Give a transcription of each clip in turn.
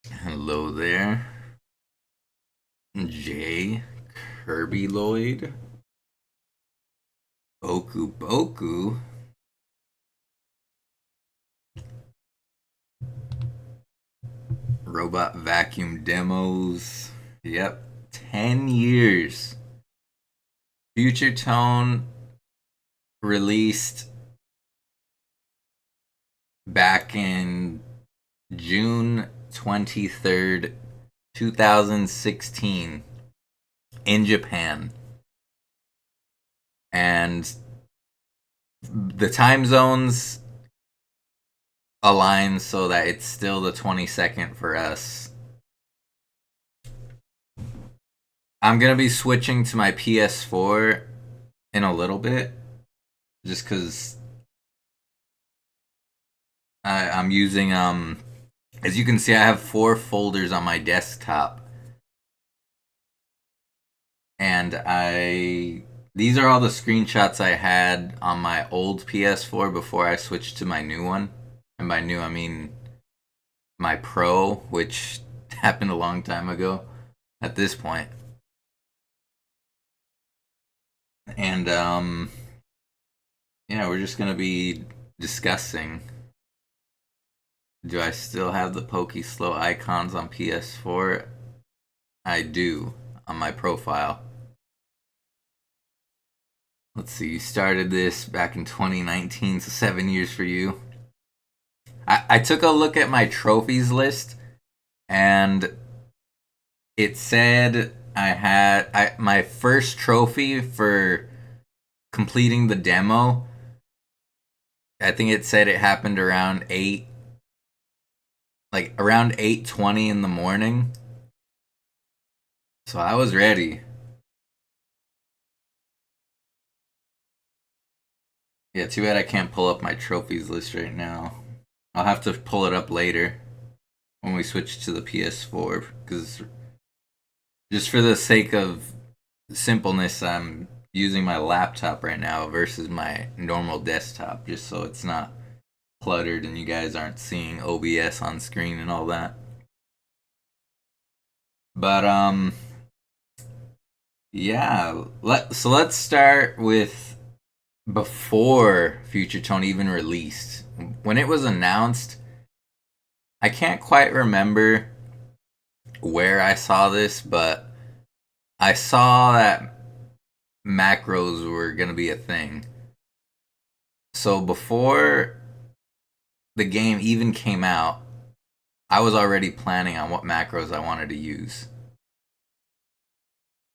Hello there, J. Kirby Lloyd. Boku Boku. Robot Vacuum Demos. Yep, 10 years. Future Tone released back in June 23rd, 2016 in Japan. And the time zones align so that it's still the 22nd for us. I'm going to be switching to my PS4 in a little bit just because I'm using, as you can see, I have 4 folders on my desktop. And these are all the screenshots I had on my old PS4 before I switched to my new one. And by new, I mean my Pro, which happened a long time ago at this point. And yeah, we're just gonna be discussing. Do I still have the Pokey Slow icons on PS4? I do on my profile. Let's see, you started this back in 2019, so 7 years for you. I took a look at my trophies list, and it said my first trophy for completing the demo. I think it said it happened around around 8:20 in the morning. So I was ready. Yeah, too bad I can't pull up my trophies list right now. I'll have to pull it up later when we switch to the PS4 because just for the sake of simpleness, I'm using my laptop right now versus my normal desktop just so it's not cluttered and you guys aren't seeing OBS on screen and all that. But yeah, let's start with before Future Tone even released. When it was announced, I can't quite remember where I saw this, but I saw that macros were going to be a thing. So before the game even came out, I was already planning on what macros I wanted to use.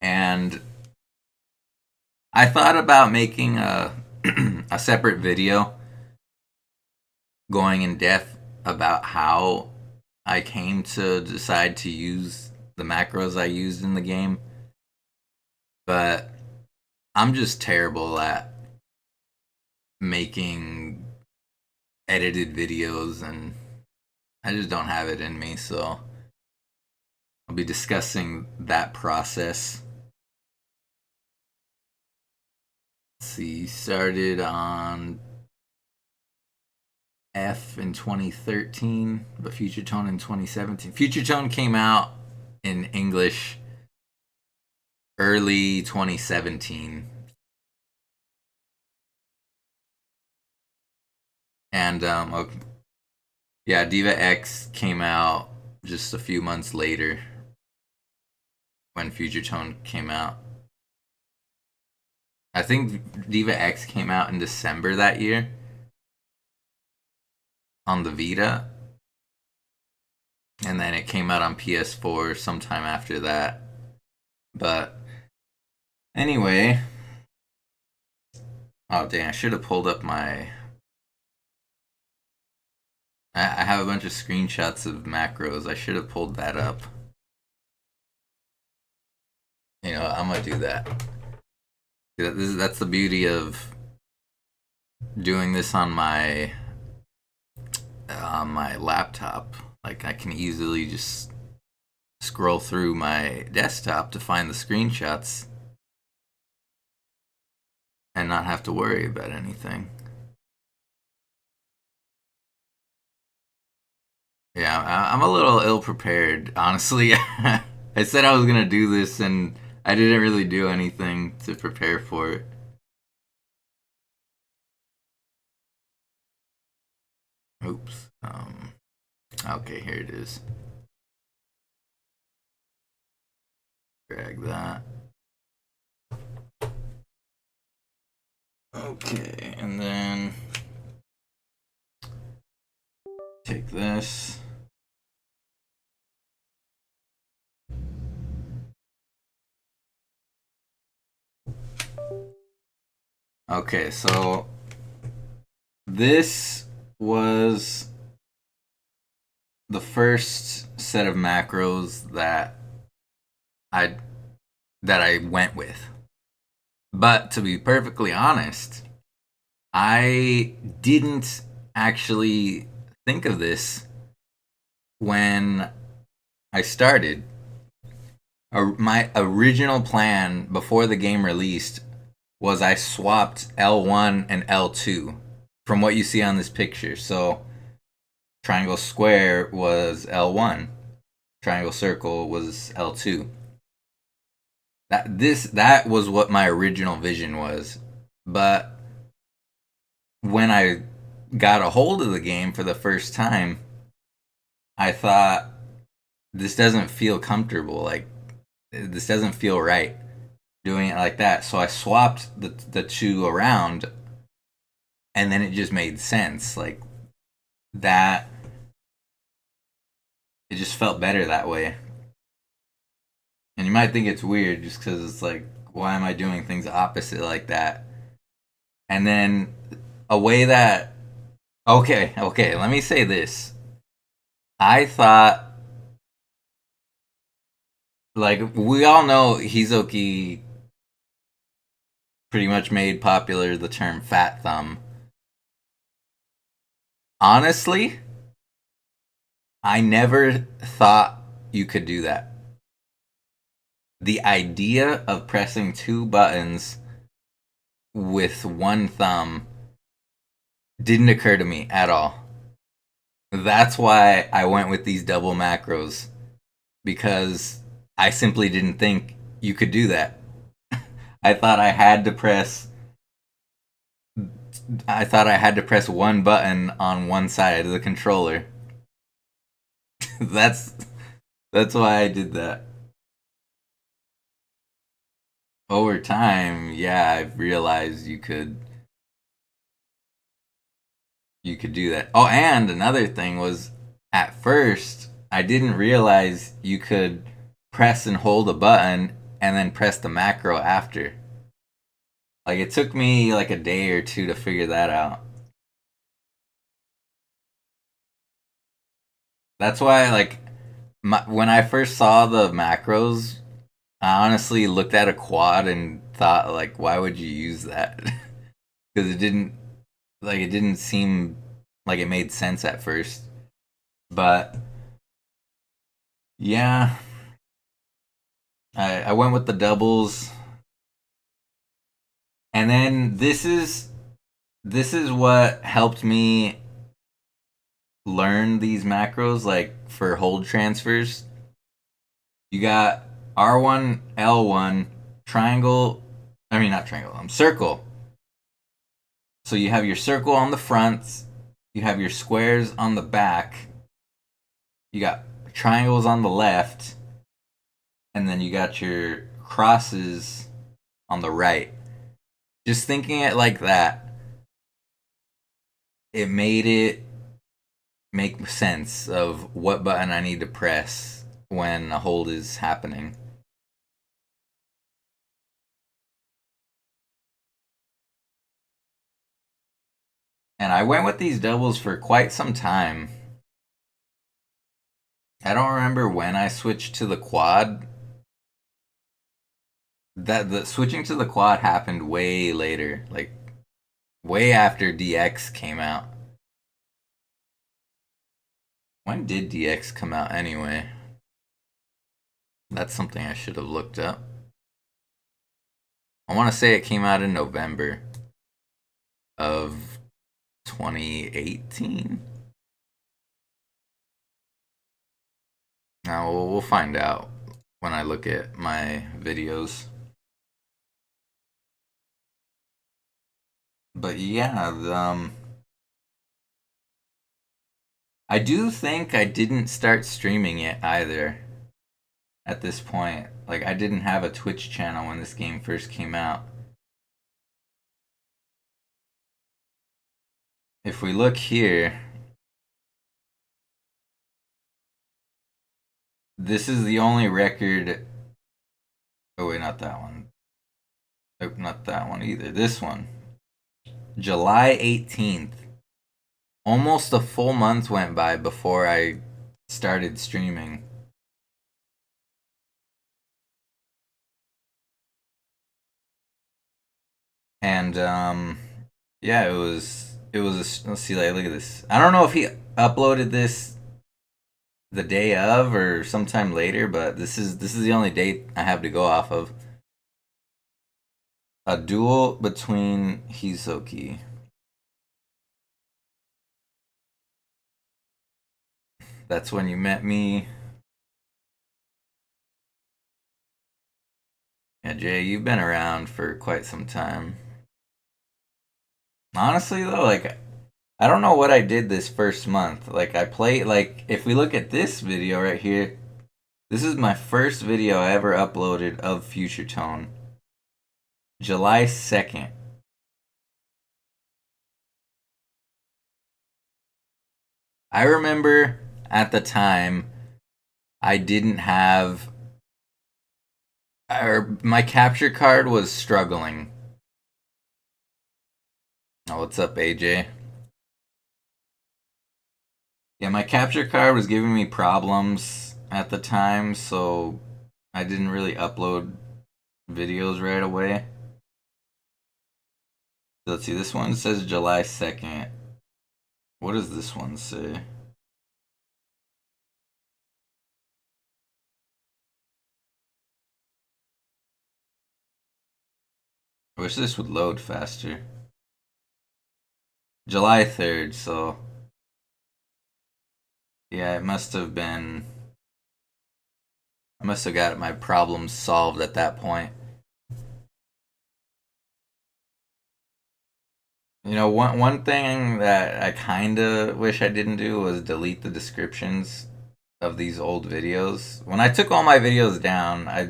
And I thought about making a separate video going in depth about how I came to decide to use the macros I used in the game. But I'm just terrible at making edited videos and I just don't have it in me, so I'll be discussing that process. Let's see, started on F in 2013, but Future Tone in 2017. Future Tone came out in English early 2017. And yeah, Diva X came out just a few months later when Future Tone came out. I think Diva X came out in December that year on the Vita, and then it came out on PS4 sometime after that. But anyway, oh dang, I should have pulled up my. I have a bunch of screenshots of macros. I should have pulled that up. You know, I'm gonna do that. That's the beauty of doing this on my laptop. Like I can easily just scroll through my desktop to find the screenshots and not have to worry about anything. Yeah, I'm a little ill prepared, honestly. I said I was gonna do this, and I didn't really do anything to prepare for it. Oops. Okay, here it is. Drag that. Okay, and then take this. Okay, so this was the first set of macros I I went with. But to be perfectly honest, I didn't actually think of this when I started. My original plan before the game released was I swapped L1 and L2 from what you see on this picture. So triangle square was L1, triangle circle was L2. That was what my original vision was. But when I got a hold of the game for the first time, I thought this doesn't feel comfortable. Like this doesn't feel right doing it like that. So I swapped the two around, and then it just made sense. Like that, it just felt better that way. And you might think it's weird just because it's like, why am I doing things opposite like that? And then a way that, okay, let me say this. I thought, like, we all know Hizoki pretty much made popular the term fat thumb. Honestly, I never thought you could do that. The idea of pressing two buttons with one thumb didn't occur to me at all. That's why I went with these double macros because I simply didn't think you could do that. I thought I had to press one button on one side of the controller. that's that's why I did that. Over time, yeah, I've realized you could do that. Oh, and another thing was at first I didn't realize you could press and hold a button and then press the macro after. Like it took me like a day or two to figure that out. That's why like when I first saw the macros, I honestly looked at a quad and thought like why would you use that? Cuz it didn't seem like it made sense at first. But yeah, I went with the doubles. And then this is what helped me learn these macros like for hold transfers. You got R1, L1, triangle, I mean not triangle, circle. So you have your circle on the front, you have your squares on the back, you got triangles on the left, and then you got your crosses on the right. Just thinking it like that, it made it make sense of what button I need to press when a hold is happening. And I went with these doubles for quite some time. I don't remember when I switched to the quad. That the switching to the quad happened way later, like way after DX came out. When did DX come out anyway? That's something I should have looked up. I want to say it came out in November of 2018. Now we'll find out when I look at my videos. But yeah, I do think I didn't start streaming it either at this point. Like, I didn't have a Twitch channel when this game first came out. If we look here, this is the only record. Oh, wait, not that one. Nope, not that one either. This one. July 18th. Almost a full month went by before I started streaming. And yeah, let's see, like, look at this. I don't know if he uploaded this the day of or sometime later, but this is the only date I have to go off of. A duel between Hisoki. That's when you met me. Yeah, Jay, you've been around for quite some time. Honestly though, like, I don't know what I did this first month. Like, I played, like, if we look at this video right here, this is my first video I ever uploaded of Future Tone. July 2nd. I remember at the time I didn't have, or my capture card was struggling. Oh, what's up, AJ? Yeah, my capture card was giving me problems at the time, so I didn't really upload videos right away. Let's see, this one says July 2nd. What does this one say? I wish this would load faster. July 3rd, so yeah, it must have been. I must have got my problems solved at that point. You know, one thing that I kind of wish I didn't do was delete the descriptions of these old videos. When I took all my videos down, I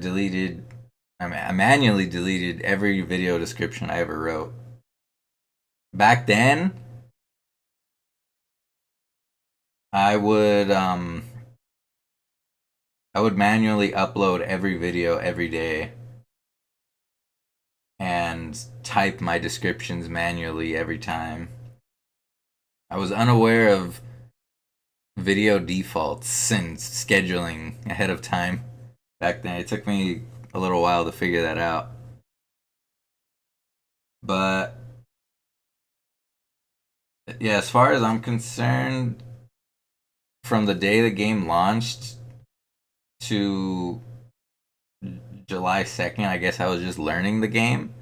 manually deleted every video description I ever wrote. Back then, I would um I would manually upload every video every day and type my descriptions manually every time. I was unaware of video defaults and scheduling ahead of time back then. It took me a little while to figure that out. But yeah, as far as I'm concerned, from the day the game launched to July 2nd, I guess I was just learning the game.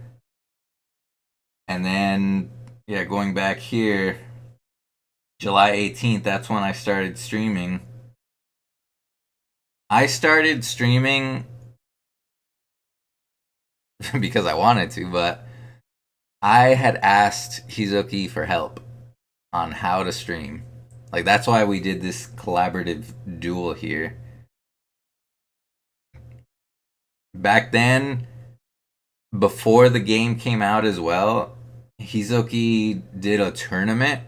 And then, yeah, going back here, July 18th, that's when I started streaming. I started streaming because I wanted to, but I had asked Hizoki for help on how to stream. Like, that's why we did this collaborative duel here. Back then, before the game came out as well, Hizoki did a tournament.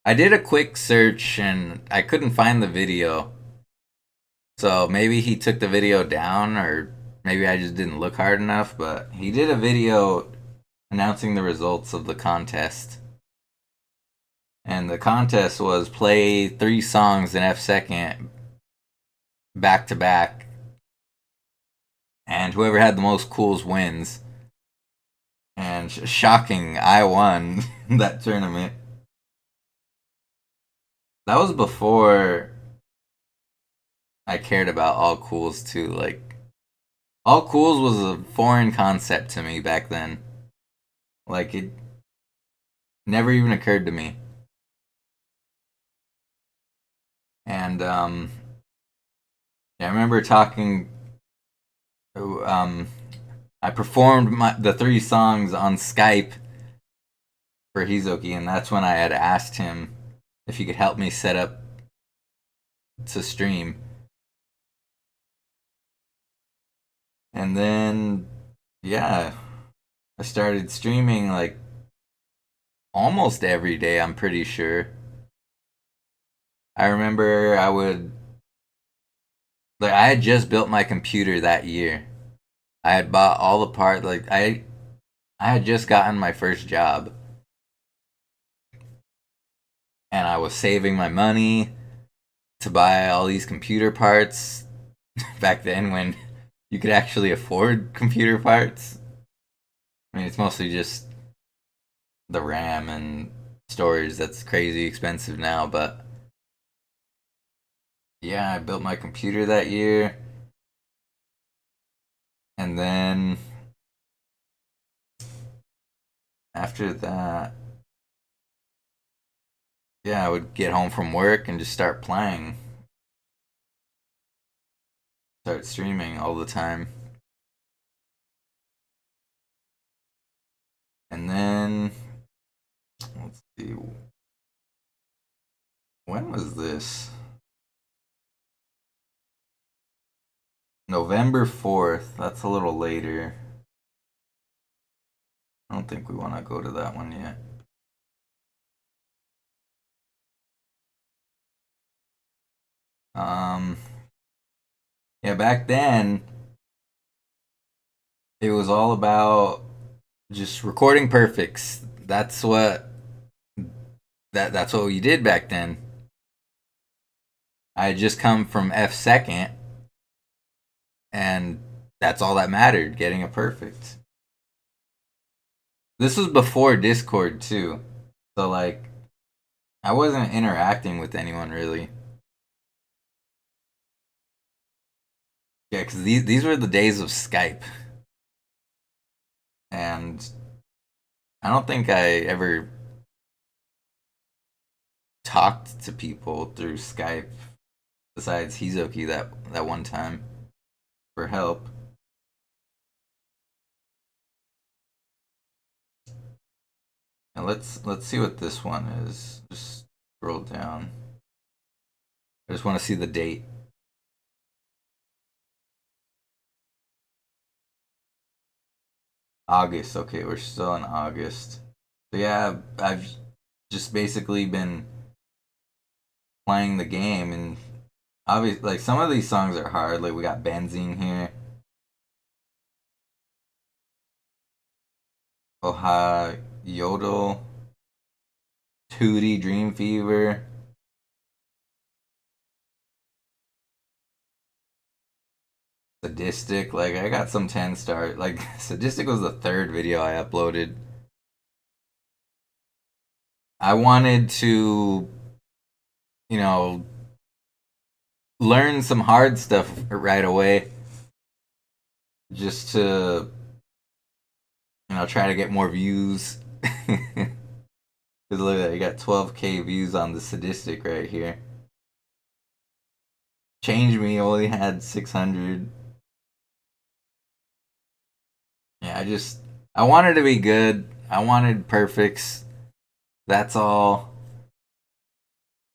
I did a quick search and I couldn't find the video. So maybe he took the video down, or maybe I just didn't look hard enough, but he did a video announcing the results of the contest. And the contest was play 3 songs in F2 back to back. And whoever had the most cools wins. And shocking, I won that tournament. That was before I cared about all cools too. Like, all cools was a foreign concept to me back then. Like, it never even occurred to me. And yeah, I remember talking. Um, I performed the 3 songs on Skype for Hizoki, and that's when I had asked him if he could help me set up to stream. And then, yeah, I started streaming like almost every day, I'm pretty sure. I remember I had just built my computer that year. I had bought all the parts, I had just gotten my first job. And I was saving my money to buy all these computer parts back then when you could actually afford computer parts. I mean, it's mostly just the RAM and storage that's crazy expensive now, but yeah, I built my computer that year. And then after that, yeah, I would get home from work and just start playing, start streaming all the time. And then, let's see, when was this? November 4th. That's a little later. I don't think we want to go to that one yet. Um, yeah, back then it was all about just recording perfects. That's what we did back then. I had just come from F2nd, and that's all that mattered, getting a perfect. This was before Discord too, so like I wasn't interacting with anyone really. Yeah, because these were the days of Skype, and I don't think I ever talked to people through Skype besides Hizoki that one time for help. And let's see what this one is. Just scroll down. I just want to see the date. August. Okay, we're still in August. So yeah, I've just basically been playing the game, and obviously, like some of these songs are hard. Like we got Benzene here, Oha Yodel, Tootie, Dream Fever. Sadistic, like I got some 10 star. Like Sadistic was the third video I uploaded. I wanted to, you know, learn some hard stuff right away, just to, try to get more views. Because look at that, you got 12K views on the Sadistic right here. Change Me only had 600. Yeah, I wanted to be good. I wanted perfects. That's all.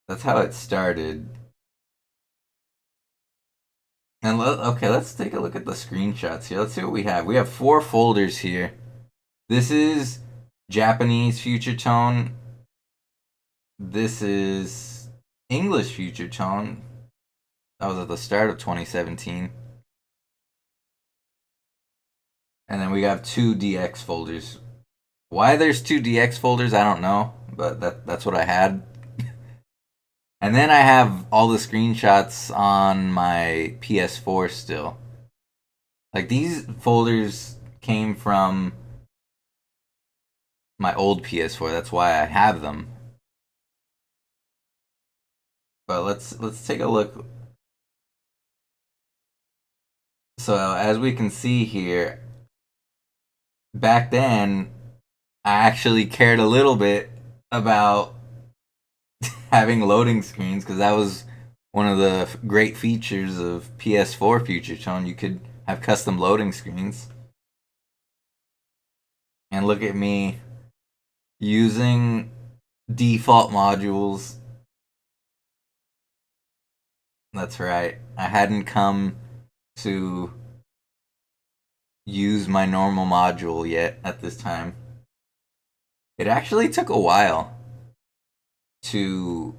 That's how it started. And okay, let's take a look at the screenshots here. Let's see what we have. We have 4 folders here. This is Japanese Future Tone. This is English Future Tone. That was at the start of 2017. And then we have 2 DX folders. Why there's 2 DX folders, I don't know, but that's what I had. And then I have all the screenshots on my PS4 still. Like these folders came from my old PS4. That's why I have them. But let's take a look. So as we can see here, back then I actually cared a little bit about having loading screens because that was one of the great features of PS4 Future Tone. You could have custom loading screens. And look at me using default modules. That's right. I hadn't come to use my normal module yet at this time. It actually took a while to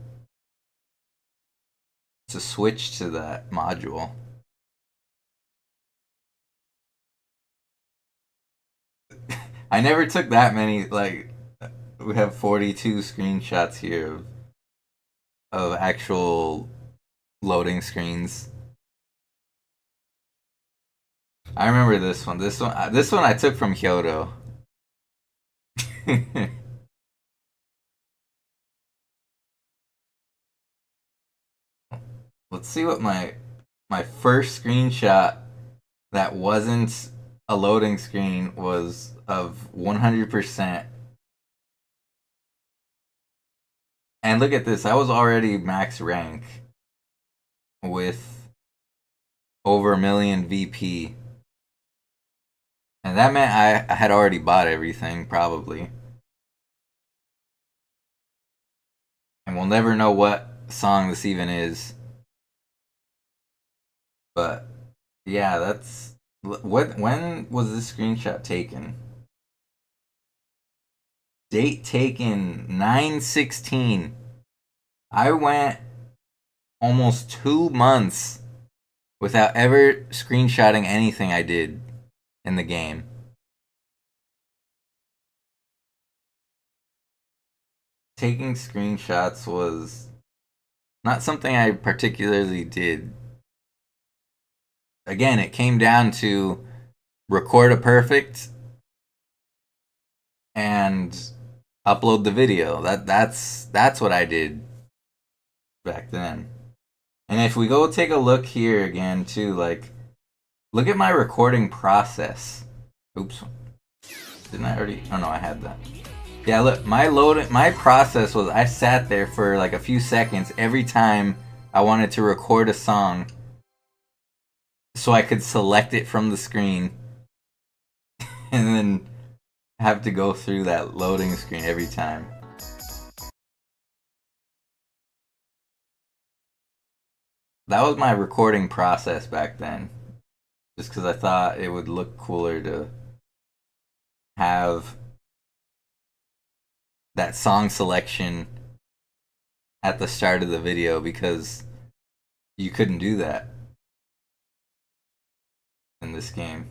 switch to that module. I never took that many. Like, we have 42 screenshots here of actual loading screens. I remember this one. This one I took from Kyoto. Let's see what my first screenshot that wasn't a loading screen was of 100%. And look at this. I was already max rank with over a million VP. And that meant I had already bought everything, probably. And we'll never know what song this even is. But yeah, that's when was this screenshot taken? Date taken 9/16. I went almost 2 months without ever screenshotting anything I did in the game. Taking screenshots was not something I particularly did. Again, it came down to record a perfect and upload the video. That's what I did back then. And if we go take a look here again too, like, look at my recording process. Oops. Didn't I already? Oh no, I had that. Yeah, look, my process was I sat there for like a few seconds every time I wanted to record a song so I could select it from the screen and then have to go through that loading screen every time. That was my recording process back then. Just because I thought it would look cooler to have that song selection at the start of the video, because you couldn't do that in this game.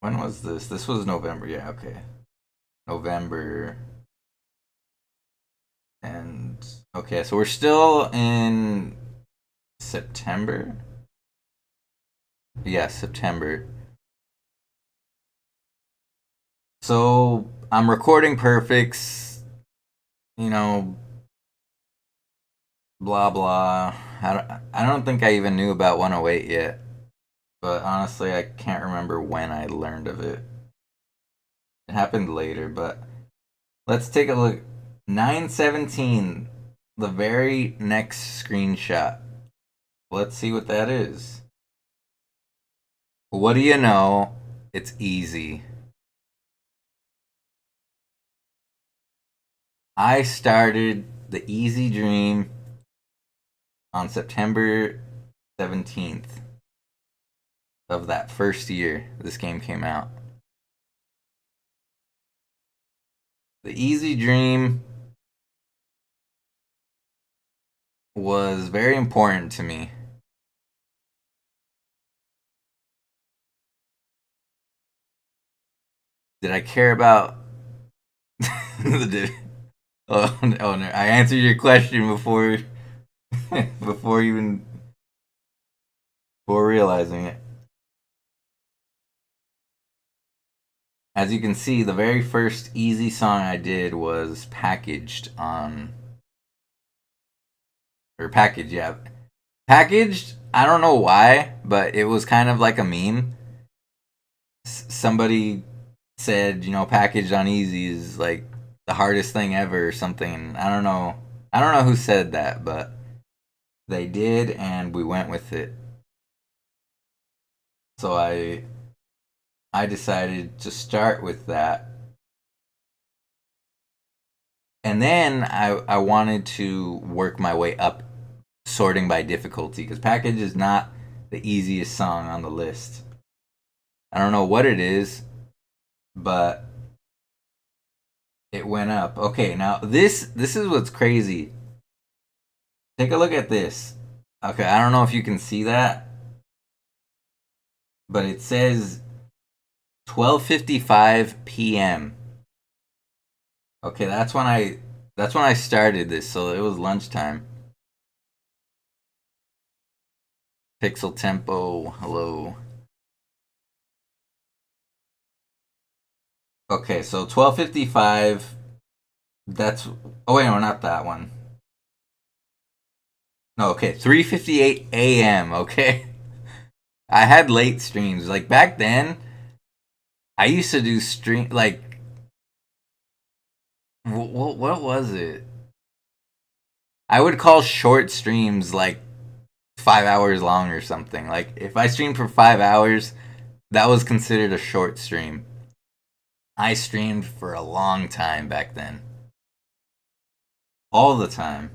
When was this? This was November. Yeah, okay. November. And okay, so we're still in September. Yeah, September. So I'm recording perfects, you know, blah blah. I don't think I even knew about 108 yet, but honestly, I can't remember when I learned of it. It happened later, but let's take a look. 9/17, the very next screenshot. Let's see what that is. What do you know? It's easy. I started the Easy Dream on September 17th of that first year this game came out. The Easy Dream was very important to me. Did I care about oh no, I answered your question before before even before realizing it. As you can see, the very first easy song I did was Packaged on or Packaged, yeah. Packaged, I don't know why, but it was kind of like a meme. somebody said, packaged on easy is like the hardest thing ever or something. I don't know. I don't know who said that, but they did, and we went with it. So I decided to start with that. And then I wanted to work my way up, sorting by difficulty, because Package is not the easiest song on the list. I don't know what it is, but it went up. Okay, now this is what's crazy. Take a look at this. Okay, I don't know if you can see that, but it says 12:55 p.m. Okay, that's when I started this, so it was lunchtime. Pixel tempo, hello. Okay, so 12:55. That's oh wait, no, not that one. No, okay, 3:58 a.m. Okay, I had late streams. Like back then, I used to do stream like what was it? I would call short streams like 5 hours long or something. Like if I streamed for 5 hours, that was considered a short stream. I streamed for a long time back then, all the time.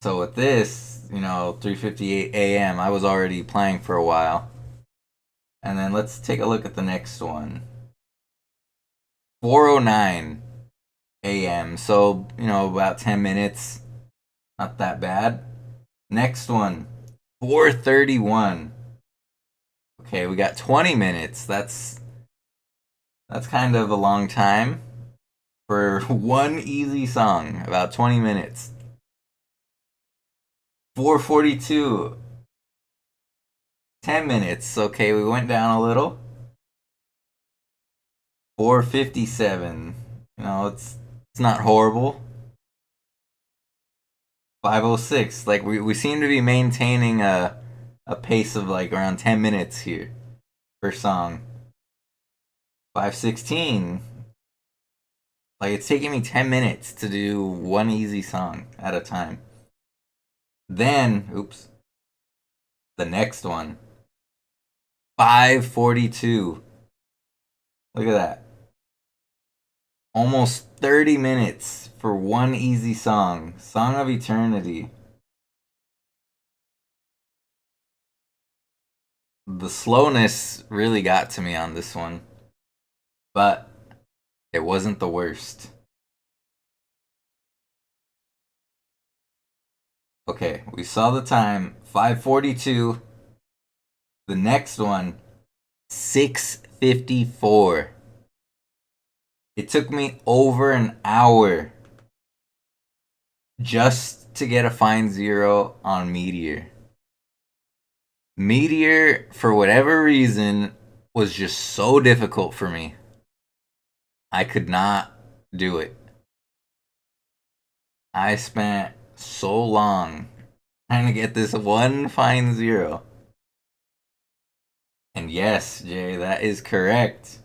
So with this, 3:58 a.m., I was already playing for a while. And then let's take a look at the next one. 4:09 a.m. So, about 10 minutes. Not that bad. Next one. 4:31. Okay, we got 20 minutes. That's kind of a long time for one easy song. About 20 minutes. 4:42. 10 minutes. Okay, we went down a little. 4:57. It's not horrible. 5:06. Like we seem to be maintaining a pace of like around 10 minutes here per song. 5:16. Like it's taking me 10 minutes to do one easy song at a time. Then, oops, the next one. 5:42. Look at that. Almost 30 minutes for one easy song. Song of Eternity. The slowness really got to me on this one, but it wasn't the worst. Okay, we saw the time 5:42. The next one 6:54. It took me over an hour just to get a fine zero on Meteor. Meteor, for whatever reason, was just so difficult for me. I could not do it. I spent so long trying to get this one fine zero. And yes, Jay, that is correct.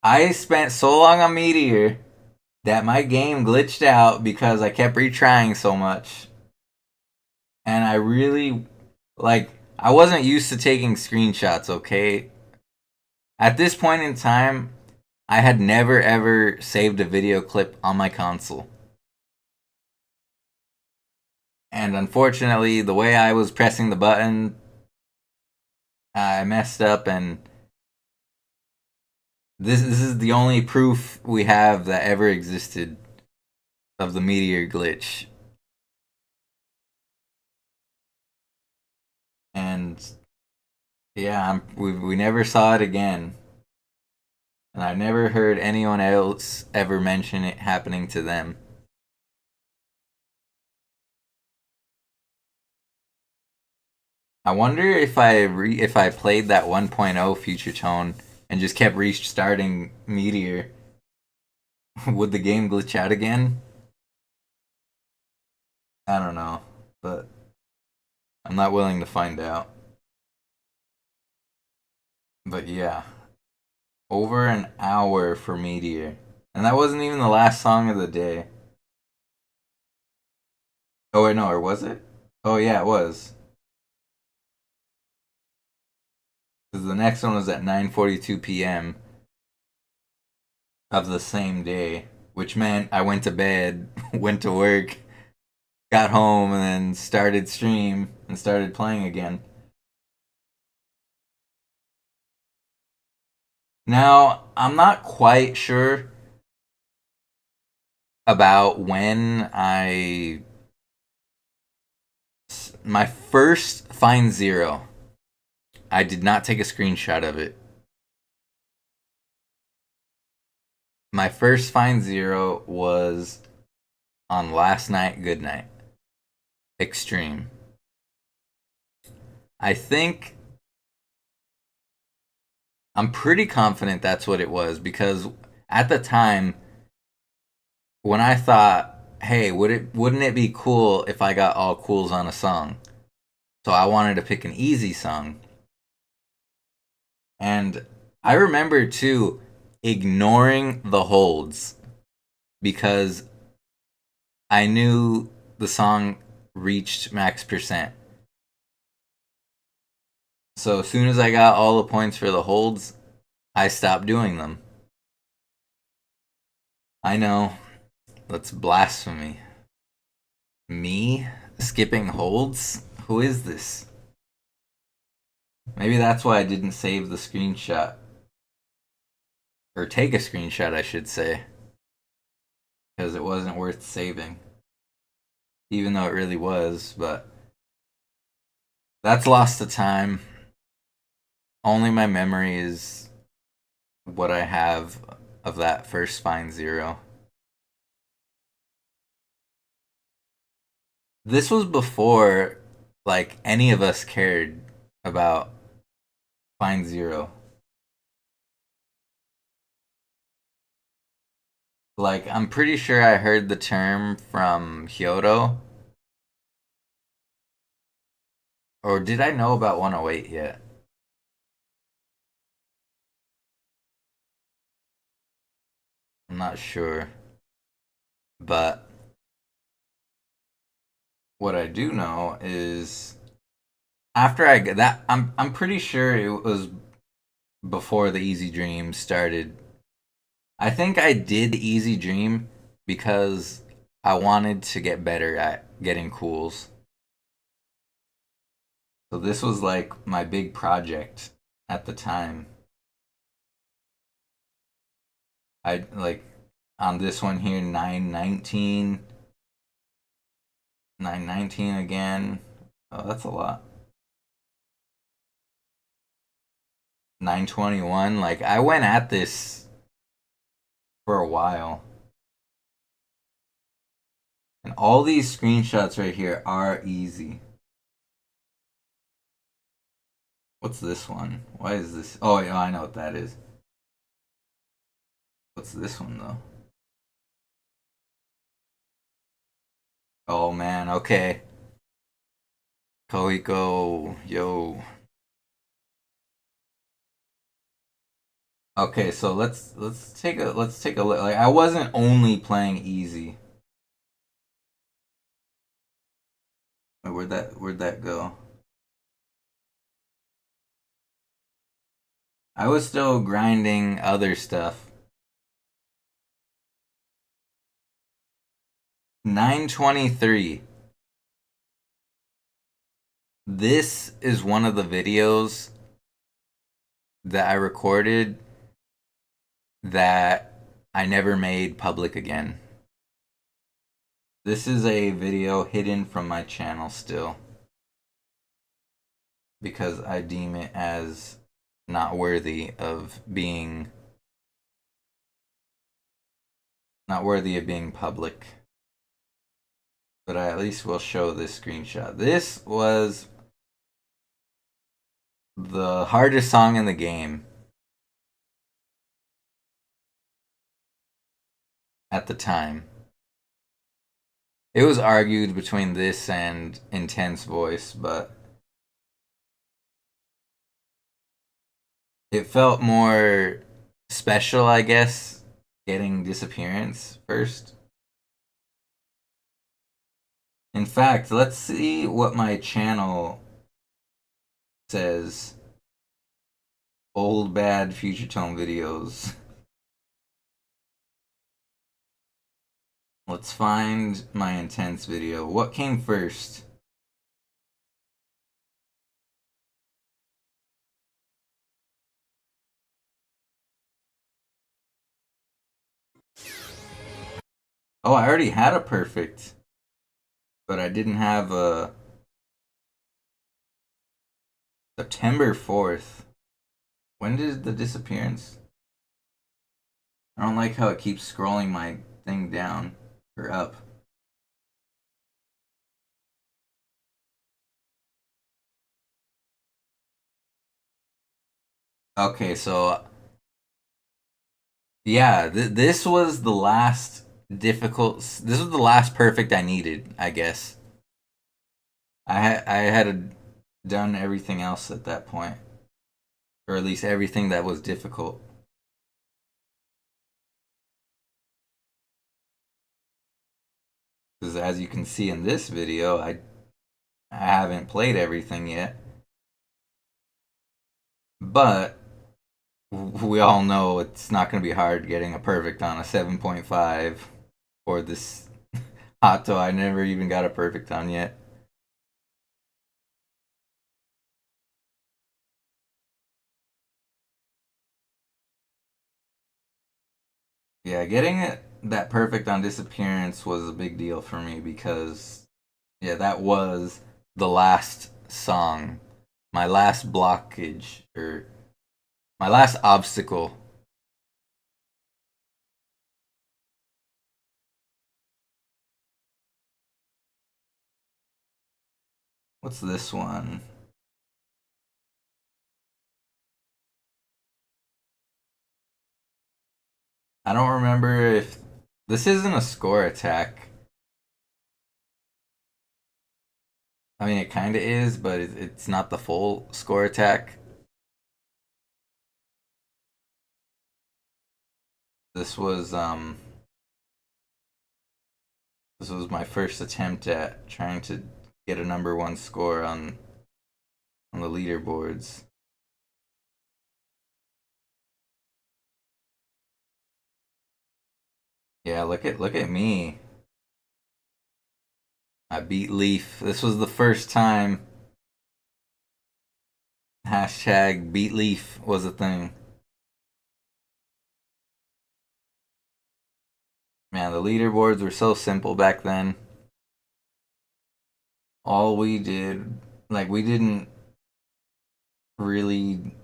I spent so long on Meteor that my game glitched out because I kept retrying so much. And I really, I wasn't used to taking screenshots, okay? At this point in time, I had never ever saved a video clip on my console. And unfortunately, the way I was pressing the button, I messed up, and this is the only proof we have that ever existed of the Meteor glitch. And yeah, we never saw it again. And I've never heard anyone else ever mention it happening to them. I wonder if I played that 1.0 Future Tone and just kept restarting Meteor, would the game glitch out again? I don't know, but I'm not willing to find out. But yeah, over an hour for Meteor. And that wasn't even the last song of the day. Oh, wait, no, or was it? Oh, yeah, it was. Because the next one was at 9:42 p.m. of the same day, which meant I went to bed, went to work, got home, and then started stream and started playing again. Now, I'm not quite sure about when I. My first Find Zero, I did not take a screenshot of it. My first Find Zero was on Last Night Goodnight Extreme. I think I'm pretty confident that's what it was because at the time when I thought, "Hey, wouldn't it be cool if I got all cools on a song?" So I wanted to pick an easy song. And I remember too ignoring the holds because I knew the song reached max percent. So as soon as I got all the points for the holds, I stopped doing them. I know, that's blasphemy. Me skipping holds? Who is this? Maybe that's why I didn't save the screenshot. Or take a screenshot, I should say. Because it wasn't worth saving. Even though it really was, but that's lost to time. Only my memory is what I have of that first Find Zero. This was before like any of us cared about Find Zero. Like I'm pretty sure I heard the term from Hyoto. Or did I know about 108 yet? I'm not sure. But what I do know is after I get that I'm pretty sure it was before the Easy Dream started. I think I did the Easy Dream because I wanted to get better at getting cools. So this was like my big project at the time. I like on this one here 919, 919 again. Oh, that's a lot. 921. Like I went at this for a while. And all these screenshots right here are easy. What's this one? Why is this? Oh, yeah, I know what that is. What's this one though? Oh man, okay. Kohiko, yo. Okay, so let's take a look. Like I wasn't only playing easy. Wait, where'd that go? I was still grinding other stuff. 923. This is one of the videos that I recorded that I never made public again. This is a video hidden from my channel still because I deem it as not worthy of being public. But I at least will show this screenshot. This was the hardest song in the game at the time. It was argued between this and Intense Voice, but It felt more special, I guess, getting Disappearance first. In fact, let's see what my channel says. Old bad Future Tone videos. Let's find my intense video. What came first? Oh, I already had a perfect, but I didn't have a September 4th. When did the Disappearance? I don't like how it keeps scrolling my thing down or up. Okay, so yeah, this was the last difficult. This was the last perfect I needed, I guess. I had done everything else at that point, or at least everything that was difficult. Because as you can see in this video, I haven't played everything yet, but we all know it's not going to be hard getting a perfect on a 7.5 or this Hato I never even got a perfect on yet. Yeah, getting that perfect on Disappearance was a big deal for me because, yeah, that was the last song, my last blockage, or my last obstacle. What's this one? I don't remember if this isn't a score attack. I mean, it kind of is, but it's not the full score attack. This was um this was my first attempt at trying to get a number one score on the leaderboards. Yeah, look at me. I beat Leaf. This was the first time hashtag beat Leaf was a thing. Man, the leaderboards were so simple back then. All we did, like, we didn't really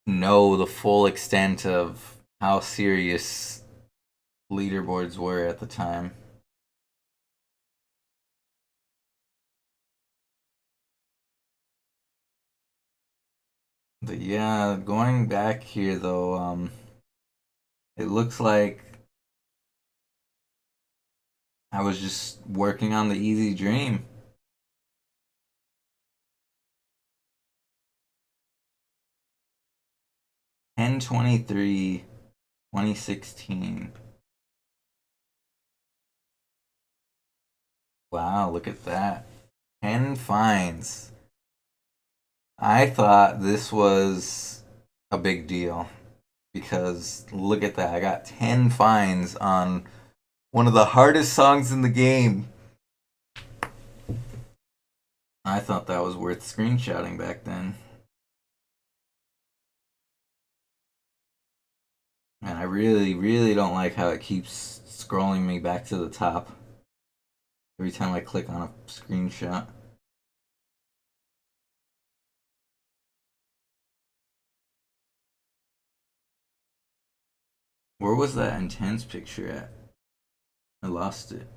know the full extent of how serious leaderboards were at the time. But yeah, going back here though, it looks like I was just working on the easy dream. 10/23, 2016. Wow, look at that. 10 fines. I thought this was a big deal because look at that. I got 10 fines on one of the hardest songs in the game. I thought that was worth screenshotting back then. And I really, really don't like how it keeps scrolling me back to the top every time I click on a screenshot. Where was that intense picture at? I lost it.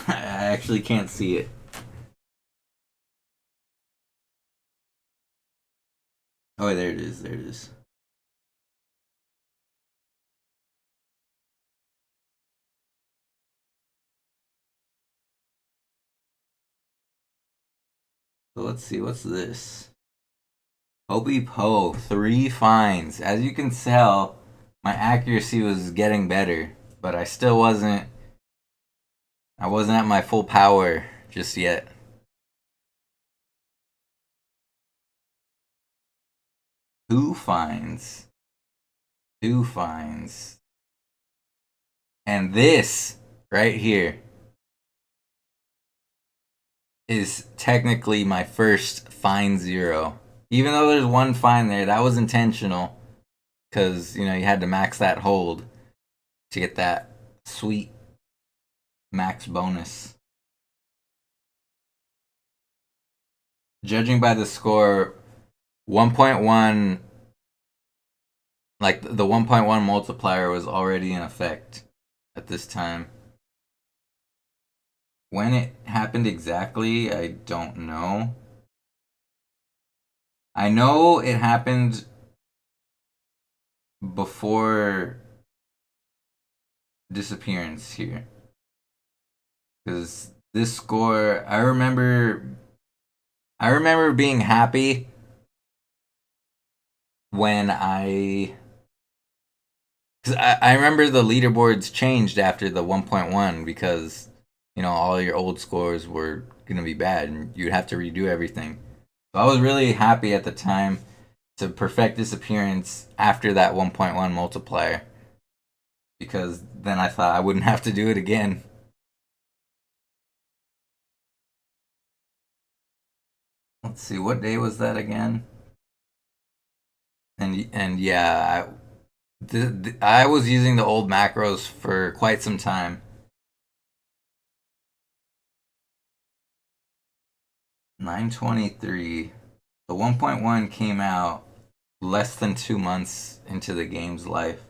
I actually can't see it. Oh, there it is. There it is. So let's see, what's this? Hobie Poe, 3 finds. As you can tell, my accuracy was getting better, but I wasn't at my full power just yet. Two finds. 2 finds. And this right here is technically my first find zero. Even though there's 1 find there, that was intentional because you had to max that hold to get that sweet max bonus. Judging by the score, 1.1, like the 1.1 multiplier was already in effect at this time. When it happened exactly, I don't know. I know it happened before disappearance here. Because this score, I remember being happy when because I remember the leaderboards changed after the 1.1 because all your old scores were gonna be bad and you'd have to redo everything. So I was really happy at the time to perfect disappearance after that 1.1 multiplier because then I thought I wouldn't have to do it again. Let's see, what day was that again? And yeah, I was using the old macros for quite some time. 923. The 1.1 came out less than 2 months into the game's life.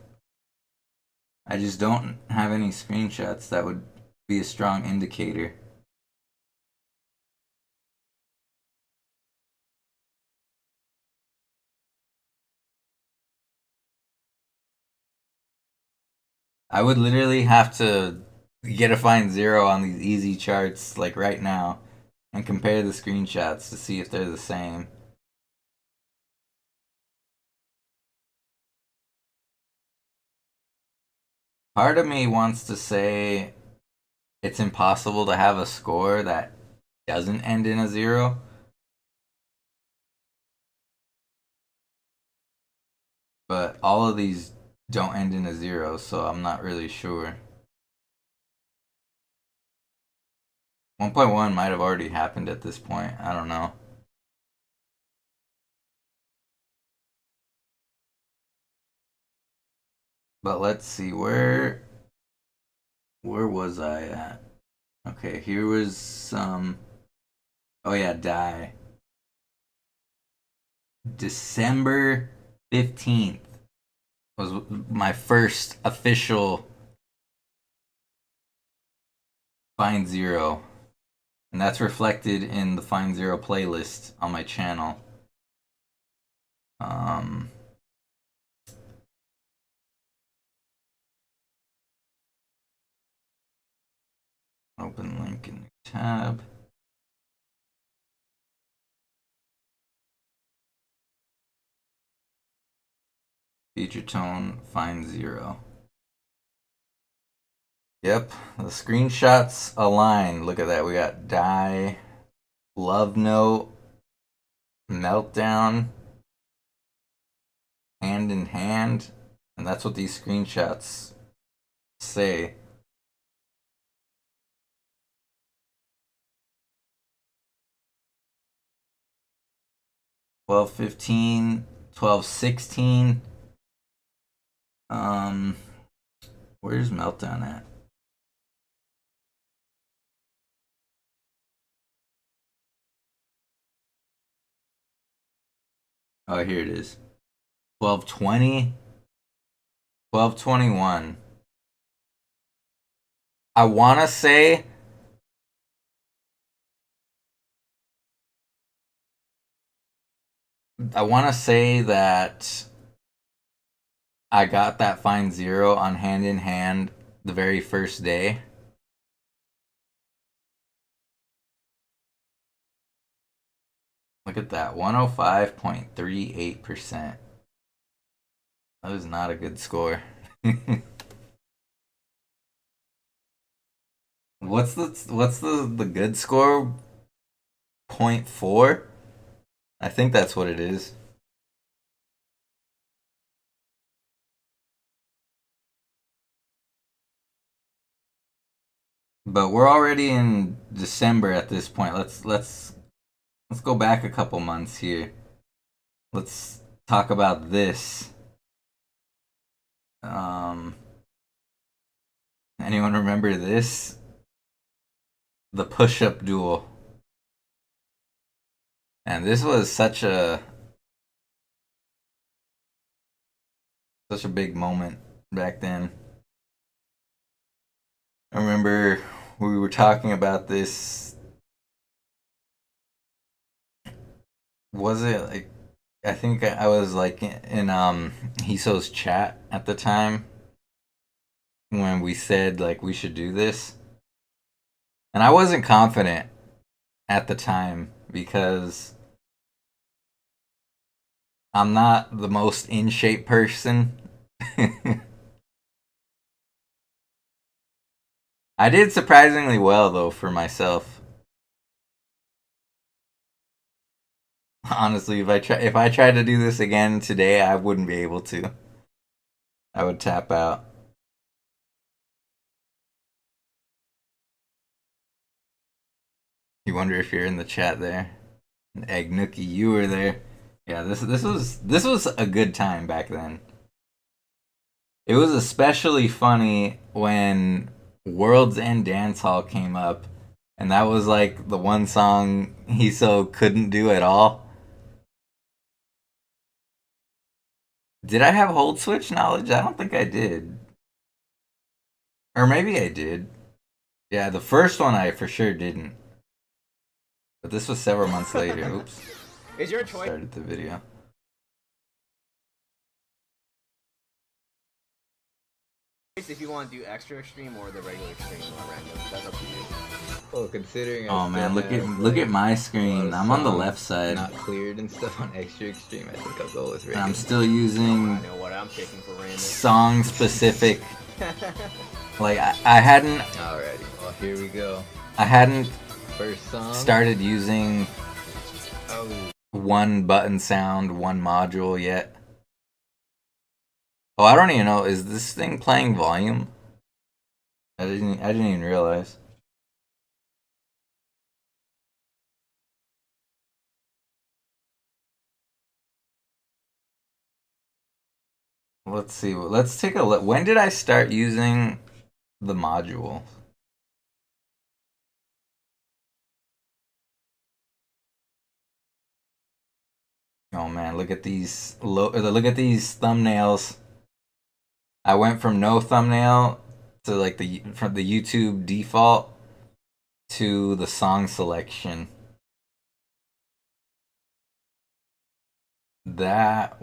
I just don't have any screenshots that would be a strong indicator. I would literally have to get a find zero on these easy charts like right now and compare the screenshots to see if they're the same. Part of me wants to say it's impossible to have a score that doesn't end in a zero. But all of these don't end in a zero, so I'm not really sure. 1.1 might have already happened at this point. I don't know. But let's see, where was I at? Okay, here was some. Oh yeah, die. December 15th was my first official Find Zero. And that's reflected in the Find Zero playlist on my channel. Um, Open link in the tab. Feature tone, Find Zero. Yep, the screenshots align. Look at that. We got Die, Love Note, Meltdown, Hand in Hand, and that's what these screenshots say. Twelve 15, 12 16. Where's Meltdown at? Oh, here it is. 1220, 1221. I want to say that I got that Find Zero on Hand in Hand the very first day. Look at that, 105.38%. That is not a good score. what's the good score? 0.4? I think that's what it is. But we're already in December at this point. Let's go back a couple months here. Let's talk about this. Um, anyone remember this? The push-up duel. And this was such a big moment back then. I remember we were talking about this. Was it like, I think I was like in Hiso's chat at the time when we said like we should do this. And I wasn't confident at the time because I'm not the most in shape person. I did surprisingly well though for myself. Honestly, if I tried to do this again today, I wouldn't be able to. I would tap out. You wonder if you're in the chat there. Egg Nookie, you were there. Yeah, this was a good time back then. It was especially funny when World's End Dance Hall came up, and that was like the one song Hiso couldn't do at all. Did I have hold switch knowledge? I don't think I did. Or maybe I did. Yeah, the first one I for sure didn't. But this was several months later. Oops. Is your choice Started the video. if you want to do extra extreme or the regular extreme random? That's up to you. Oh, considering Oh man, look at my screen. I'm on the left side. Not cleared and stuff on extra extreme. I think I'll go with regular. I'm still using I know what I'm picking for random. song specific. Like I hadn't. Alrighty, well here we go. I hadn't First song. started using Oh, one button sound, one module yet. Oh, I don't even know. Is this thing playing volume? I didn't even realize. Let's see. Let's take a look. When did I start using the module? Oh man, look at these look at these thumbnails. I went from no thumbnail to like from the YouTube default to the song selection. That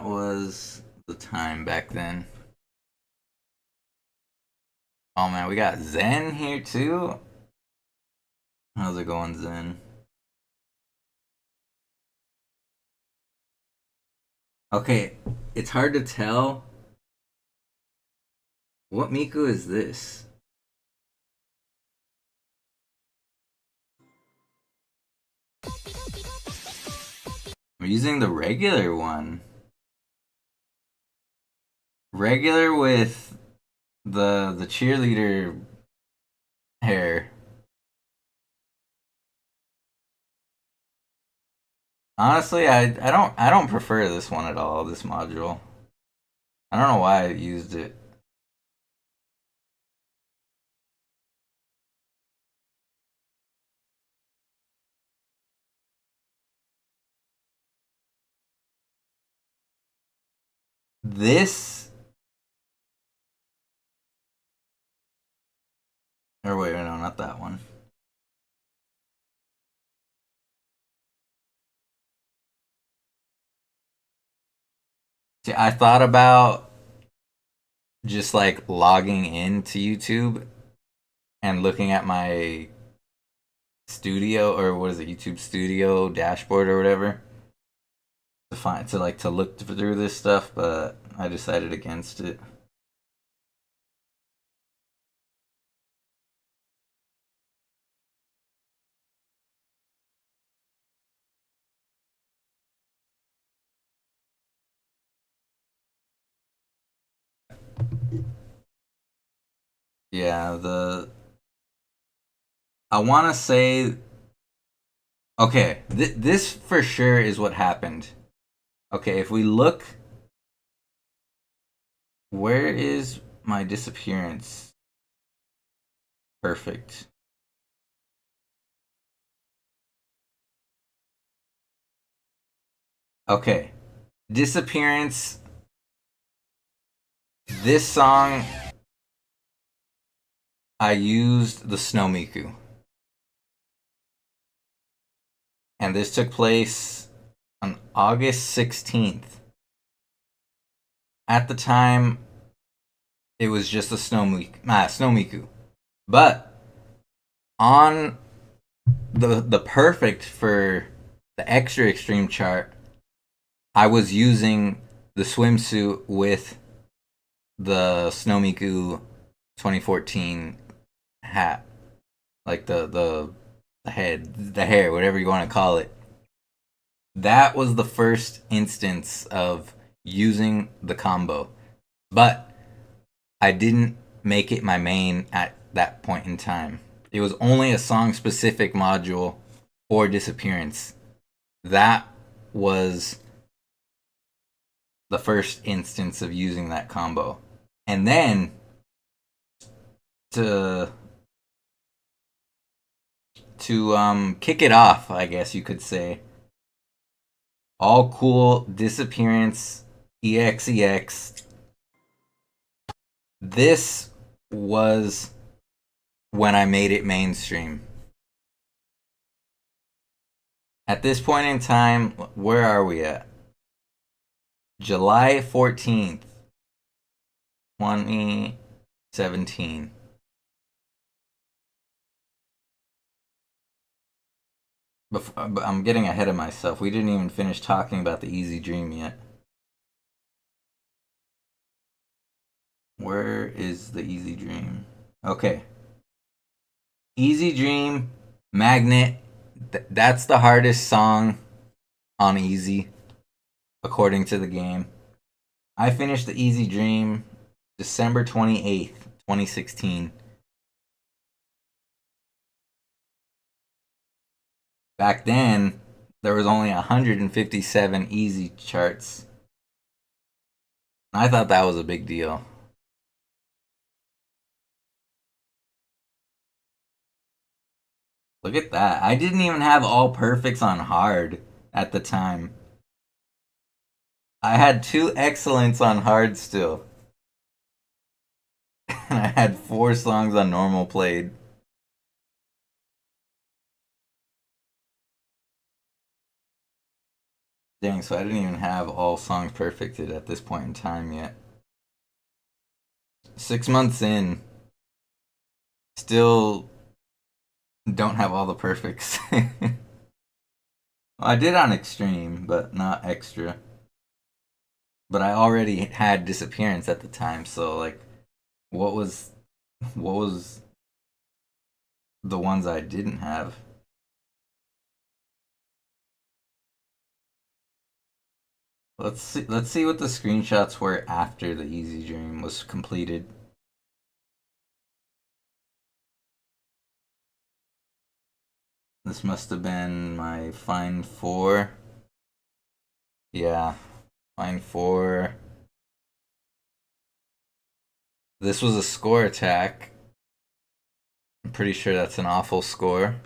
was the time back then. Oh man, we got Zen here too. How's it going, Zen? Okay, it's hard to tell. What Miku is this? I'm using the regular one. Regular with the cheerleader hair. Honestly, I don't prefer this one at all, this module. I don't know why I used it. This or wait, no, not that one. See, I thought about just like logging into YouTube and looking at my studio, or what is it, YouTube Studio dashboard or whatever, to look through this stuff, but I decided against it. Yeah, I want to say, okay, this for sure is what happened. Okay, if we look, where is my disappearance? Perfect. Okay, disappearance. This song, I used the Snow Miku. And this took place on August 16th. At the time, it was just a Snow Miku. But on the perfect for the extra extreme chart, I was using the swimsuit with the Snow Miku 2014 hat, like the head, the hair, whatever you want to call it. That was the first instance of using the combo, but I didn't make it my main at that point in time. It was only a song specific module for disappearance. That was the first instance of using that combo. And then to kick it off, I guess you could say, All Cool, Disappearance, EXEX. This was when I made it mainstream. At this point in time, where are we at? July 14th, 2017. I'm getting ahead of myself. We didn't even finish talking about the Easy Dream yet. Where is the Easy Dream? Okay. Easy Dream, Magnet. That's the hardest song on Easy, according to the game. I finished the Easy Dream December 28th, 2016. Back then, there was only 157 Easy charts. I thought that was a big deal. Look at that. I didn't even have all perfects on hard at the time. I had 2 excellents on hard still. And I had 4 songs on normal played. Dang, so I didn't even have all songs perfected at this point in time yet. 6 months in, still don't have all the perfects. Well, I did on extreme, but not extra. But I already had disappearance at the time, so like, what was the ones I didn't have? Let's see what the screenshots were after the Easy Dream was completed. This must have been my Fine 4. Yeah, Fine 4. This was a score attack. I'm pretty sure that's an awful score.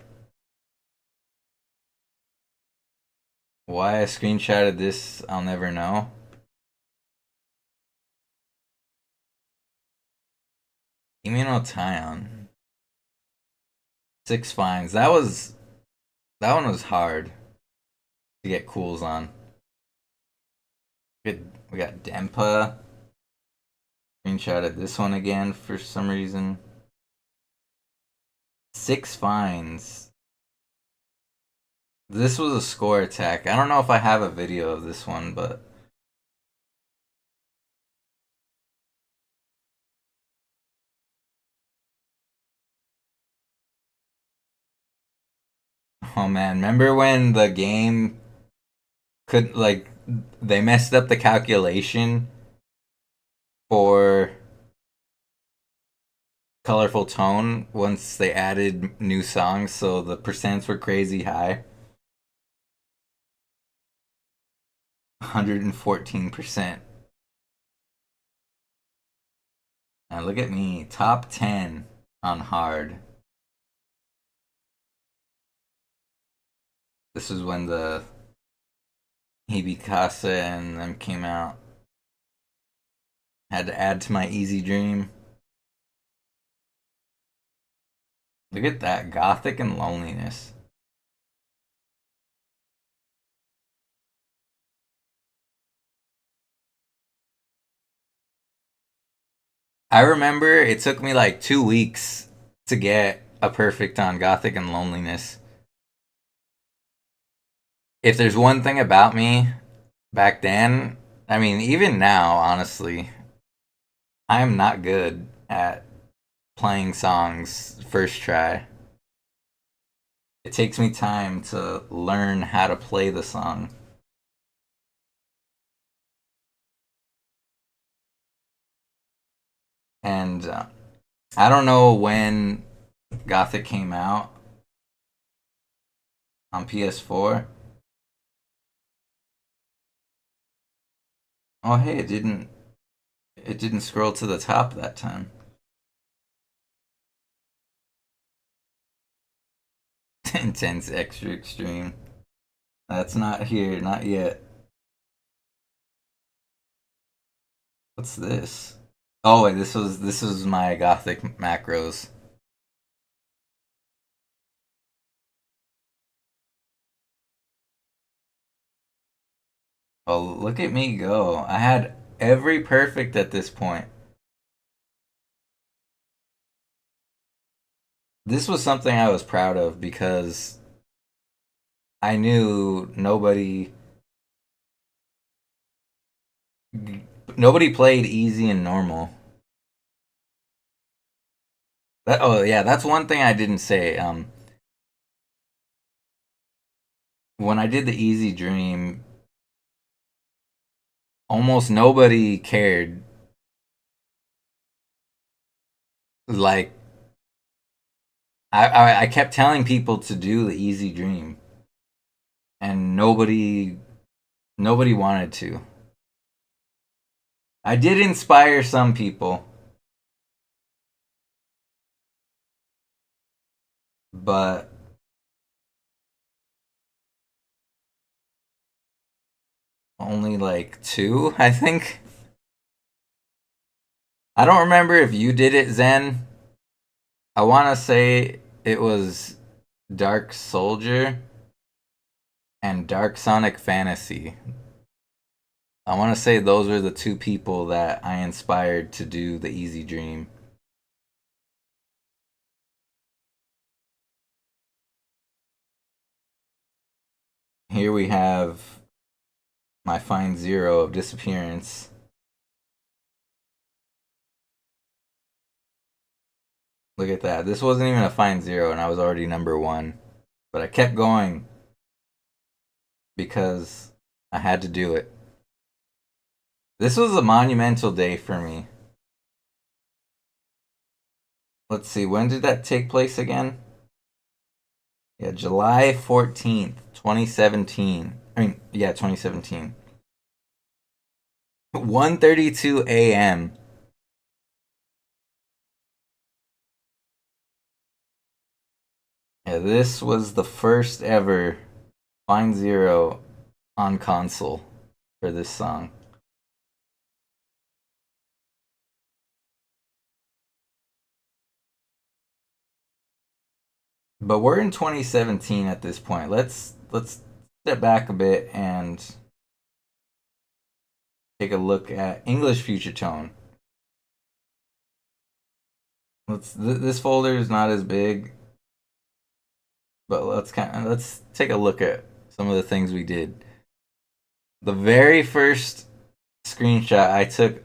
Why I screenshotted this, I'll never know. Imino Tyon. 6 fines. That one was hard to get cools on. We got Dempa, Screenshotted this one again for some reason. 6 fines. This was a score attack. I don't know if I have a video of this one, but oh man, remember when the game could like they messed up the calculation for Colorful Tone once they added new songs, so the percents were crazy high. 114%. Now look at me, top 10 on hard. This is when the Hibikasa and them came out. Had to add to my Easy Dream. Look at that, Gothic and Loneliness. I remember it took me like 2 weeks to get a perfect on Gothic and Loneliness. If there's one thing about me back then, I mean, even now, honestly, I am not good at playing songs first try. It takes me time to learn how to play the song. And I don't know when Gothic came out on PS4. Oh hey, it didn't scroll to the top that time. Intense extra extreme. That's not here, not yet. What's this? Oh wait, this was my Gothic macros. Oh, look at me go. I had every perfect at this point. This was something I was proud of because I knew nobody played easy and normal. Oh yeah, that's one thing I didn't say. When I did the Easy Dream, almost nobody cared. Like I kept telling people to do the Easy Dream, and nobody wanted to. I did inspire some people, but only like 2, I think. I don't remember if you did it, Zen. I want to say it was Dark Soldier and Dark Sonic Fantasy. I want to say those are the 2 people that I inspired to do the Easy Dream. Here we have my Fine Zero of Disappearance. Look at that. This wasn't even a Fine Zero and I was already number 1. But I kept going because I had to do it. This was a monumental day for me. Let's see, when did that take place again? Yeah, July 14th, 2017. I mean, yeah, 2017. 1:32 a.m. Yeah, this was the first ever Fine Zero on console for this song. But we're in 2017 at this point. Let's step back a bit and take a look at English Future Tone. This folder is not as big, but let's take a look at some of the things we did. The very first screenshot I took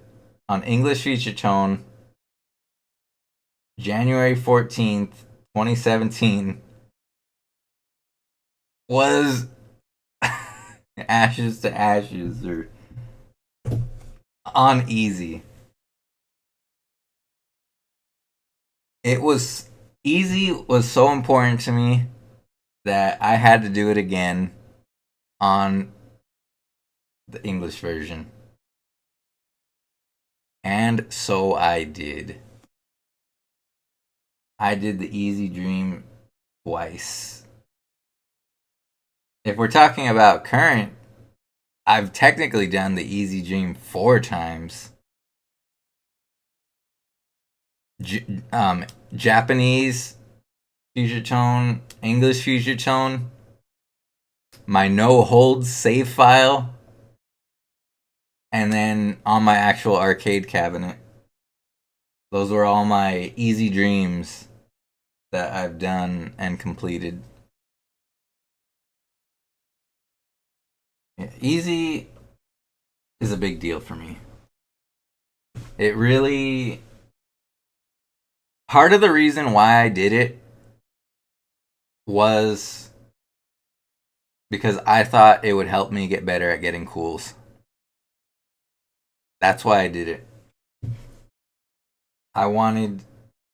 on English Feature Tone, January 14th, 2017, was Ashes to Ashes or on easy. It was easy was so important to me that I had to do it again on the English version. And so I did. I did the Easy Dream twice. If we're talking about current, I've technically done the Easy Dream 4 times. Japanese Future Tone, English Future Tone, my no holds save file, and then on my actual arcade cabinet. Those were all my Easy Dreams that I've done and completed. Yeah, easy is a big deal for me. It really. Part of the reason why I did it was because I thought it would help me get better at getting cools. That's why I did it. I wanted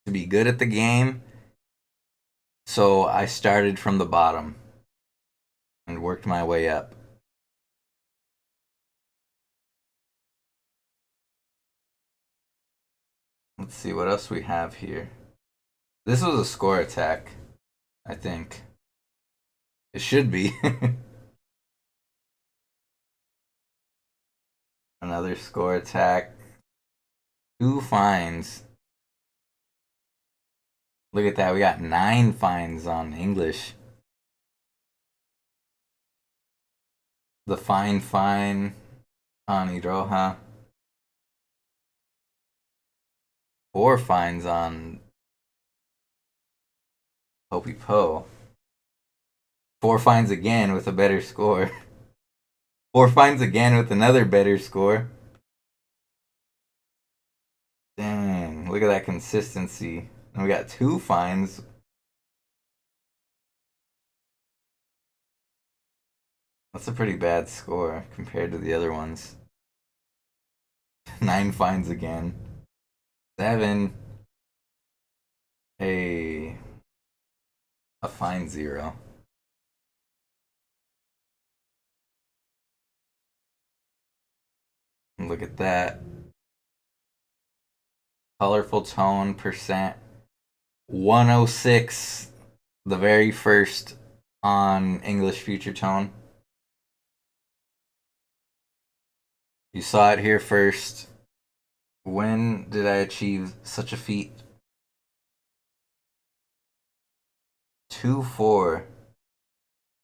to be good at the game, so I started from the bottom and worked my way up. Let's see what else we have here. This was a score attack, I think. It should be. Another score attack. 2 fines. Look at that, we got 9 fines on English. The fine on Iroha. 4 fines on Hopi Po. 4 fines again with a better score. 4 fines again with another better score. Dang, look at that consistency. And we got 2 fines. That's a pretty bad score compared to the other ones. 9 fines again. 7. A fine 0. Look at that. Colorful tone percent 106, the very first on English Future Tone. You saw it here first. When did I achieve such a feat? 2/4,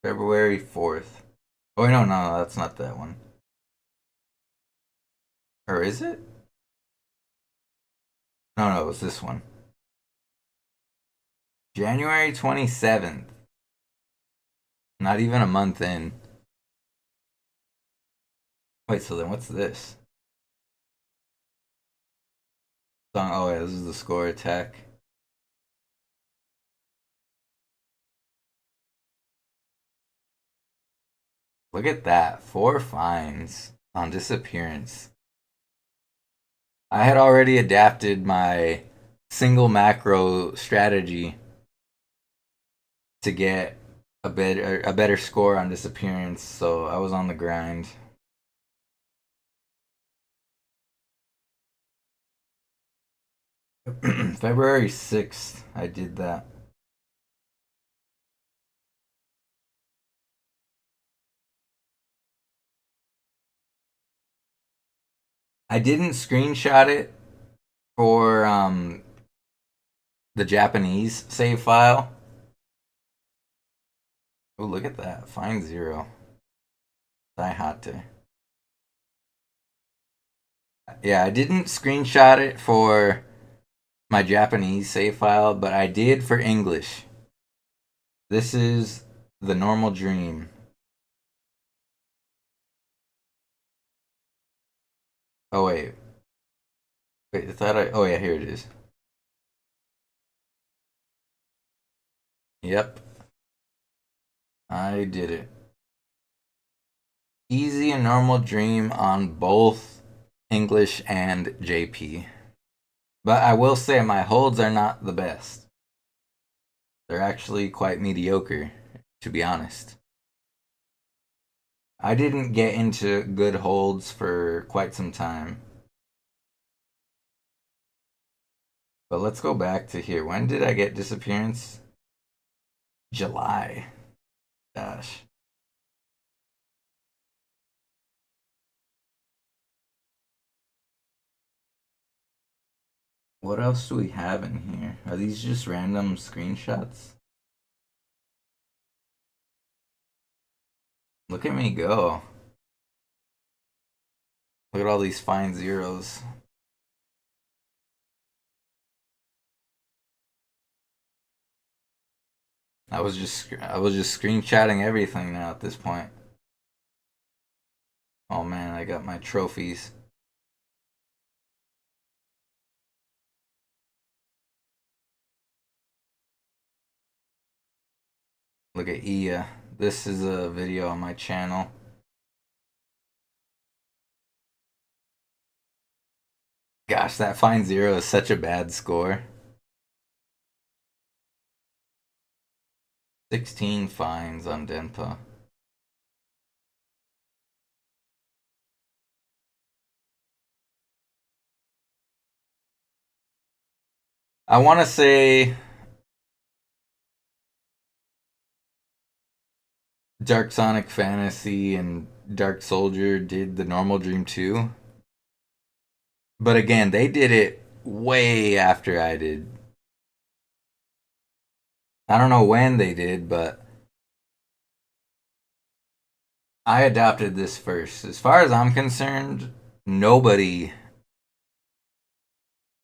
February 4th. Oh no, that's not that one. Or is it? No, it was this one. January 27th. Not even a month in. Wait, so then what's this? Oh yeah, this is the score attack. Look at that, 4 fines on disappearance. I had already adapted my single macro strategy to get a better score on disappearance, so I was on the grind. February 6th, I did that. I didn't screenshot it for the Japanese save file. Oh, look at that. Fine 0. Daihate. Yeah, I didn't screenshot it for my Japanese save file, but I did for English. This is the normal dream. Oh wait. Wait, I thought oh yeah, here it is. Yep. I did it. Easy and normal dream on both English and JP. But I will say my holds are not the best. They're actually quite mediocre, to be honest. I didn't get into good holds for quite some time. But let's go back to here. When did I get disappearance? July. Gosh. What else do we have in here? Are these just random screenshots? Look at me go. Look at all these fine zeros. I was just screenshotting everything now at this point. Oh man, I got my trophies. Look at Iya. This is a video on my channel. Gosh, that fine zero is such a bad score. 16 fines on Denpa. I want to say Dark Sonic Fantasy and Dark Soldier did the normal dream too. But again, they did it way after I did. I don't know when they did, but I adopted this first. As far as I'm concerned, nobody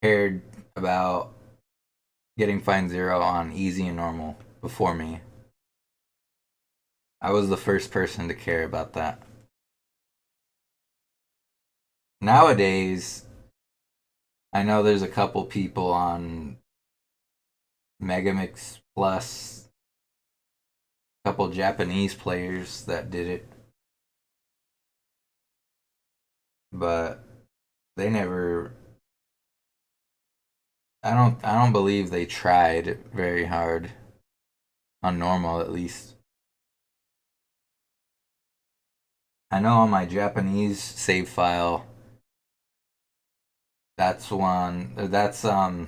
cared about getting fine zero on easy and normal before me. I was the first person to care about that. Nowadays, I know there's a couple people on Megamix Plus, a couple Japanese players that did it, but they never. I don't believe they tried very hard on normal, at least. I know on my Japanese save file, that's one. That's I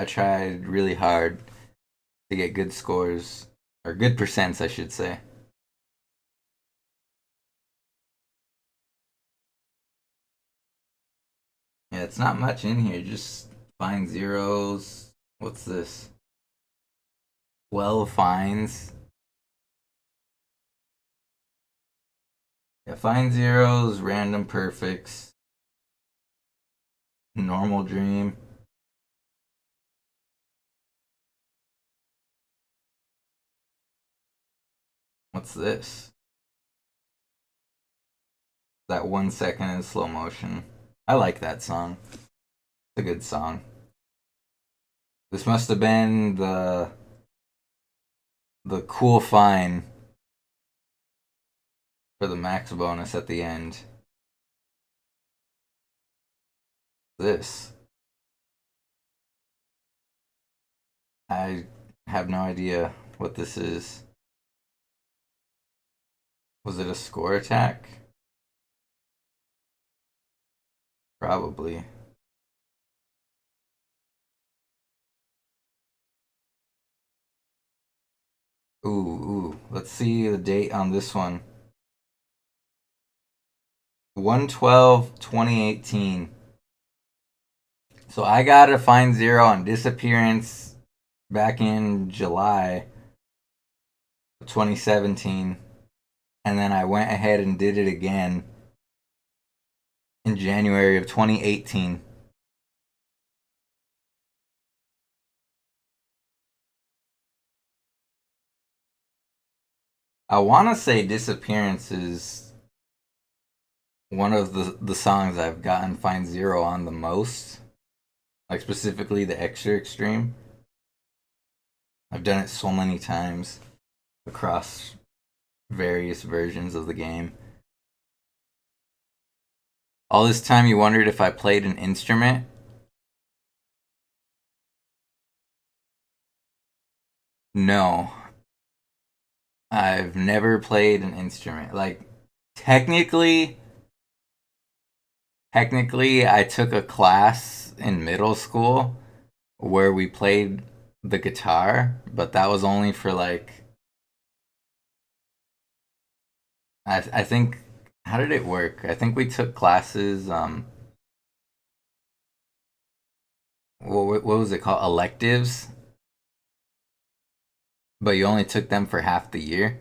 tried really hard to get good scores or good percents, I should say. Yeah, it's not much in here. Just fine zeros. What's this? 12 fines. Yeah, fine zeros, random perfects, normal dream. What's this? That 1 second in slow motion. I like that song. It's a good song. This must have been the cool fine for the max bonus at the end. This. I have no idea what this is. Was it a score attack? Probably. Ooh. Let's see the date on this one. 1/12/2018. So I got a fine zero on disappearance back in July of 2017. And then I went ahead and did it again in January of 2018. I want to say Disappearance is one of the songs I've gotten Find Zero on the most. Like specifically the Extra Extreme. I've done it so many times across various versions of the game. All this time you wondered if I played an instrument? No. I've never played an instrument. Like technically I took a class in middle school where we played the guitar, but that was only for like I think how did it work? I think we took classes what was it called? Electives, but you only took them for half the year.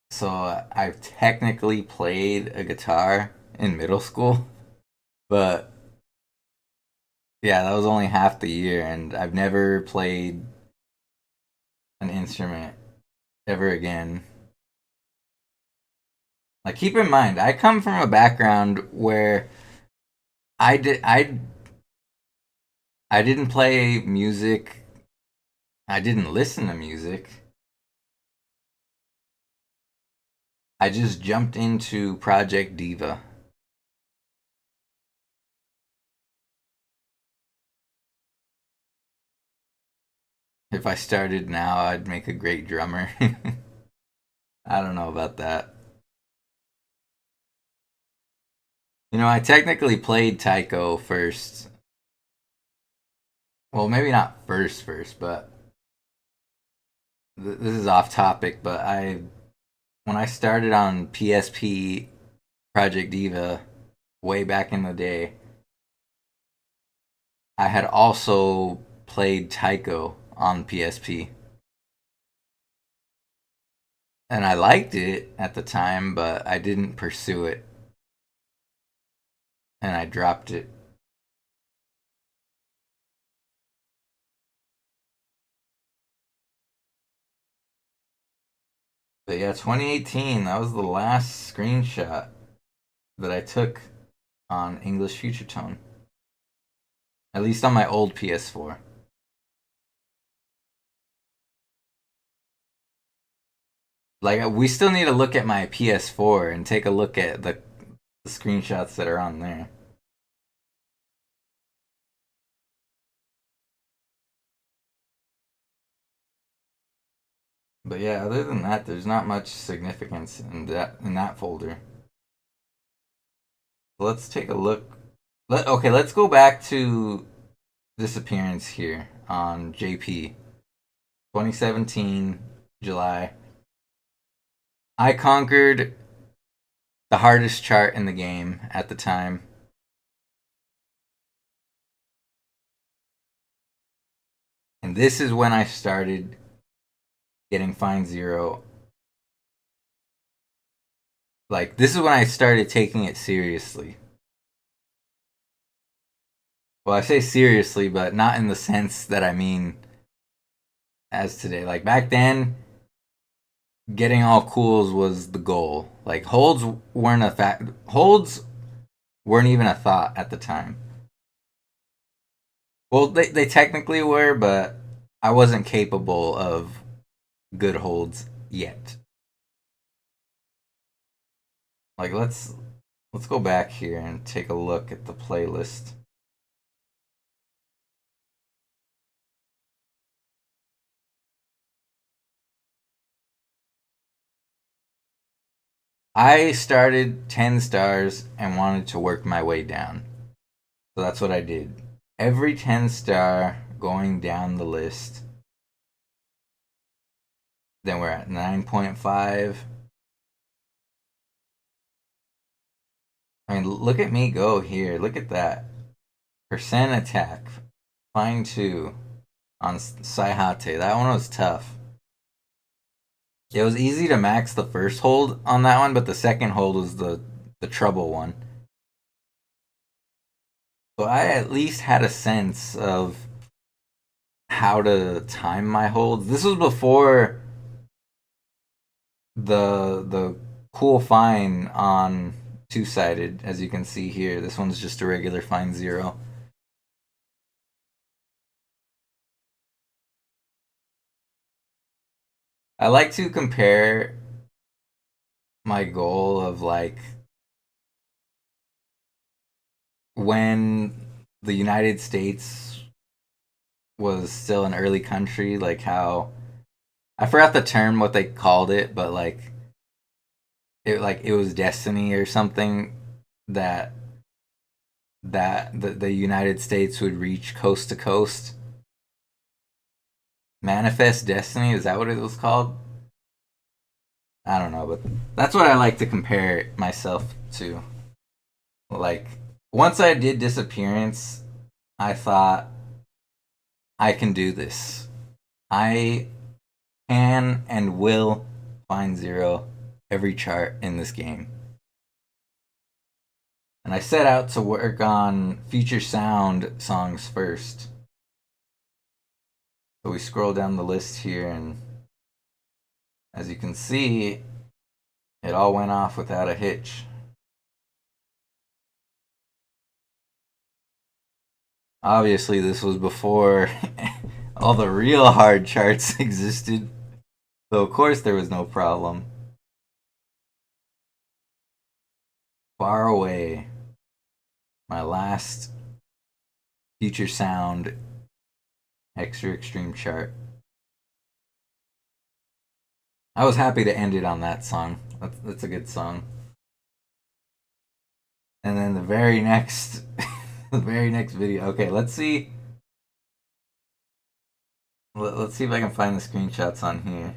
So I've technically played a guitar in middle school, but yeah, that was only half the year, and I've never played an instrument ever again. Like, keep in mind, I come from a background where I did I didn't play music. I didn't listen to music. I just jumped into Project Diva. If I started now, I'd make a great drummer. I don't know about that. You know, I technically played Taiko first. Well, maybe not first, but this is off topic. But when I started on PSP Project Diva way back in the day, I had also played Taiko on PSP. And I liked it at the time, but I didn't pursue it. And I dropped it. But yeah, 2018, that was the last screenshot that I took on English Future Tone. At least on my old PS4. Like, we still need to look at my PS4 and take a look at the screenshots that are on there. But yeah, other than that, there's not much significance in that folder. Let's take a look. Okay, let's go back to Disappearance here on JP 2017 July. I conquered the hardest chart in the game at the time. And this is when I started getting Find Zero. Like, this is when I started taking it seriously. Well, I say seriously, but not in the sense that I mean as today. Like, back then, getting all cools was the goal. Like, holds weren't a fact. Holds weren't even a thought at the time. Well, they technically were, but I wasn't capable of good holds yet. Like, let's go back here and take a look at the playlist. I started 10 stars and wanted to work my way down. So that's what I did. Every 10 star going down the list. Then we're at 9.5. I mean, look at me go here. Look at that. Percent attack. Find 2 on Saihate. That one was tough. It was easy to max the first hold on that one, but the second hold was the trouble one. So I at least had a sense of how to time my holds. This was before the cool fine on two-sided, as you can see here. This one's just a regular fine 0. I like to compare my goal of like when the United States was still an early country, like how I forgot the term what they called it, but like it was destiny or something that the United States would reach coast to coast. Manifest Destiny, is that what it was called? I don't know, but that's what I like to compare myself to. Like, once I did Disappearance, I thought, I can do this. I can and will find 0 every chart in this game. And I set out to work on Future Sound songs first. So we scroll down the list here, and as you can see, it all went off without a hitch. Obviously, this was before all the real hard charts existed, so of course there was no problem. Far Away, my last Future Sound Extra Extreme chart. I was happy to end it on that song. That's a good song. And then the very next the very next video. Okay, let's see. Let's see if I can find the screenshots on here.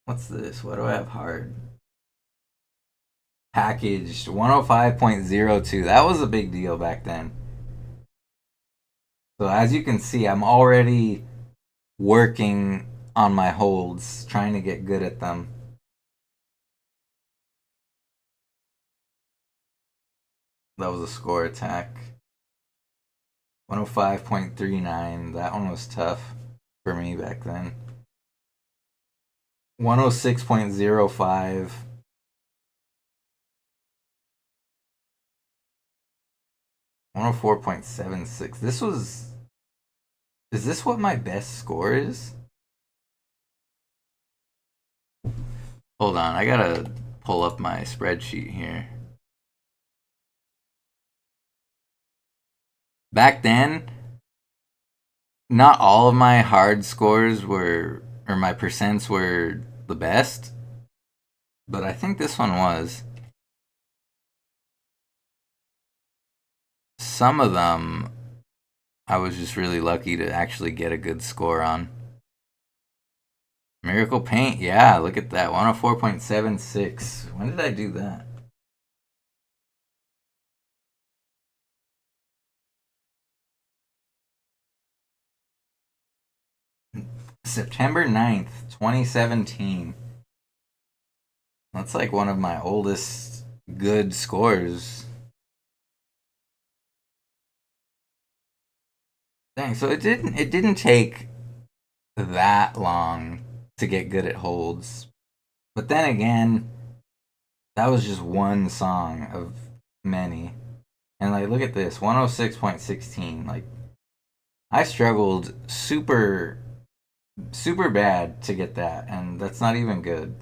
What's this? What do I have hard? Packaged 105.02. That was a big deal back then. So as you can see, I'm already working on my holds, trying to get good at them. That was a score attack. 105.39. That one was tough for me back then. 106.05. 104.76. This was. Is this what my best score is? Hold on, I gotta pull up my spreadsheet here. Back then, not all of my hard scores were, or my percents were the best, but I think this one was. Some of them, I was just really lucky to actually get a good score on. Miracle Paint, yeah, look at that, 104.76. When did I do that? September 9th, 2017. That's like one of my oldest good scores. Dang, so it didn't take that long to get good at holds. But then again, that was just one song of many. And like look at this, 106.16. Like I struggled super bad to get that, and that's not even good.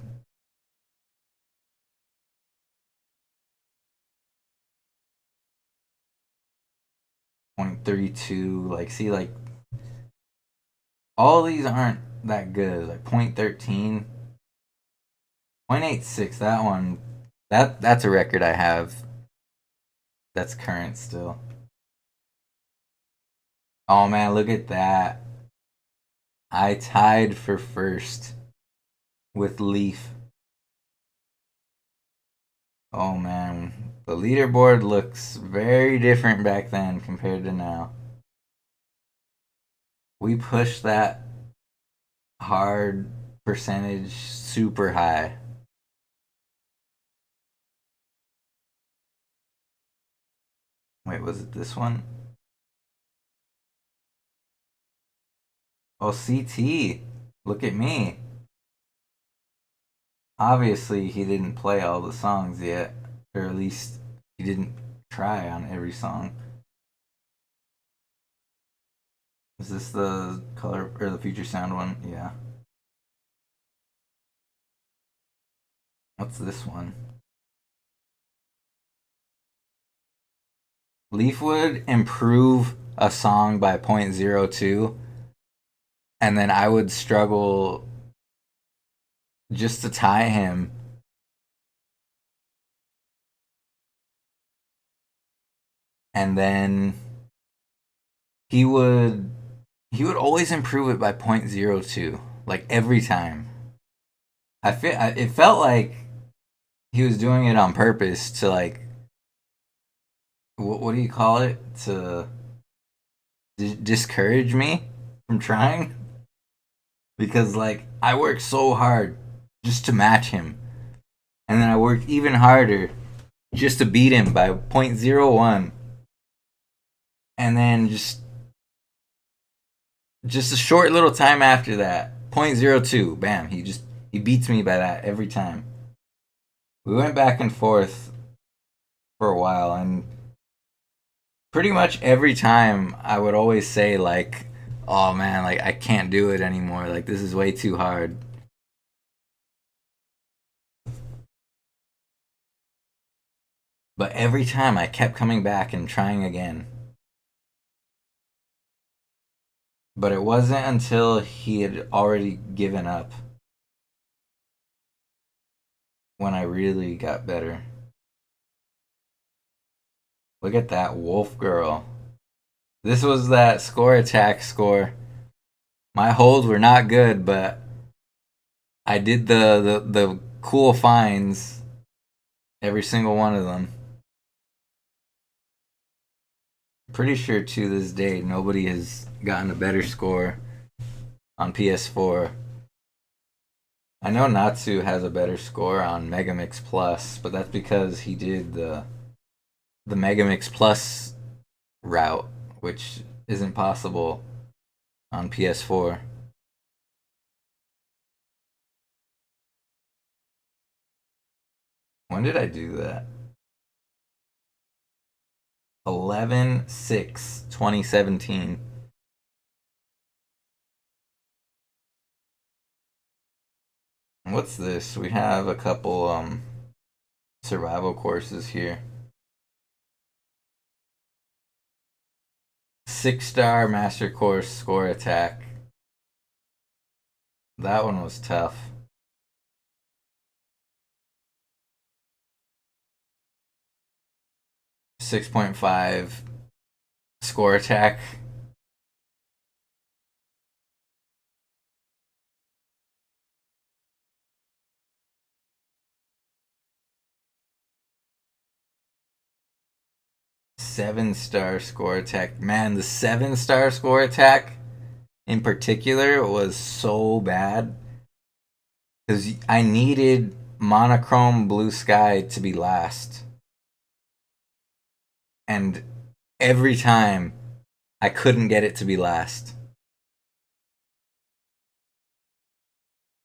.32, like see like all these aren't that good. Like .13, .86, that one that's a record I have. That's current still. Oh man, look at that. I tied for first with Leaf. Oh man, the leaderboard looks very different back then compared to now. We pushed that hard percentage super high. Wait, was it this one? Oh, CT. Look at me. Obviously, he didn't play all the songs yet, or at least he didn't try on every song. Is this the color or the Future Sound one? Yeah. What's this one? Leaf would improve a song by 0.02, and then I would struggle just to tie him. And then he would always improve it by 0.02, like every time. It felt like he was doing it on purpose to like what do you call it, to discourage me from trying, because like I worked so hard just to match him, and then I worked even harder just to beat him by 0.01, and then just a short little time after that, 0.02, bam, he beats me by that every time. We went back and forth for a while, and pretty much every time I would always say like, "Oh man, like I can't do it anymore. Like this is way too hard." But every time I kept coming back and trying again. But it wasn't until he had already given up when I really got better. Look at that Wolf Girl. This was that score attack score. My holds were not good, but I did the cool finds, every single one of them. Pretty sure to this day nobody has gotten a better score on PS4. I know Natsu has a better score on Megamix Plus, but that's because he did the Megamix Plus route, which isn't possible on PS4. When did I do that? 11/6/2017. What's this? We have a couple survival courses here. 6-star master course score attack. That one was tough. 6.5 score attack. Seven-star score attack. Man, the 7-star score attack in particular was so bad because I needed Monochrome Blue Sky to be last, and every time I couldn't get it to be last.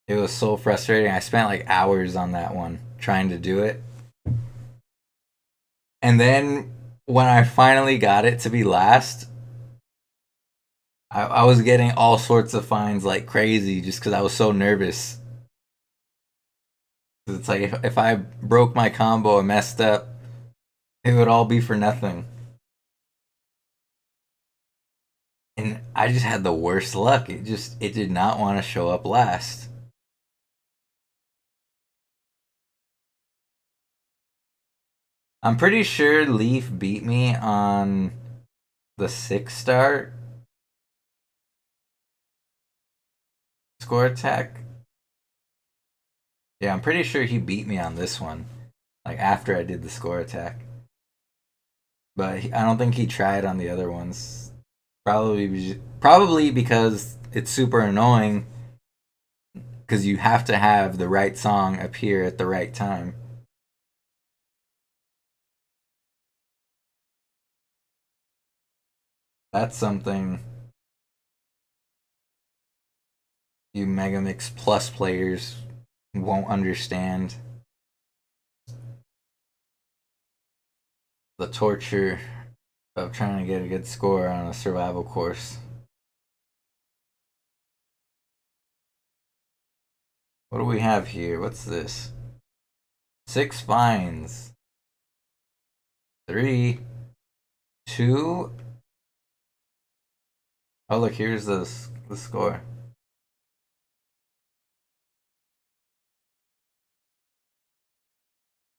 It was so frustrating. I spent like hours on that one trying to do it, and then when I finally got it to be last, I was getting all sorts of fines like crazy just because I was so nervous. It's like if I broke my combo and messed up, it would all be for nothing. And I just had the worst luck. It did not want to show up last. I'm pretty sure Leaf beat me on the 6-star score attack. Yeah, I'm pretty sure he beat me on this one, like after I did the score attack. But I don't think he tried on the other ones. Probably because it's super annoying because you have to have the right song appear at the right time. That's something you Megamix Plus players won't understand. The torture of trying to get a good score on a survival course. What do we have here? What's this? 6 finds. 3, 2. Oh, look, here's the score.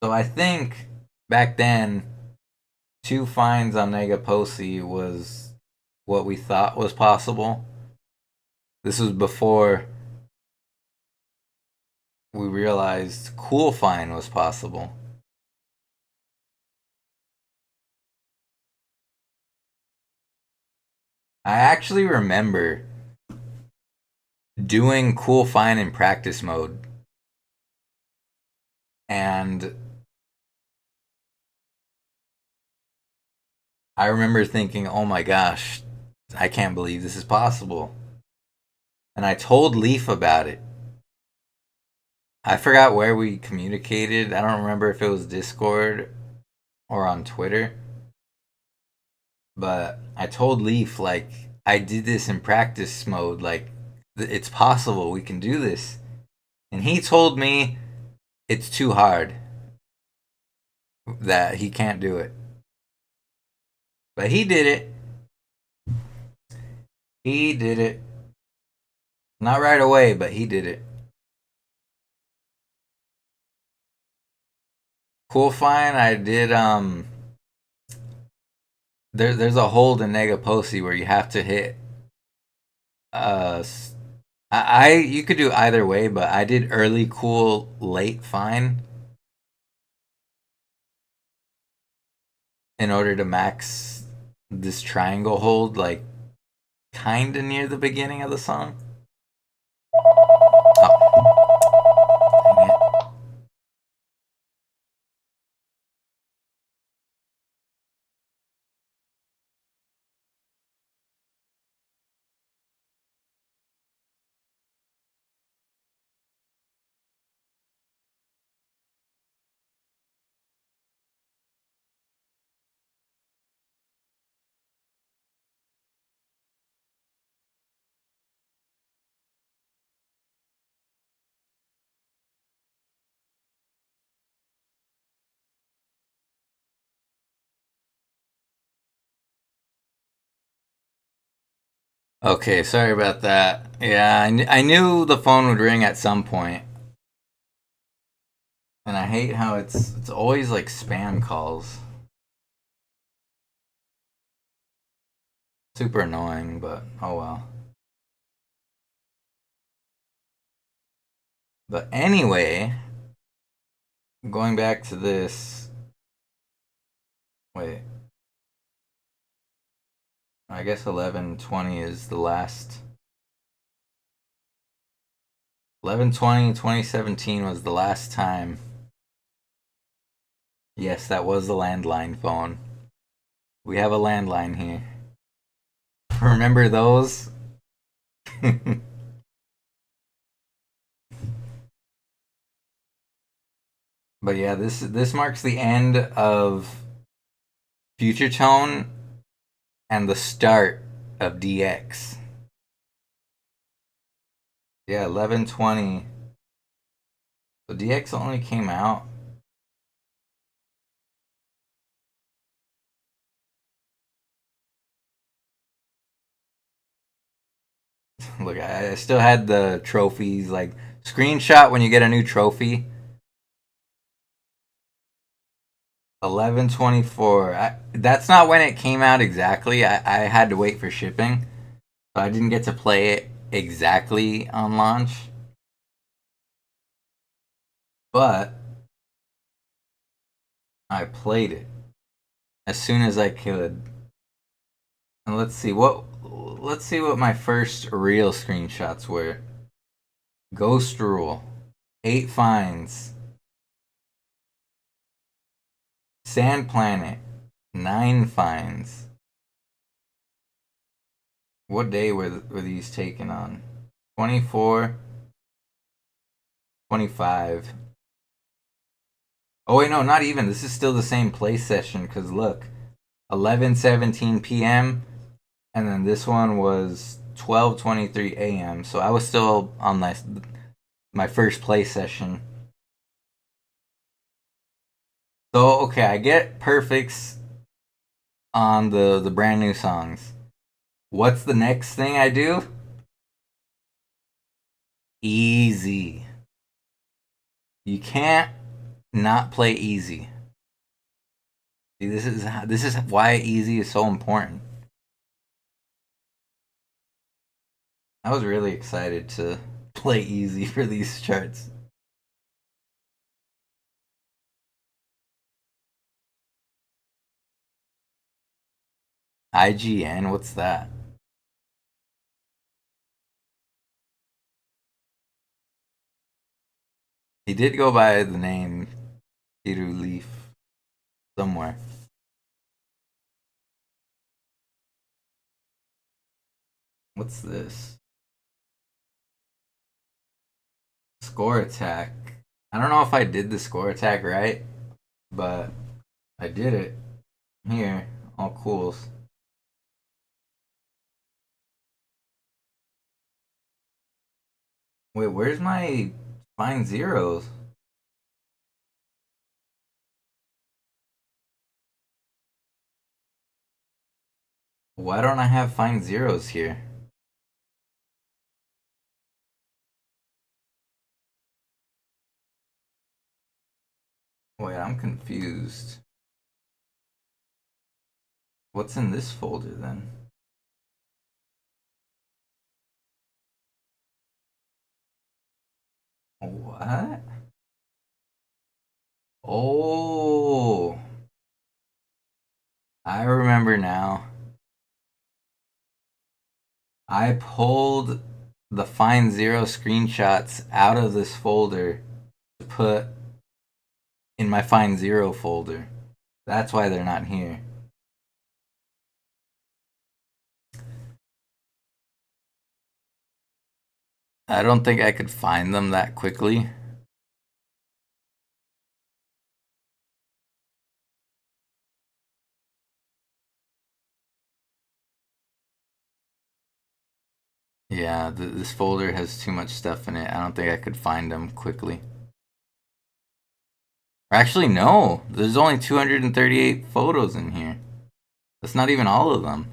So I think back then, 2 finds on Negaposi was what we thought was possible. This was before we realized Cool Find was possible. I actually remember doing Cool Find in practice mode. And I remember thinking, oh my gosh, I can't believe this is possible. And I told Leaf about it. I forgot where we communicated. I don't remember if it was Discord or on Twitter. But I told Leaf, like, I did this in practice mode. Like, it's possible. We can do this. And he told me it's too hard. That he can't do it. But he did it. He did it. Not right away, but he did it. Cool Find, I did there's a hold in Negaposi where you have to hit you could do either way, but I did early cool, late fine in order to max this triangle hold, like kinda near the beginning of the song. Oh, dang it. Okay, sorry about that. Yeah, I knew the phone would ring at some point, and I hate how it's always like spam calls. Super annoying, but oh well. But anyway, going back to this. Wait. I guess 11/20 is the last. 11/20/2017 was the last time. Yes, that was the landline phone. We have a landline here. Remember those? But yeah, this marks the end of Future Tone and the start of DX. Yeah, 11/20. So DX only came out. Look, I still had the trophies, like screenshot when you get a new trophy. 11/24. That's not when it came out exactly. I had to wait for shipping, so I didn't get to play it exactly on launch. But I played it as soon as I could. And let's see what my first real screenshots were. Ghost Rule, 8 finds. Sand Planet, 9 finds. What day were these taken on? 24, 25. Oh wait, no, not even. This is still the same play session because look, 11:17 p.m. and then this one was 12:23 a.m. So I was still on my first play session. So okay, I get perfects on the brand new songs. What's the next thing I do? Easy. You can't not play easy. See, this is why easy is so important. I was really excited to play easy for these charts. IGN, what's that? He did go by the name Peter Leaf somewhere. What's this? Score attack. I don't know if I did the score attack right, but I did it. Here, all cools. Wait, where's my Find Zeros? Why don't I have Find Zeros here? Wait, I'm confused. What's in this folder then? What? Oh, I remember now. I pulled the Find Zero screenshots out of this folder to put in my Find Zero folder. That's why they're not here. I don't think I could find them that quickly. Yeah, this folder has too much stuff in it. I don't think I could find them quickly. Or actually, no. There's only 238 photos in here. That's not even all of them.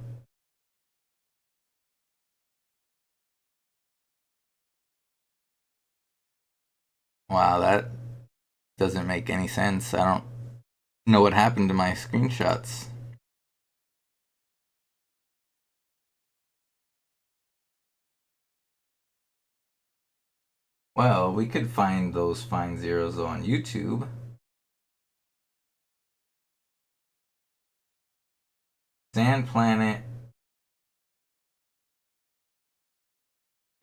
Wow, that doesn't make any sense. I don't know what happened to my screenshots. Well, we could find those Find Zeros on YouTube. Sand Planet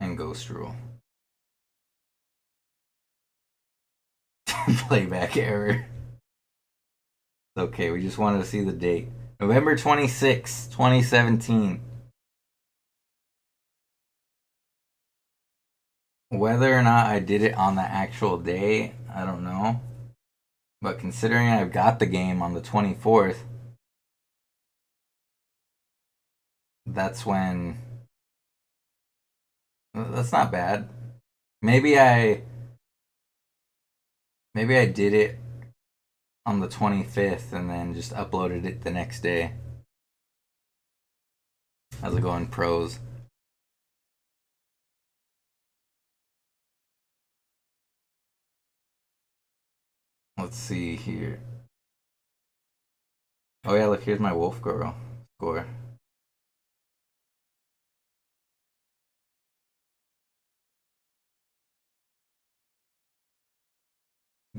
and Ghost Rule. Playback error. Okay, we just wanted to see the date. November 26, 2017. Whether or not I did it on the actual day, I don't know. But considering I've got the game on the 24th, that's when. That's not bad. Maybe I did it on the 25th and then just uploaded it the next day. How's it going, pros? Let's see here. Oh yeah, look, here's my Wolf Girl score.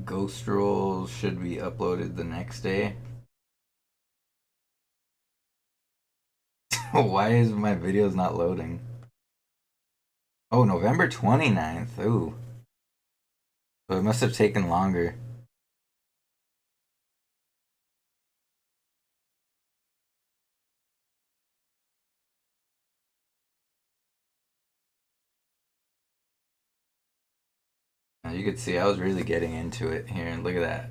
Ghost Roll should be uploaded the next day. Why is my videos not loading? Oh, November 29th. Ooh. So it must have taken longer. You could see I was really getting into it here, and look at that.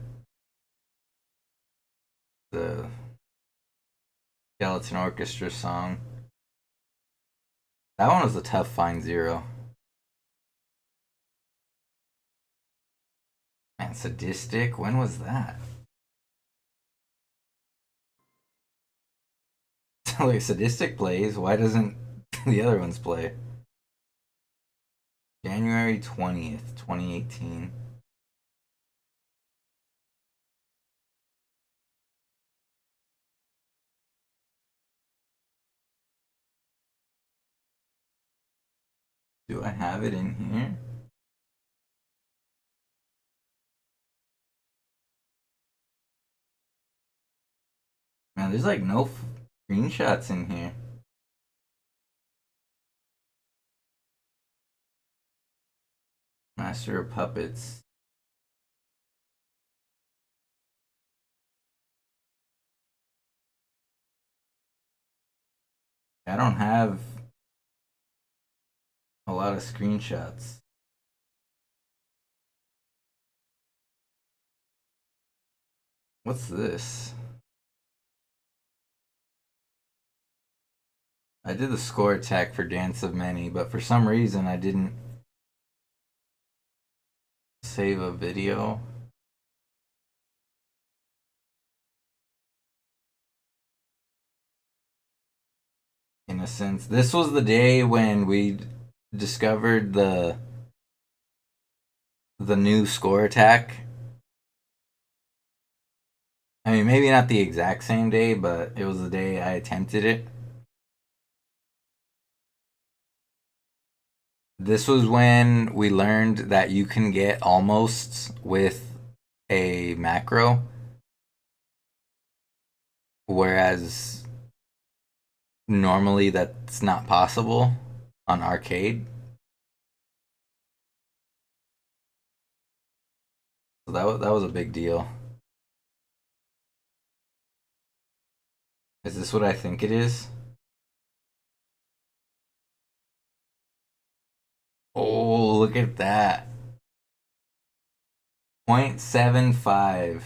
The Skeleton Orchestra song. That one was a tough Find Zero. Man, Sadistic? When was that? Like, Sadistic plays. Why doesn't the other ones play? January 20th, 2018. Do I have it in here? Man, there's like no screenshots in here. Master of Puppets. I don't have a lot of screenshots. What's this? I did the score attack for Dance of Many, but for some reason I didn't save a video. In a sense, this was the day when we discovered the new score attack. I mean, maybe not the exact same day, but it was the day I attempted it. This was when we learned that you can get almosts with a macro, whereas normally that's not possible on arcade. So that was a big deal. Is this what I think it is? Oh, look at that. 0.75.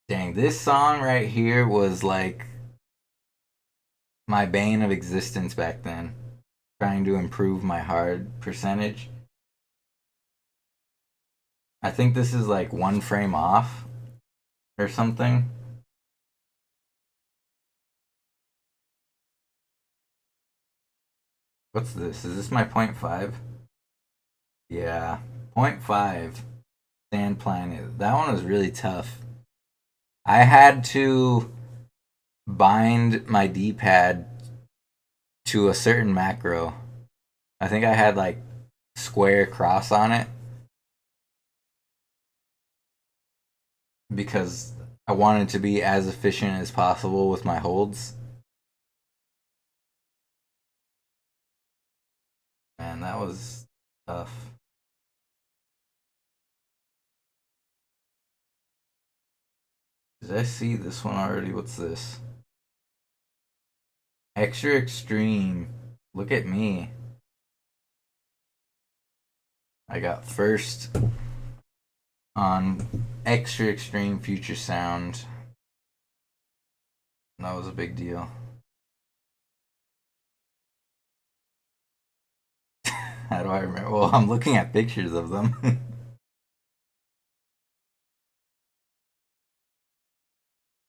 Dang, this song right here was like my bane of existence back then. Trying to improve my hard percentage. I think this is like 1 frame off or something. What's this? Is this my 0.5? Yeah, 0.5. Sand Planet. That one was really tough. I had to bind my D-pad to a certain macro. I think I had like square cross on it because I wanted to be as efficient as possible with my holds. Man, that was tough. Did I see this one already? What's this? Extra Extreme. Look at me. I got first on Extra Extreme Future Sound. That was a big deal. How do I remember? Well, I'm looking at pictures of them.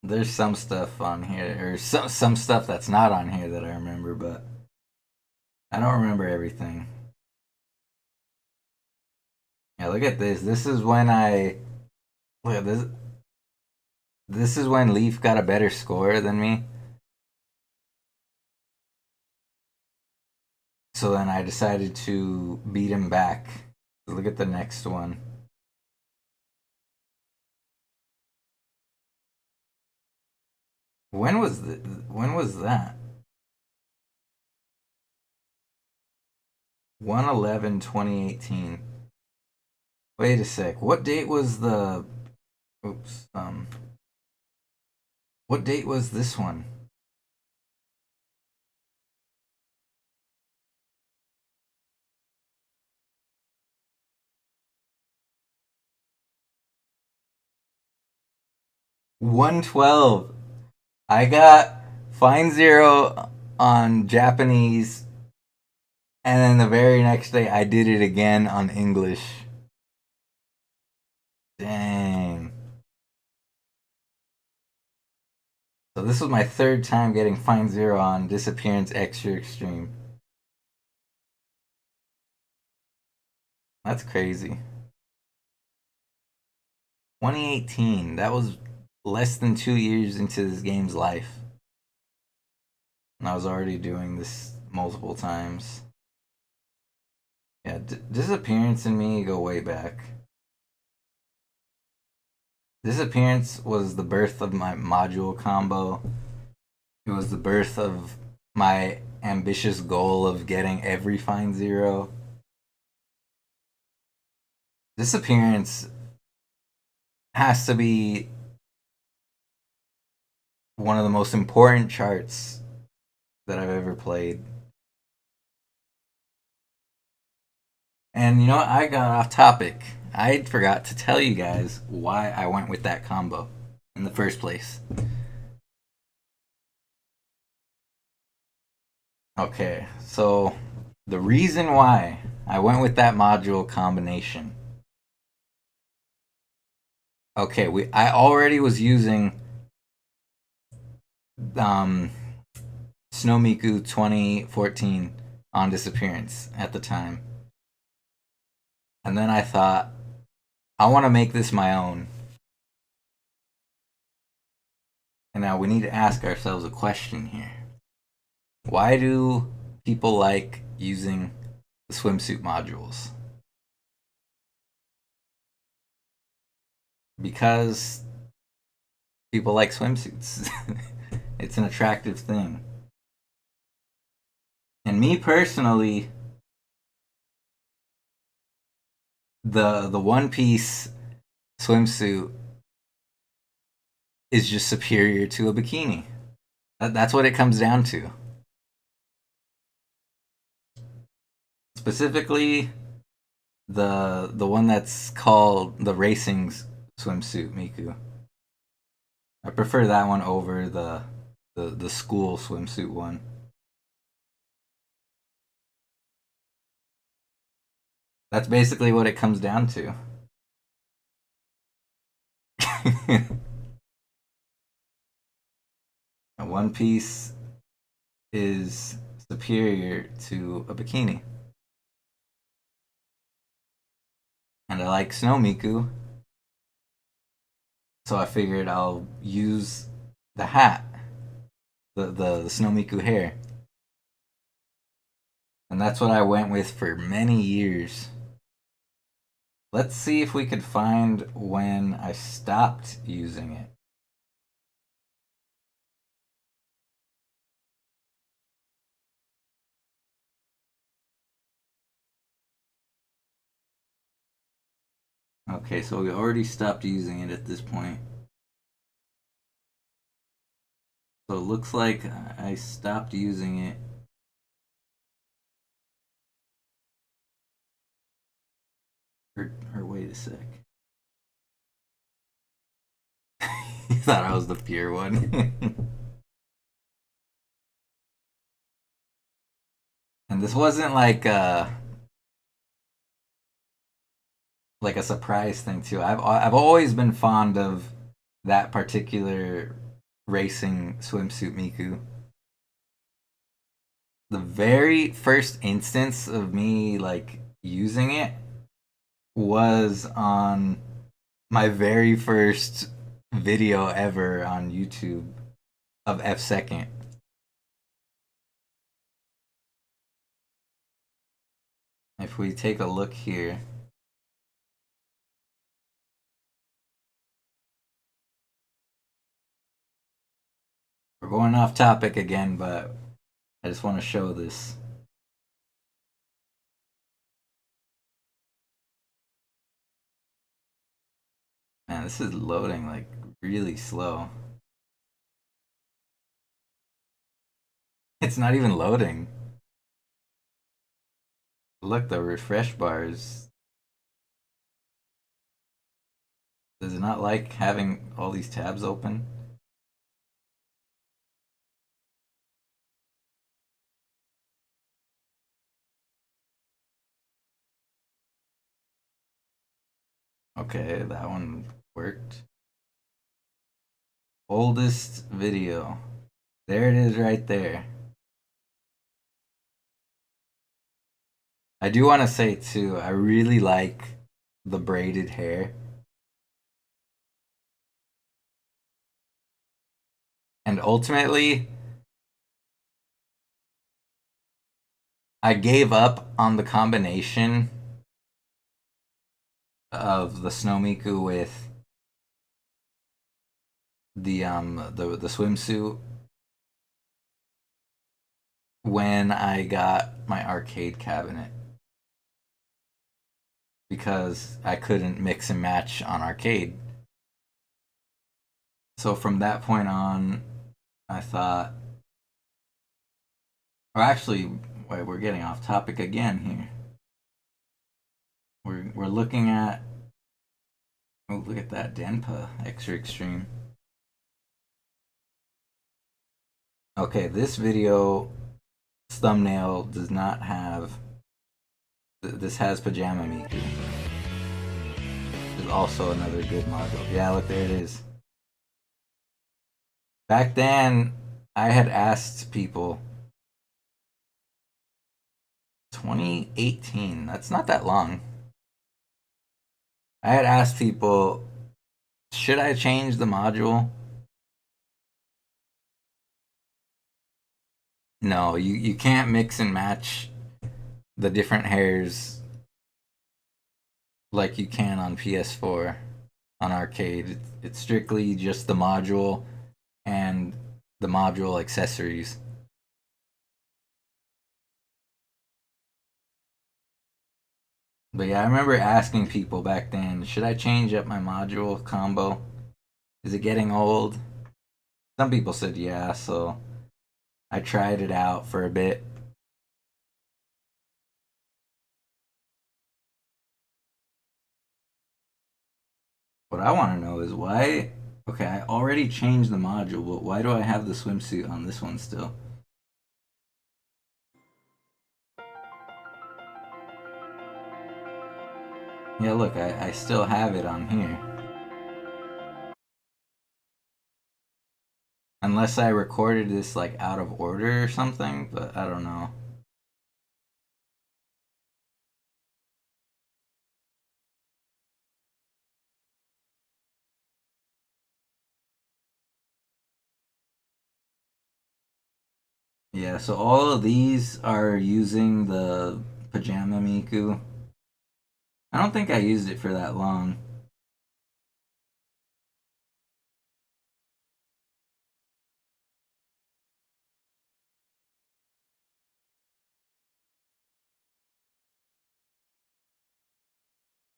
There's some stuff on here, or some stuff that's not on here that I remember, but I don't remember everything. Yeah, look at this. This is when I look at this. This is when Leaf got a better score than me. So then I decided to beat him back. Look at the next one. When was that? 1/11/2018. Wait a sec. What date was the oops, what date was this one? 112. I got Fine Zero on Japanese, and then the very next day I did it again on English. Dang. So this was my third time getting Fine Zero on Disappearance Extra Extreme. That's crazy. 2018. That was less than 2 years into this game's life. And I was already doing this multiple times. Yeah, Disappearance and me go way back. Disappearance was the birth of my module combo. It was the birth of my ambitious goal of getting every Fine Zero. Disappearance has to be one of the most important charts that I've ever played. And you know what? I got off topic. I forgot to tell you guys why I went with that combo in the first place. Okay, so the reason why I went with that module combination. Okay, I already was using Snow Miku 2014 on Disappearance at the time. And then I thought, I want to make this my own. And now we need to ask ourselves a question here. Why do people like using the swimsuit modules? Because people like swimsuits. It's an attractive thing. And me personally, the One Piece swimsuit is just superior to a bikini. That's what it comes down to. Specifically, the one that's called the racing swimsuit Miku. I prefer that one over the school swimsuit one. That's basically what it comes down to. One Piece is superior to a bikini. And I like Snow Miku, so I figured I'll use the hat, the Snow Miku hair. And that's what I went with for many years. Let's see if we could find when I stopped using it. Okay, so we already stopped using it at this point. So it looks like I stopped using it. Or wait a sec. You thought I was the pure one. And this wasn't like a surprise thing too. I've always been fond of that particular racing swimsuit Miku. The very first instance of me like using it was on my very first video ever on YouTube of F Second. If we take a look here, we're going off topic again, but I just want to show this. Man, this is loading like really slow. It's not even loading. Look, the refresh bars. Does it not like having all these tabs open? Okay, that one worked. Oldest video. There it is right there. I do want to say too, I really like the braided hair. And ultimately, I gave up on the combination of the Snow Miku with the swimsuit when I got my arcade cabinet, because I couldn't mix and match on arcade. So from that point on, I thought, or actually, wait, we're getting off topic again here. We're looking at, oh, look at that Denpa Extra Extreme. Okay, this video thumbnail does not have. This has Pajama Miku. Is also another good module. Yeah, look, there it is. Back then, I had asked people. 2018. That's not that long. I had asked people, should I change the module? No, you can't mix and match the different hairs like you can on PS4 on arcade. It's strictly just the module and the module accessories. But yeah, I remember asking people back then, should I change up my module combo? Is it getting old? Some people said yeah, so I tried it out for a bit. What I want to know is why. Okay, I already changed the module, but why do I have the swimsuit on this one still? Yeah, look, I still have it on here. Unless I recorded this like out of order or something, but I don't know. Yeah, so all of these are using the Pajama Miku. I don't think I used it for that long.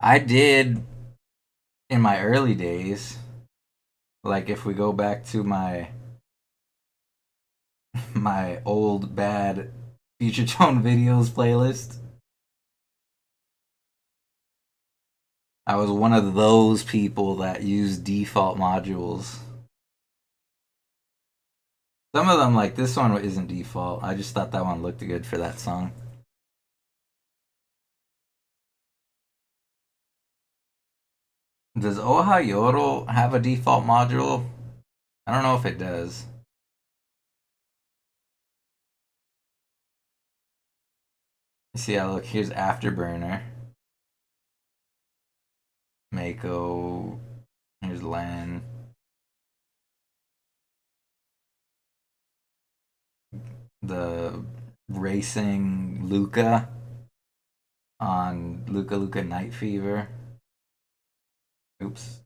I did in my early days. Like if we go back to my my old bad Future Tone videos playlist, I was one of those people that used default modules. Some of them, like this one, isn't default. I just thought that one looked good for that song. Does Oha Yoro have a default module? I don't know if it does. See, look, here's Afterburner. Mako. Here's Len. The racing Luca on Luca Luca Night Fever. Oops.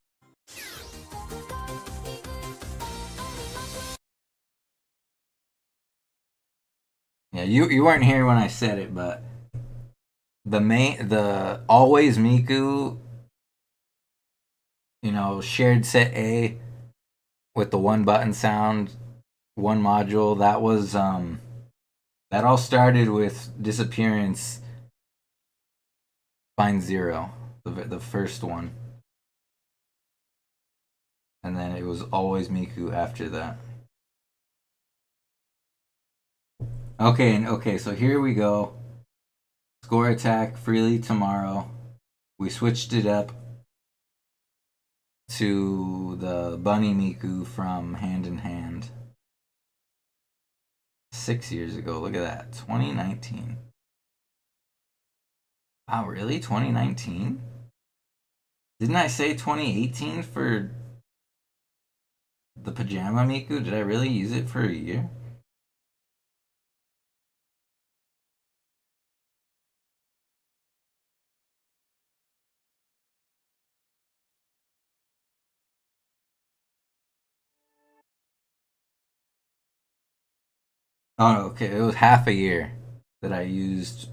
Yeah, you weren't here when I said it, but the Always Miku, shared set A with the one button sound, one module, that all started with Disappearance Find Zero, the first one. And then it was always Miku after that. Okay, so here we go. Score attack freely tomorrow. We switched it up to the Bunny Miku from Hand in Hand. 6 years ago. Look at that. 2019. Wow, really? 2019? Didn't I say 2018 for the Pajama Miku? Did I really use it for a year? Oh, okay. It was half a year that I used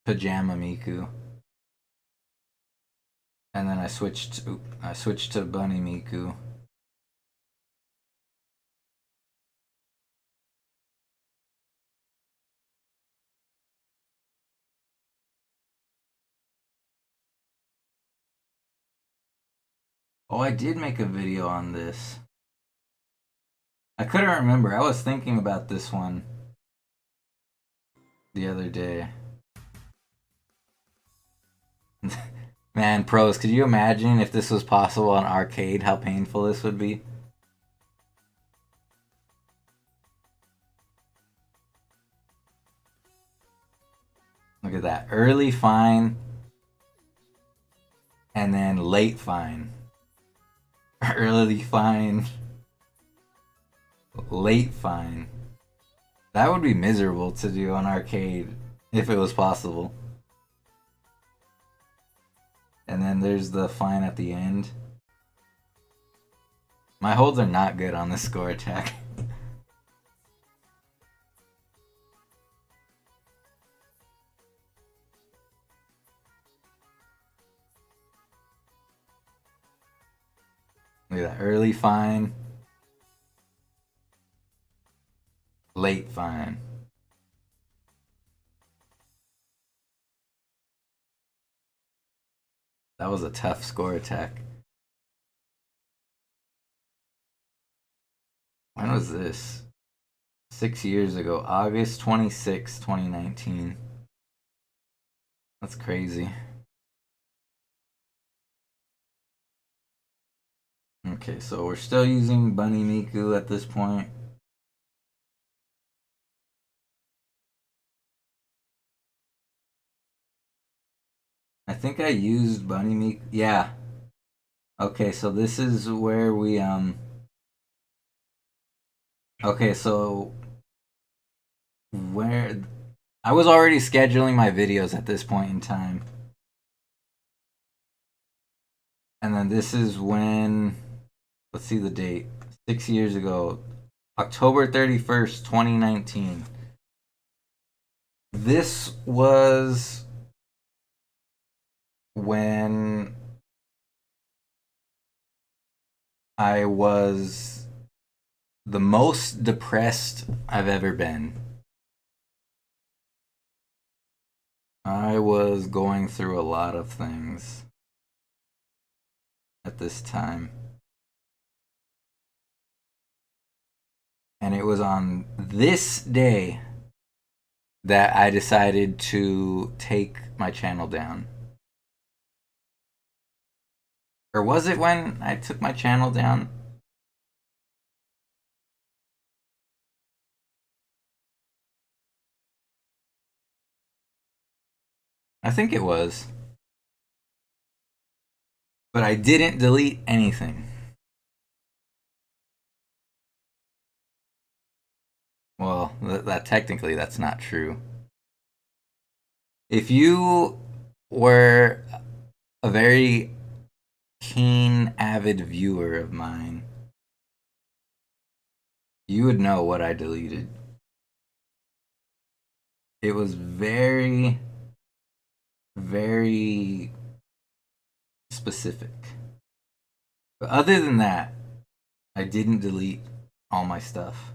Pajama Miku. And then I switched to Bunny Miku. Oh, I did make a video on this. I couldn't remember. I was thinking about this one the other day. Man, pros, could you imagine if this was possible on arcade, how painful this would be? Look at that. Early fine. And then late fine. Early fine. Late fine. That would be miserable to do on arcade if it was possible. And then there's the fine at the end. My holds are not good on this score attack. Look at that. Early fine. Late fine. That was a tough score attack. When was this? 6 years ago. August 26, 2019. That's crazy. Okay, so we're still using Bunny Miku at this point. I think I used Bunny Miku. Yeah. Okay, so this is where we Okay, so where I was already scheduling my videos at this point in time. And then this is when, let's see the date. 6 years ago, October 31st, 2019. This was when I was the most depressed I've ever been. I was going through a lot of things at this time. And it was on this day that I decided to take my channel down. Or was it when I took my channel down? I think it was. But I didn't delete anything. Well, that technically that's not true. If you were a very keen, avid viewer of mine, you would know what I deleted. It was very, very specific. But other than that, I didn't delete all my stuff.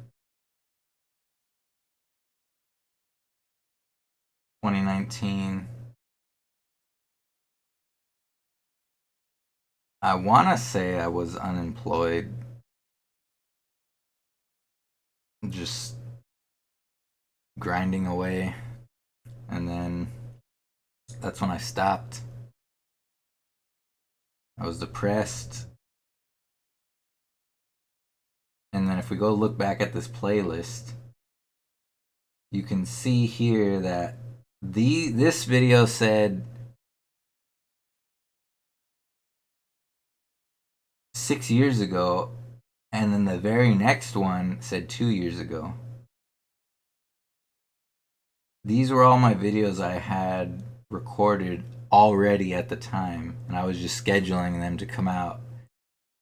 2019. I want to say I was unemployed. Just grinding away. And then that's when I stopped. I was depressed. And then if we go look back at this playlist, you can see here that this video said 6 years ago, and then the very next one said 2 years ago. These were all my videos I had recorded already at the time, and I was just scheduling them to come out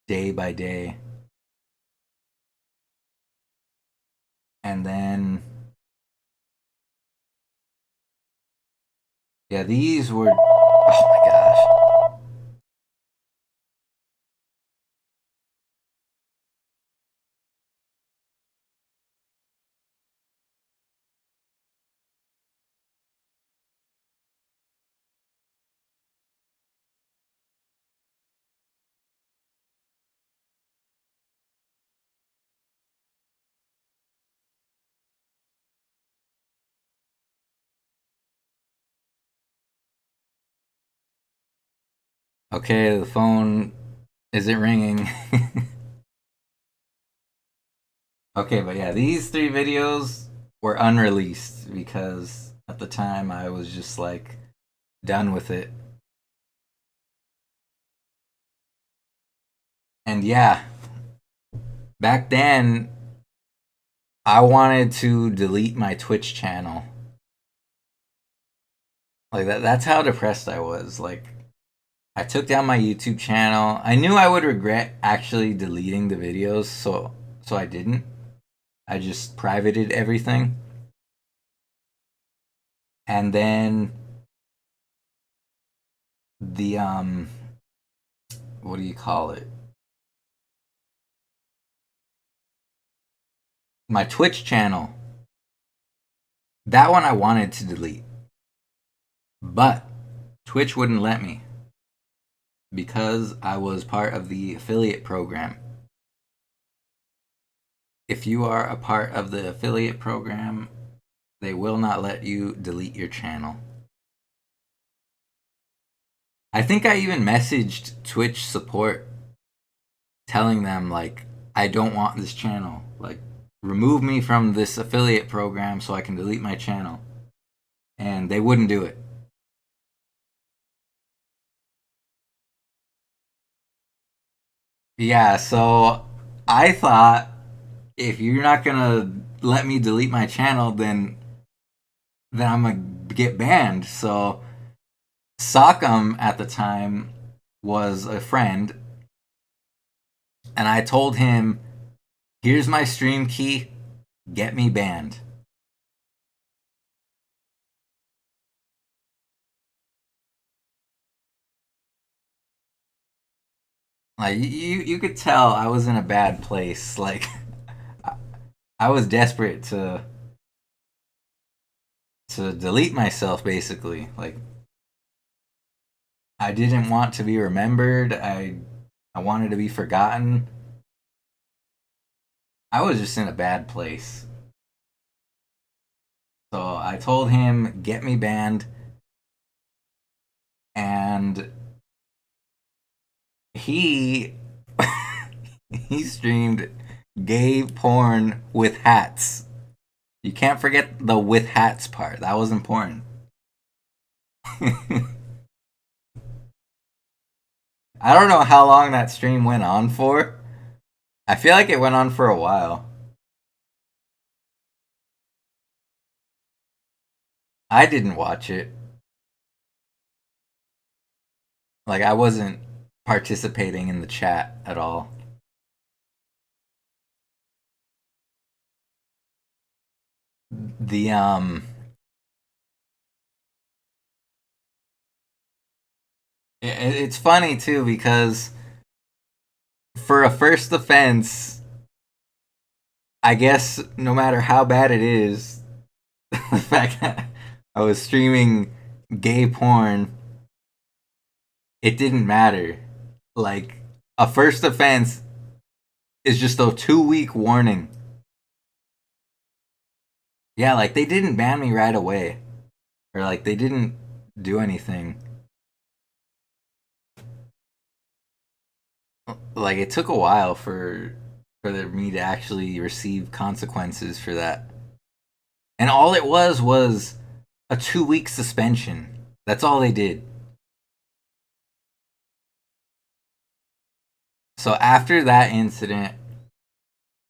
day by day. And then, yeah, these were, oh my gosh. Okay, the phone isn't ringing. Okay, but yeah, these 3 videos were unreleased because at the time I was just like done with it. And yeah, back then I wanted to delete my Twitch channel. Like that's how depressed I was. Like I took down my YouTube channel. I knew I would regret actually deleting the videos, so I didn't. I just privated everything. And then the what do you call it? My Twitch channel. That one I wanted to delete. But Twitch wouldn't let me because I was part of the affiliate program. If you are a part of the affiliate program, they will not let you delete your channel. I think I even messaged Twitch support telling them, like, I don't want this channel. Like, remove me from this affiliate program so I can delete my channel. And they wouldn't do it. Yeah, so I thought if you're not gonna let me delete my channel, then I'm gonna get banned. So Sock'em at the time was a friend, and I told him, "Here's my stream key. Get me banned." Like you could tell I was in a bad place. Like I was desperate to delete myself, basically. Like I didn't want to be remembered. I wanted to be forgotten. I was just in a bad place. So I told him, "Get me banned." And he he streamed gay porn with hats. You can't forget the with hats part. That was important. I don't know how long that stream went on for. I feel like it went on for a while. I didn't watch it. Like I wasn't participating in the chat at all. The it's funny too because for a first offense, I guess no matter how bad it is, the fact that I was streaming gay porn, it didn't matter. Like, a first offense is just a 2-week warning. Yeah, like, they didn't ban me right away. Or, like, they didn't do anything. Like, it took a while for me to actually receive consequences for that. And all it was a 2-week suspension. That's all they did. So after that incident,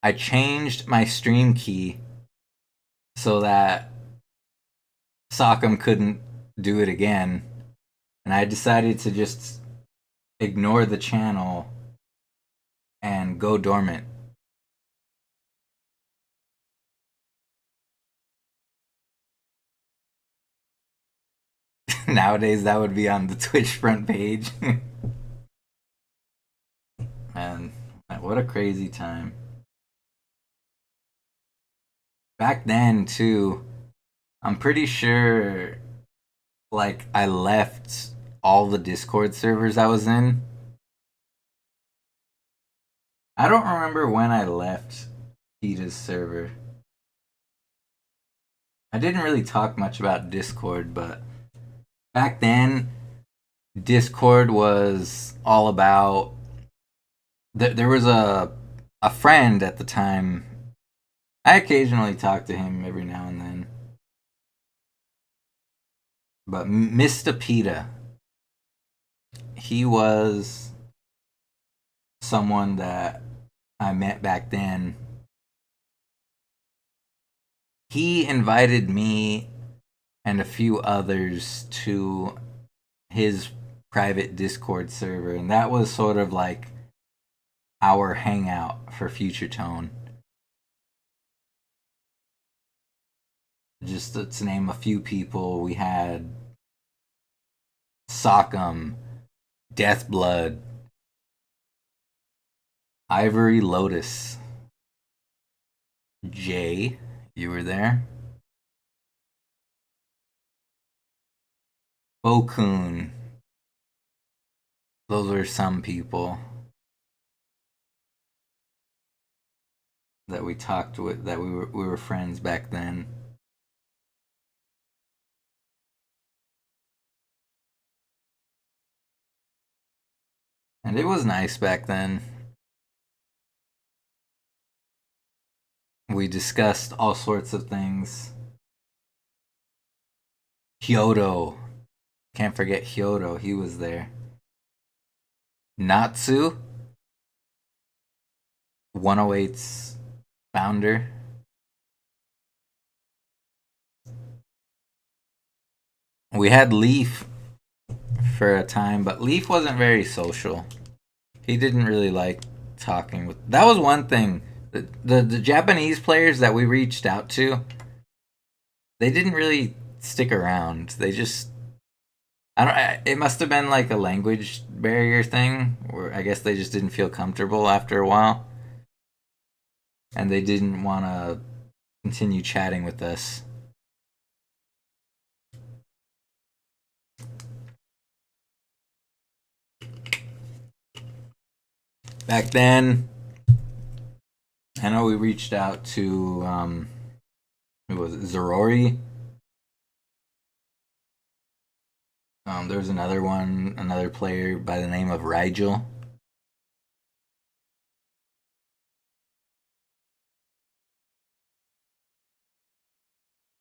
I changed my stream key so that Sock'em couldn't do it again. And I decided to just ignore the channel and go dormant. Nowadays, that would be on the Twitch front page. Man, what a crazy time. Back then, too, I'm pretty sure, like, I left all the Discord servers I was in. I don't remember when I left PETA's server. I didn't really talk much about Discord, but back then, Discord was all about. There was a friend at the time. I occasionally talk to him every now and then. But Mr. PETA, he was someone that I met back then. He invited me and a few others to his private Discord server, and that was sort of like our hangout for Future Tone. Just to name a few people, we had Sock'em, Deathblood, Ivory Lotus, Jay, you were there, Bokun. Those were some people that we talked with, that we were friends back then. And it was nice back then. We discussed all sorts of things. Hyodo. Can't forget Hyodo. He was there. Natsu. 108's founder. We had Leaf for a time, but Leaf wasn't very social. He didn't really like talking with. That was one thing. The Japanese players that we reached out to, they didn't really stick around. They just, I don't. It must have been like a language barrier thing, or I guess they just didn't feel comfortable after a while, and they didn't want to continue chatting with us. Back then, I know we reached out to who was it? Zorori. There was another player by the name of Rigel.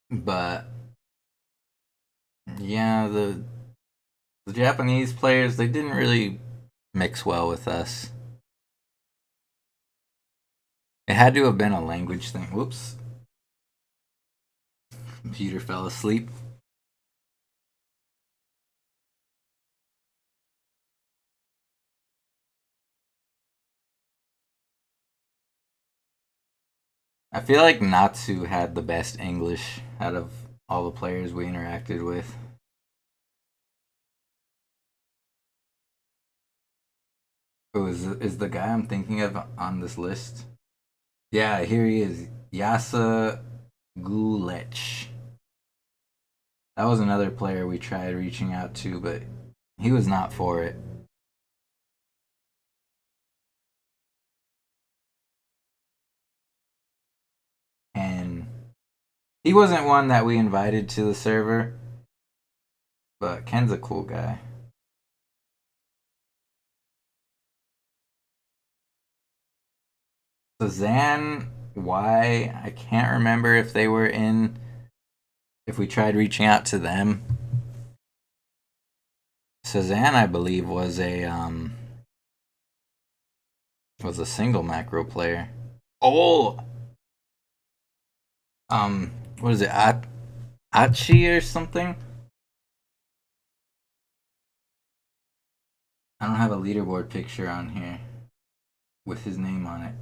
But yeah, the Japanese players, they didn't really mix well with us. It had to have been a language thing. Whoops. Computer fell asleep. I feel like Natsu had the best English out of all the players we interacted with. Oh, is the guy I'm thinking of on this list? Yeah, here he is. Yasa Gulech. That was another player we tried reaching out to, but he was not for it. He wasn't one that we invited to the server, but Ken's a cool guy. So Zan, why? I can't remember if they were in. If we tried reaching out to them. Sazan, I believe, was a single macro player. Oh, what is it? Achi or something? I don't have a leaderboard picture on here with his name on it.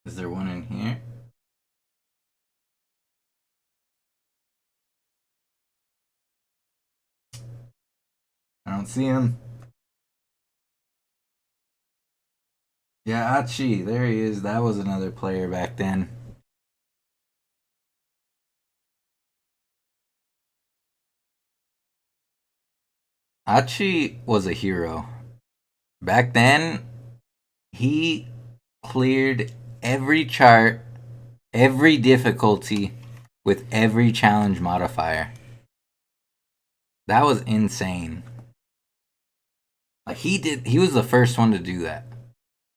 Is there one in here? I don't see him. Yeah, Achi, there he is. That was another player back then. Achi was a hero. Back then, he cleared every chart, every difficulty, with every challenge modifier. That was insane. Like he was the first one to do that.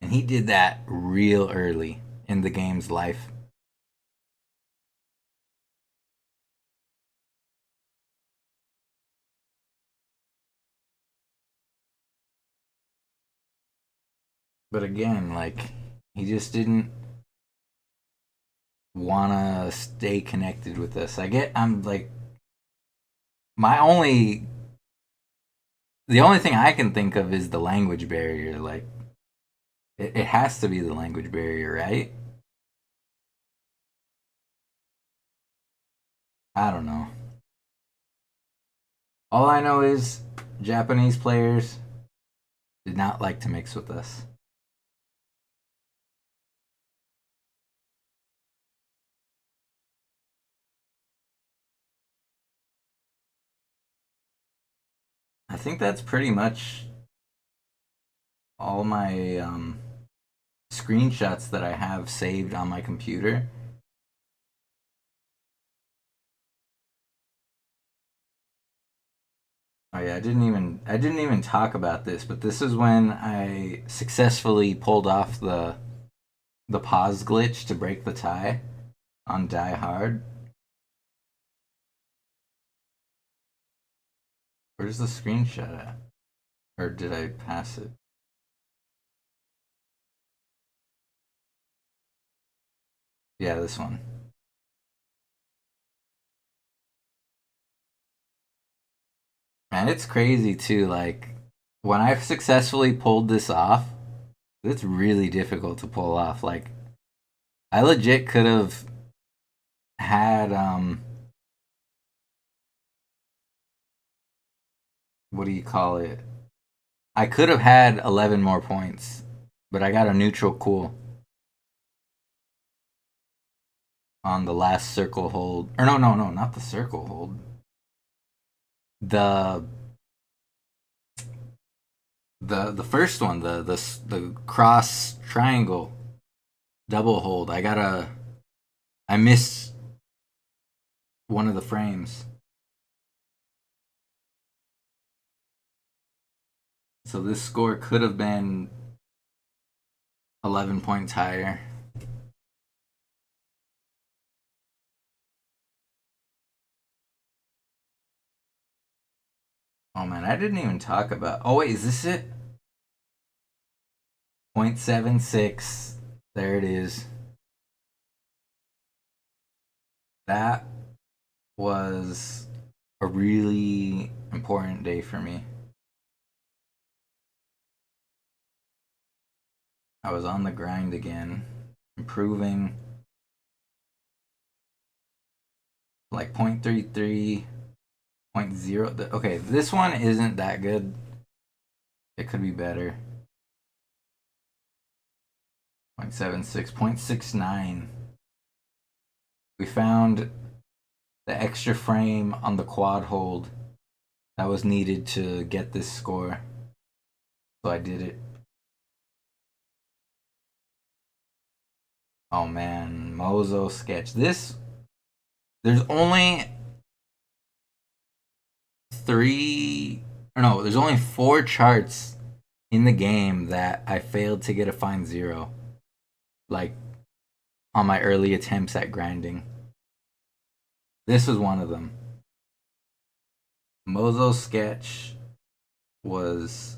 And he did that real early in the game's life. But again, like, he just didn't wanna stay connected with us. I'm like, the only thing I can think of is the language barrier. Like, it has to be the language barrier, right? I don't know. All I know is Japanese players did not like to mix with us. I think that's pretty much all my screenshots that I have saved on my computer. Oh yeah, I didn't even talk about this, but this is when I successfully pulled off the pause glitch to break the tie on Die Hard. Where's the screenshot at? Or did I pass it? Yeah, this one. Man, it's crazy too. Like, when I've successfully pulled this off, it's really difficult to pull off. Like, I legit could have had what do you call it? I could have had 11 more points, but I got a neutral cool on the last circle hold. Or no, not the circle hold. The first one, the cross triangle double hold. I missed one of the frames. So this score could have been 11 points higher. Oh man, I didn't even talk about. Oh wait, is this it? 0.76. There it is. That was a really important day for me. I was on the grind again, improving. Like 0.33, 0.0. Okay, this one isn't that good. It could be better. 0.76, 0.69. We found the extra frame on the quad hold that was needed to get this score. So I did it. Oh man, Mozo sketch. There's only there's only 4 charts in the game that I failed to get a fine 0. Like on my early attempts at grinding. This was one of them. Mozo sketch was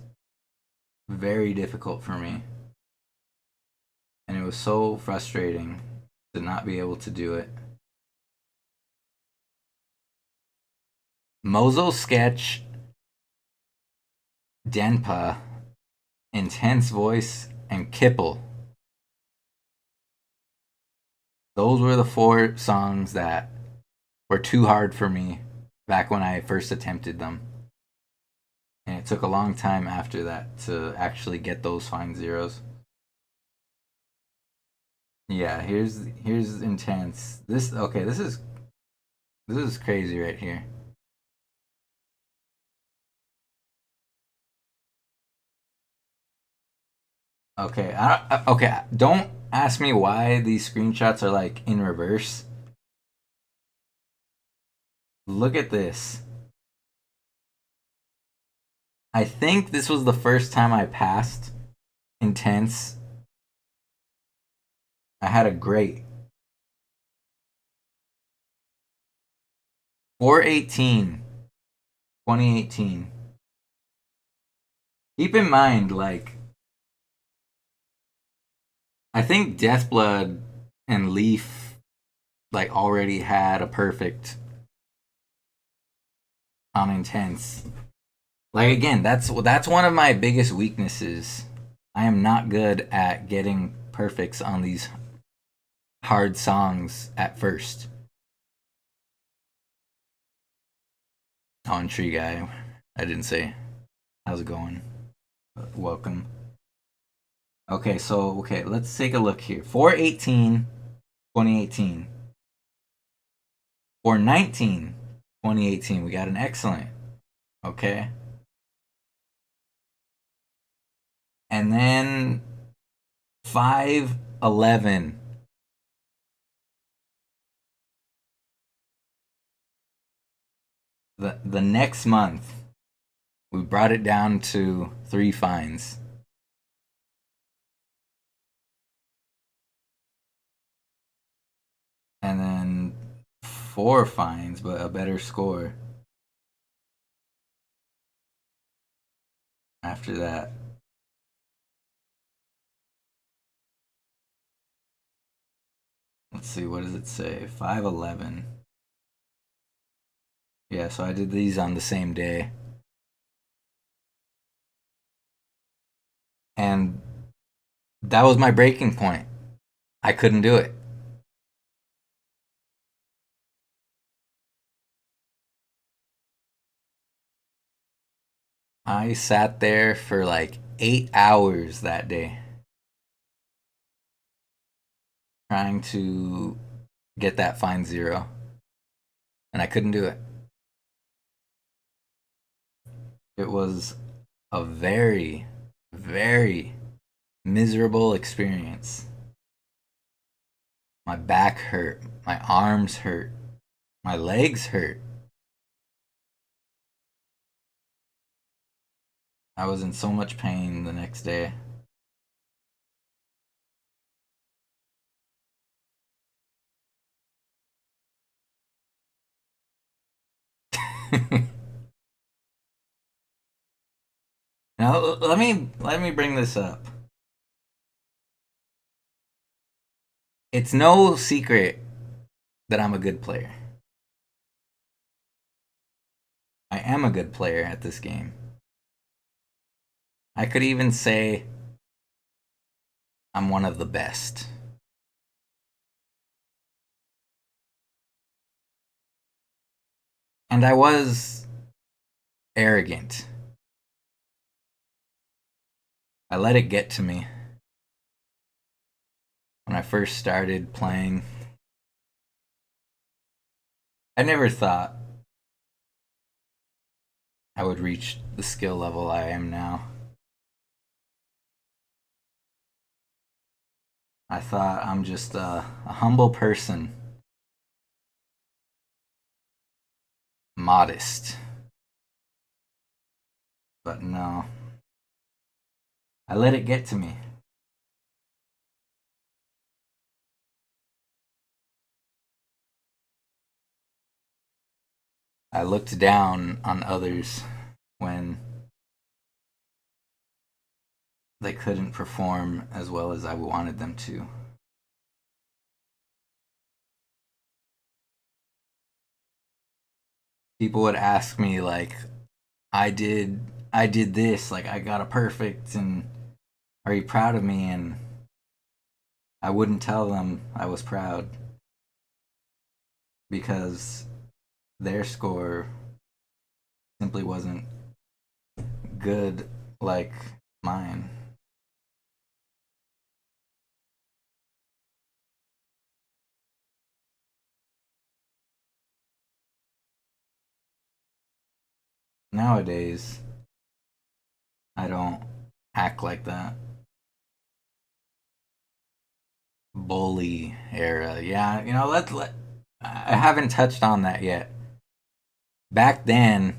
very difficult for me. And it was so frustrating to not be able to do it. Mozo sketch, Denpa, Intense Voice, and Kipple. Those were the 4 songs that were too hard for me back when I first attempted them. And it took a long time after that to actually get those fine 0s. Yeah, here's Intense. This is crazy right here. Okay, don't ask me why these screenshots are like in reverse. Look at this. I think this was the first time I passed Intense. I had a great 418 2018. Keep in mind, like, I think Deathblood and Leaf like already had a perfect on Intense. Like again, that's one of my biggest weaknesses. I am not good at getting perfects on these hard songs at first. On Tree Guy, I didn't say. How's it going? Welcome. Okay, let's take a look here. 418 2018. 419 2018. We got an excellent. Okay. And then 511. The next month, we brought it down to 3 fines. And then 4 fines, but a better score. After that. Let's see, what does it say? 511. Yeah, so I did these on the same day. And that was my breaking point. I couldn't do it. I sat there for like 8 hours that day trying to get that fine 0. And I couldn't do it. It was a very, very miserable experience. My back hurt. My arms hurt. My legs hurt. I was in so much pain the next day. Now let me bring this up. It's no secret that I'm a good player. I am a good player at this game. I could even say I'm one of the best. And I was arrogant. I let it get to me when I first started playing. I never thought I would reach the skill level I am now. I thought I'm just a humble person, modest. But no, I let it get to me. I looked down on others when they couldn't perform as well as I wanted them to. People would ask me like, I did this, like I got a perfect, and are you proud of me? And I wouldn't tell them I was proud because their score simply wasn't good like mine. Nowadays, I don't act like that. Bully era. Yeah, let I haven't touched on that yet. Back then,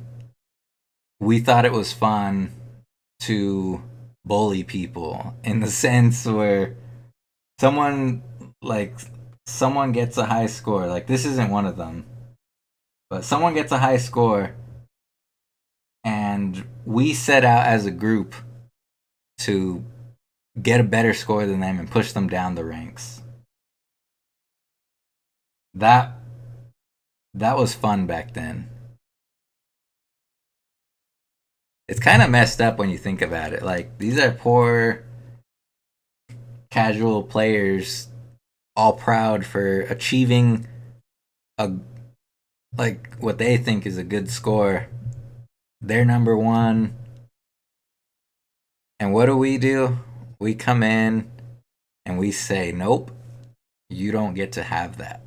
we thought it was fun to bully people in the sense where someone like someone gets a high score. Like this isn't one of them, but someone gets a high score and we set out as a group to get a better score than them and push them down the ranks. That that was fun back then. It's kind of messed up when you think about it. Like these are poor casual players all proud for achieving a like what they think is a good score. They're number 1. And what do? We come in and we say, "Nope, you don't get to have that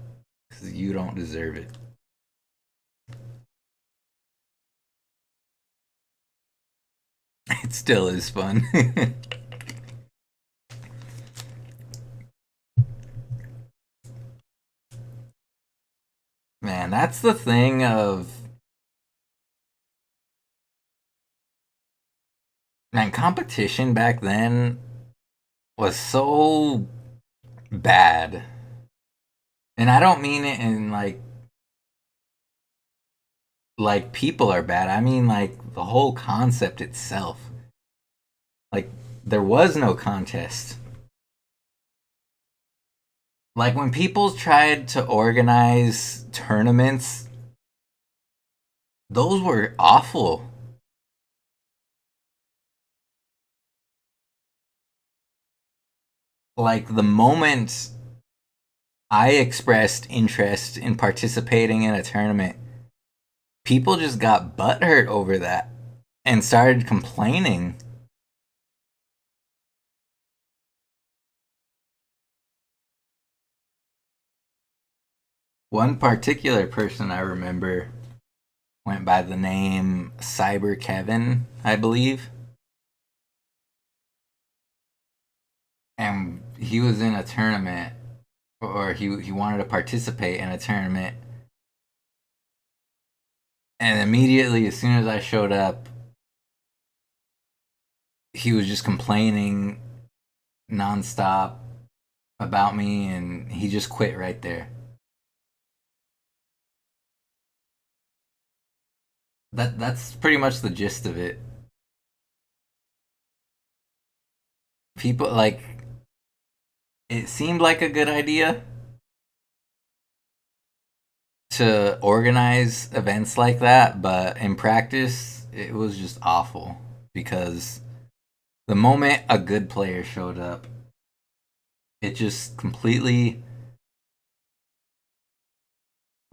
cuz you don't deserve it." It still is fun. Man, that's the thing of man, competition back then was so bad. And I don't mean it in like people are bad. I mean like the whole concept itself. Like there was no contest. Like when people tried to organize tournaments, those were awful. Like the moment I expressed interest in participating in a tournament, people just got butthurt over that and started complaining. One particular person I remember went by the name Cyber Kevin, I believe. And he was in a tournament, or he wanted to participate in a tournament. And immediately, as soon as I showed up, he was just complaining nonstop about me, and he just quit right there. That's pretty much the gist of it. People like it seemed like a good idea to organize events like that, but in practice, it was just awful because the moment a good player showed up, it just completely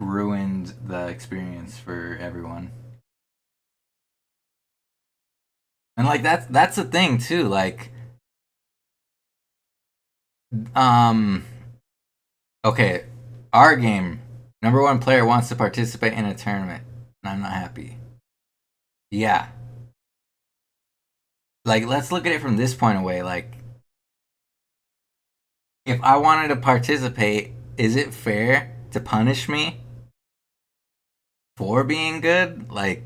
ruined the experience for everyone. And like that's the thing too, like um okay, our game, number 1 player wants to participate in a tournament, and I'm not happy. Yeah. Like let's look at it from this point away, like if I wanted to participate, is it fair to punish me for being good? Like,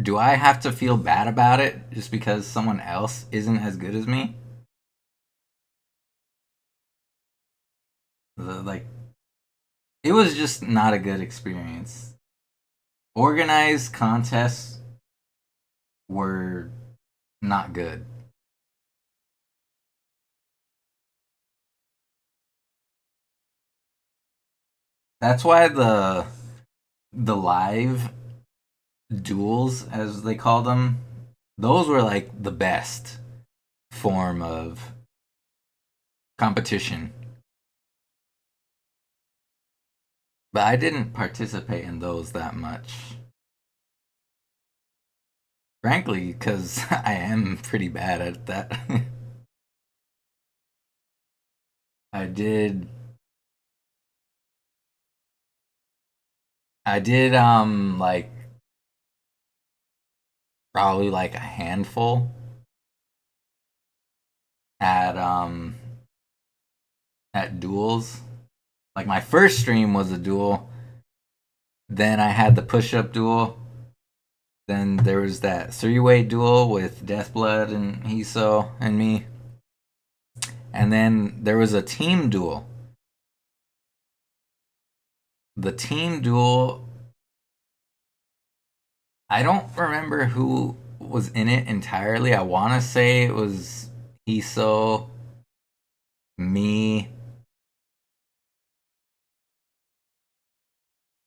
do I have to feel bad about it just because someone else isn't as good as me? Like, it was just not a good experience. Organized contests were not good. That's why the live duels, as they call them, those were like the best form of competition. But I didn't participate in those that much. Frankly, because I am pretty bad at that. I did. I did, like, probably like a handful at, at duels. Like, my first stream was a duel. Then I had the push up duel. Then there was that three-way duel with Deathblood and Hiso and me. And then there was a team duel. The team duel, I don't remember who was in it entirely. I want to say it was Hiso, me,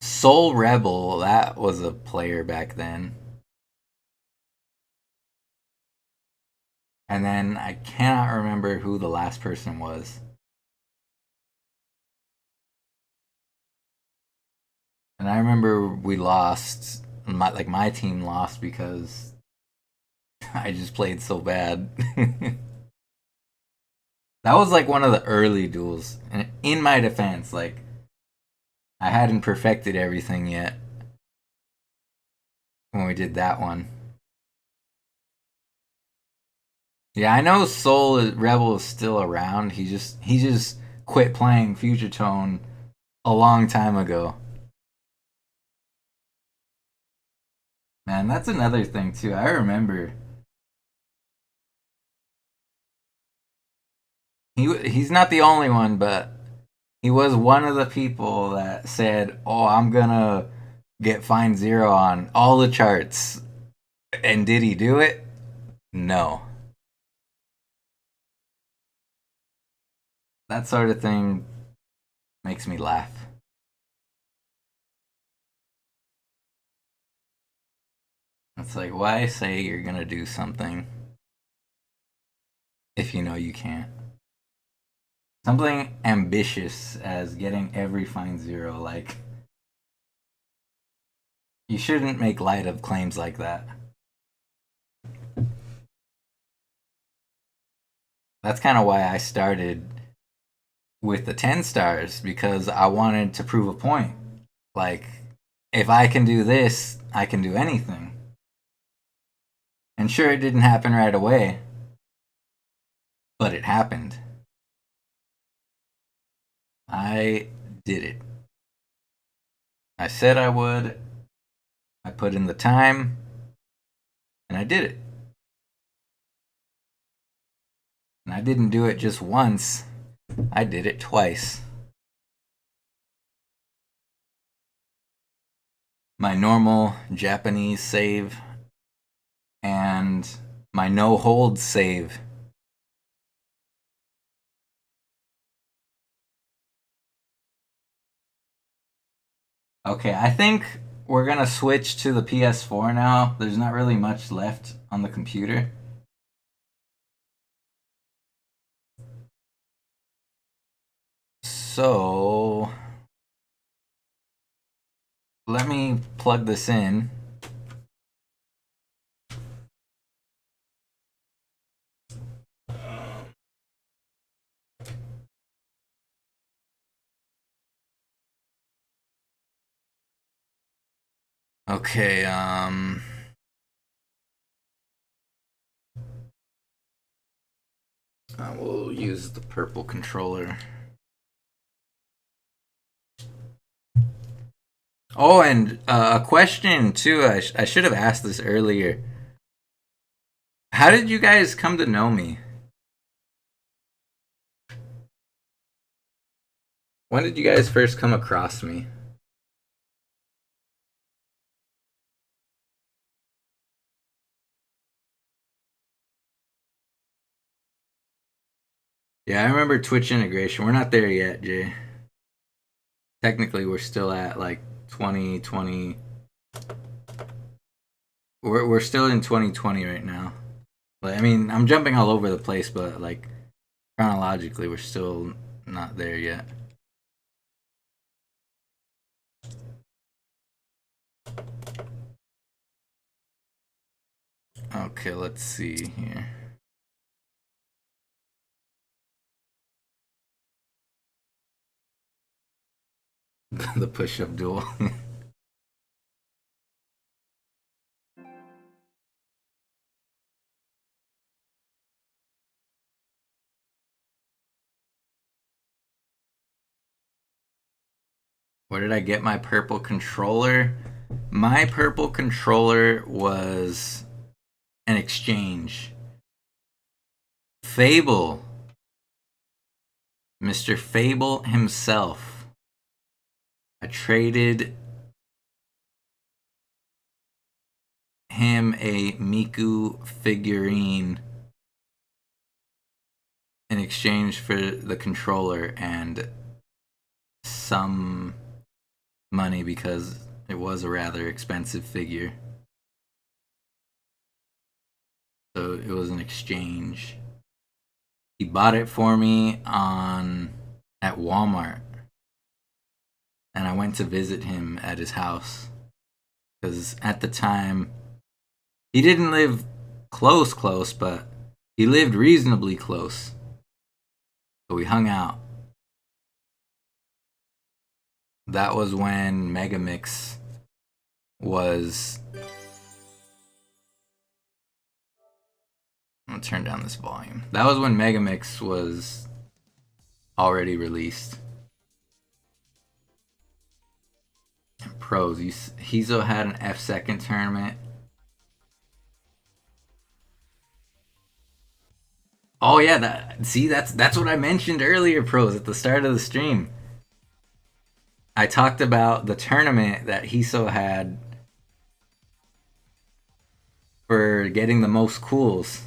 Soul Rebel. That was a player back then. And then I cannot remember who the last person was. And I remember we lost. My team lost because I just played so bad. That was like one of the early duels. And in my defense, like, I hadn't perfected everything yet when we did that one. Yeah, I know Soul Rebel is still around. He just quit playing Future Tone a long time ago. Man, that's another thing too. I remember he's not the only one, but he was one of the people that said, "Oh, I'm gonna get Find Zero on all the charts." And did he do it? No. That sort of thing makes me laugh. It's like, why say you're gonna do something if you know you can't? Something ambitious as getting every Find Zero, like, you shouldn't make light of claims like that. That's kind of why I started with the 10 stars, because I wanted to prove a point. Like, if I can do this, I can do anything. And sure, it didn't happen right away, but it happened. I did it. I said I would. I put in the time, and I did it. And I didn't do it just once, I did it twice. My normal Japanese save and my no hold save. Okay, I think we're gonna switch to the PS4 now. There's not really much left on the computer. So let me plug this in. Okay, I will use the purple controller. Oh, and a question too. I should have asked this earlier. How did you guys come to know me? When did you guys first come across me? Yeah, I remember Twitch integration. We're not there yet, Jay. Technically, we're still at like 2020. We're still in 2020 right now. Like, I mean, I'm jumping all over the place, but like chronologically, we're still not there yet. Okay, let's see here. The push-up duel. Where did I get my purple controller? My purple controller was an exchange. Fable. Mr. Fable himself. I traded him a Miku figurine in exchange for the controller and some money because it was a rather expensive figure. So it was an exchange. He bought it for me at Walmart. And I went to visit him at his house. Because at the time, he didn't live close, but he lived reasonably close. So we hung out. That was when Megamix was... I'm gonna turn down this volume. That was when Megamix was already released. Pros. Hizo had an F2 tournament. Oh yeah, that's what I mentioned earlier, pros, at the start of the stream. I talked about the tournament that Hiso had for getting the most cools.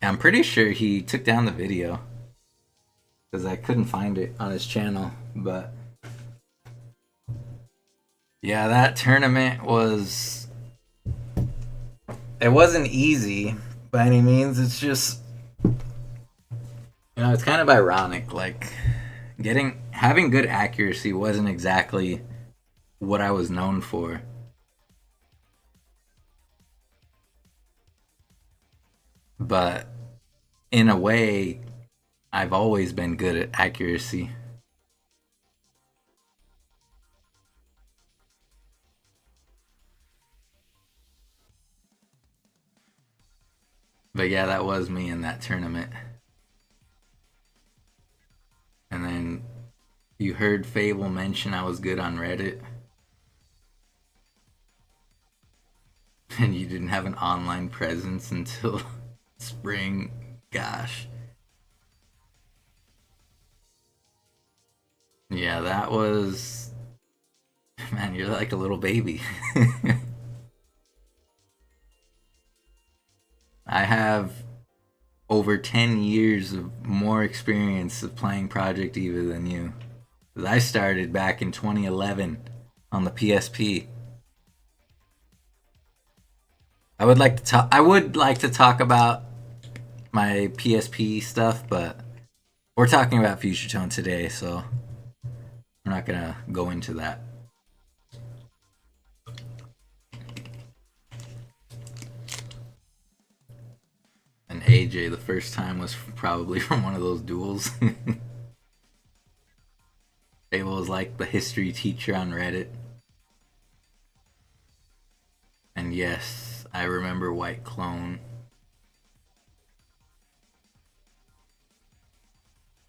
I'm pretty sure he took down the video because I couldn't find it on his channel, but yeah, that tournament it wasn't easy by any means. It's just, it's kind of ironic, like having good accuracy wasn't exactly what I was known for. But in a way, I've always been good at accuracy. But yeah, that was me in that tournament. And then you heard Fable mention I was good on Reddit. And you didn't have an online presence until spring. Gosh. Yeah, that was... Man, you're like a little baby. I have over 10 years of more experience of playing Project Eva than you. I started back in 2011 on the PSP. I would like to talk about my PSP stuff, but we're talking about Future Tone today, so we're not gonna go into that. And AJ, the first time was probably from one of those duels. Fable was like the history teacher on Reddit. And yes, I remember White Clone.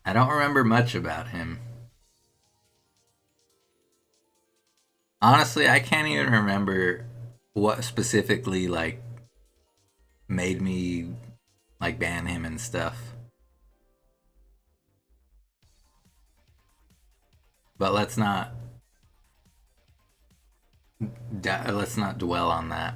I don't remember much about him. Honestly, I can't even remember what specifically like made me like ban him and stuff. But let's not dwell on that.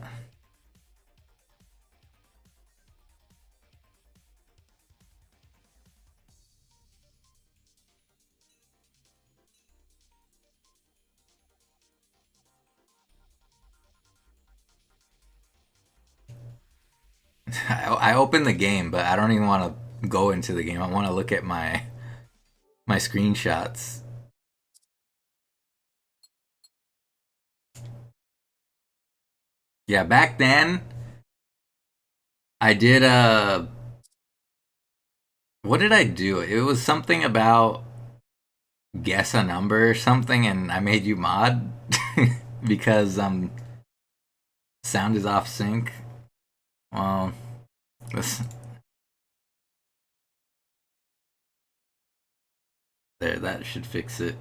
I opened the game, but I don't even want to go into the game. I want to look at my screenshots. Yeah, back then I did what did I do? It was something about guess a number or something, and I made you mod because sound is off sync. Well, there, that should fix it.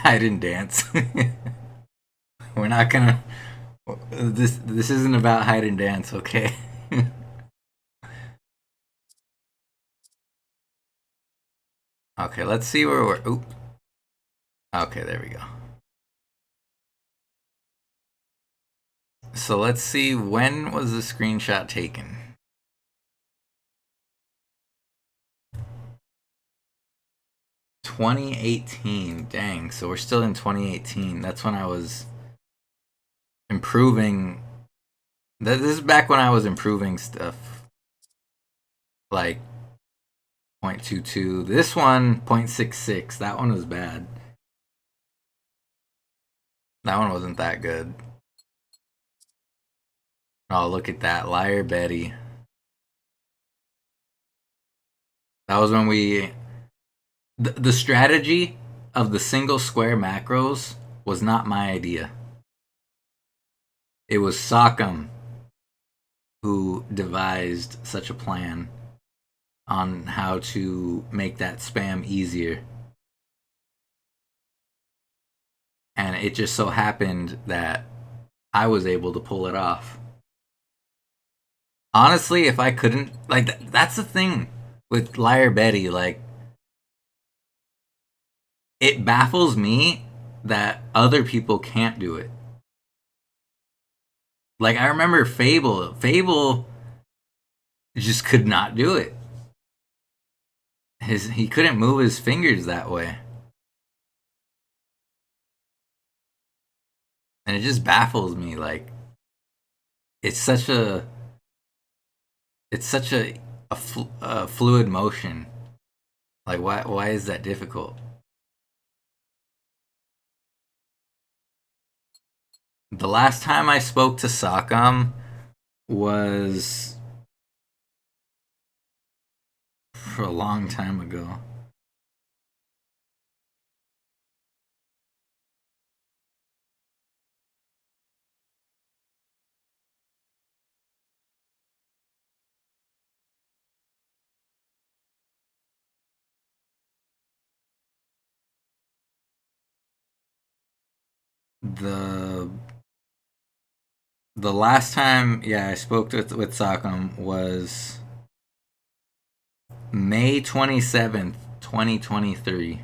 I didn't dance. We're not gonna. This isn't about hide and dance, okay? Okay, let's see where we're. Oop. Okay, there we go. So let's see, when was the screenshot taken? "2018." Dang, so we're still in 2018. That's when I was improving. This is back when I was improving stuff. Like 0.22. This one, 0.66. That one was bad. That one wasn't that good. Oh, look at that. Liar Betty. That was when we. The strategy of the single square macros was not my idea. It was Sock'em who devised such a plan on how to make that spam easier. And it just so happened that I was able to pull it off. Honestly, if I couldn't, like, that's the thing with Liar Betty. Like, it baffles me that other people can't do it. Like, I remember Fable. Fable just could not do it. He couldn't move his fingers that way. And it just baffles me. Like, it's such a fluid motion. Like, why is that difficult? The last time I spoke to Sock'em was for a long time ago. The last time, yeah, I spoke with Sock'em was May 27th, 2023.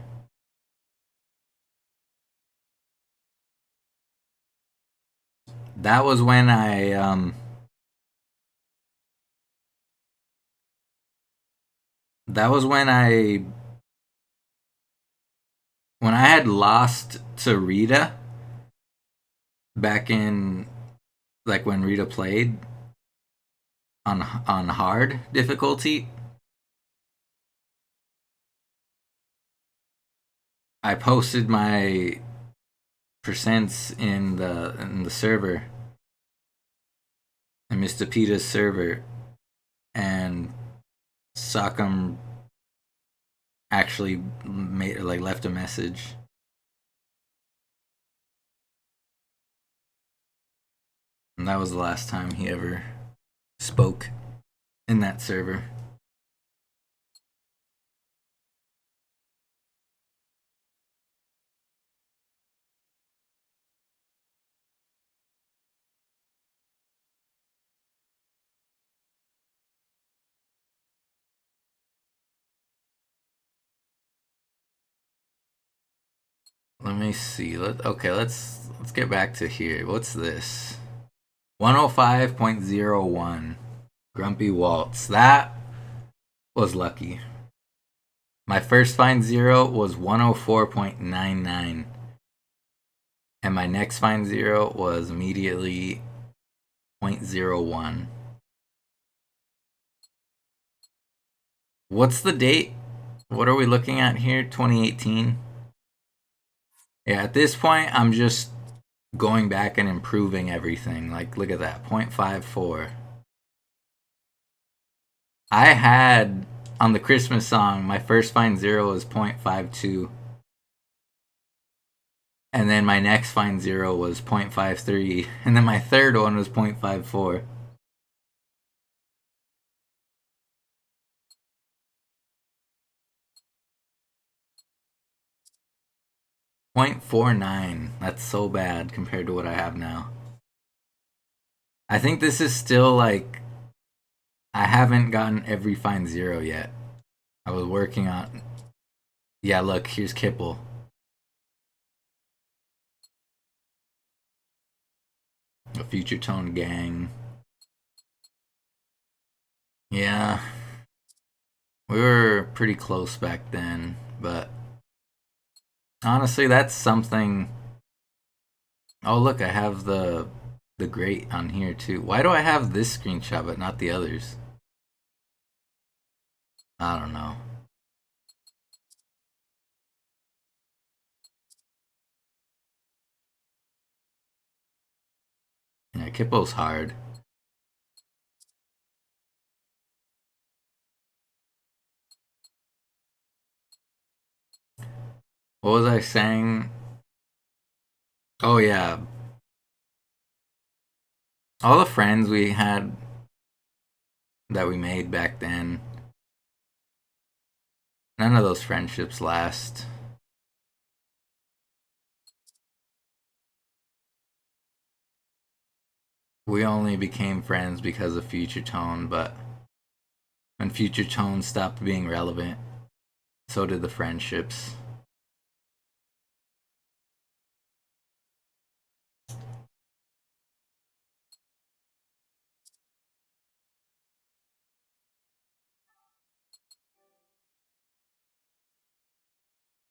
That was when when I had lost to Rita back in, like, when Rita played on hard difficulty. I posted my percents in the server, in Mr. Peta's server, and Sock'em actually left a message. And that was the last time he ever spoke in that server. Let me see. Let's get back to here. What's this? 105.01. Grumpy Waltz. That was lucky. My first find zero was 104.99. And my next find zero was immediately 0.01. What's the date? What are we looking at here? 2018? Yeah, at this point, I'm just going back and improving everything. Like, look at that, 0.54. I had, on the Christmas song, my first find zero was 0.52. And then my next find zero was 0.53. And then my third one was 0.54. .49. That's so bad compared to what I have now. I think this is still like, I haven't gotten every find zero yet. I was working on. Yeah, look, here's Kipple. The Future Tone Gang. Yeah. We were pretty close back then, but honestly, that's something. Oh, look, I have the grate on here too. Why do I have this screenshot but not the others? I don't know. Yeah, Kipple's hard. What was I saying? Oh yeah. All the friends we had that we made back then, none of those friendships last. We only became friends because of Future Tone, but when Future Tone stopped being relevant, so did the friendships.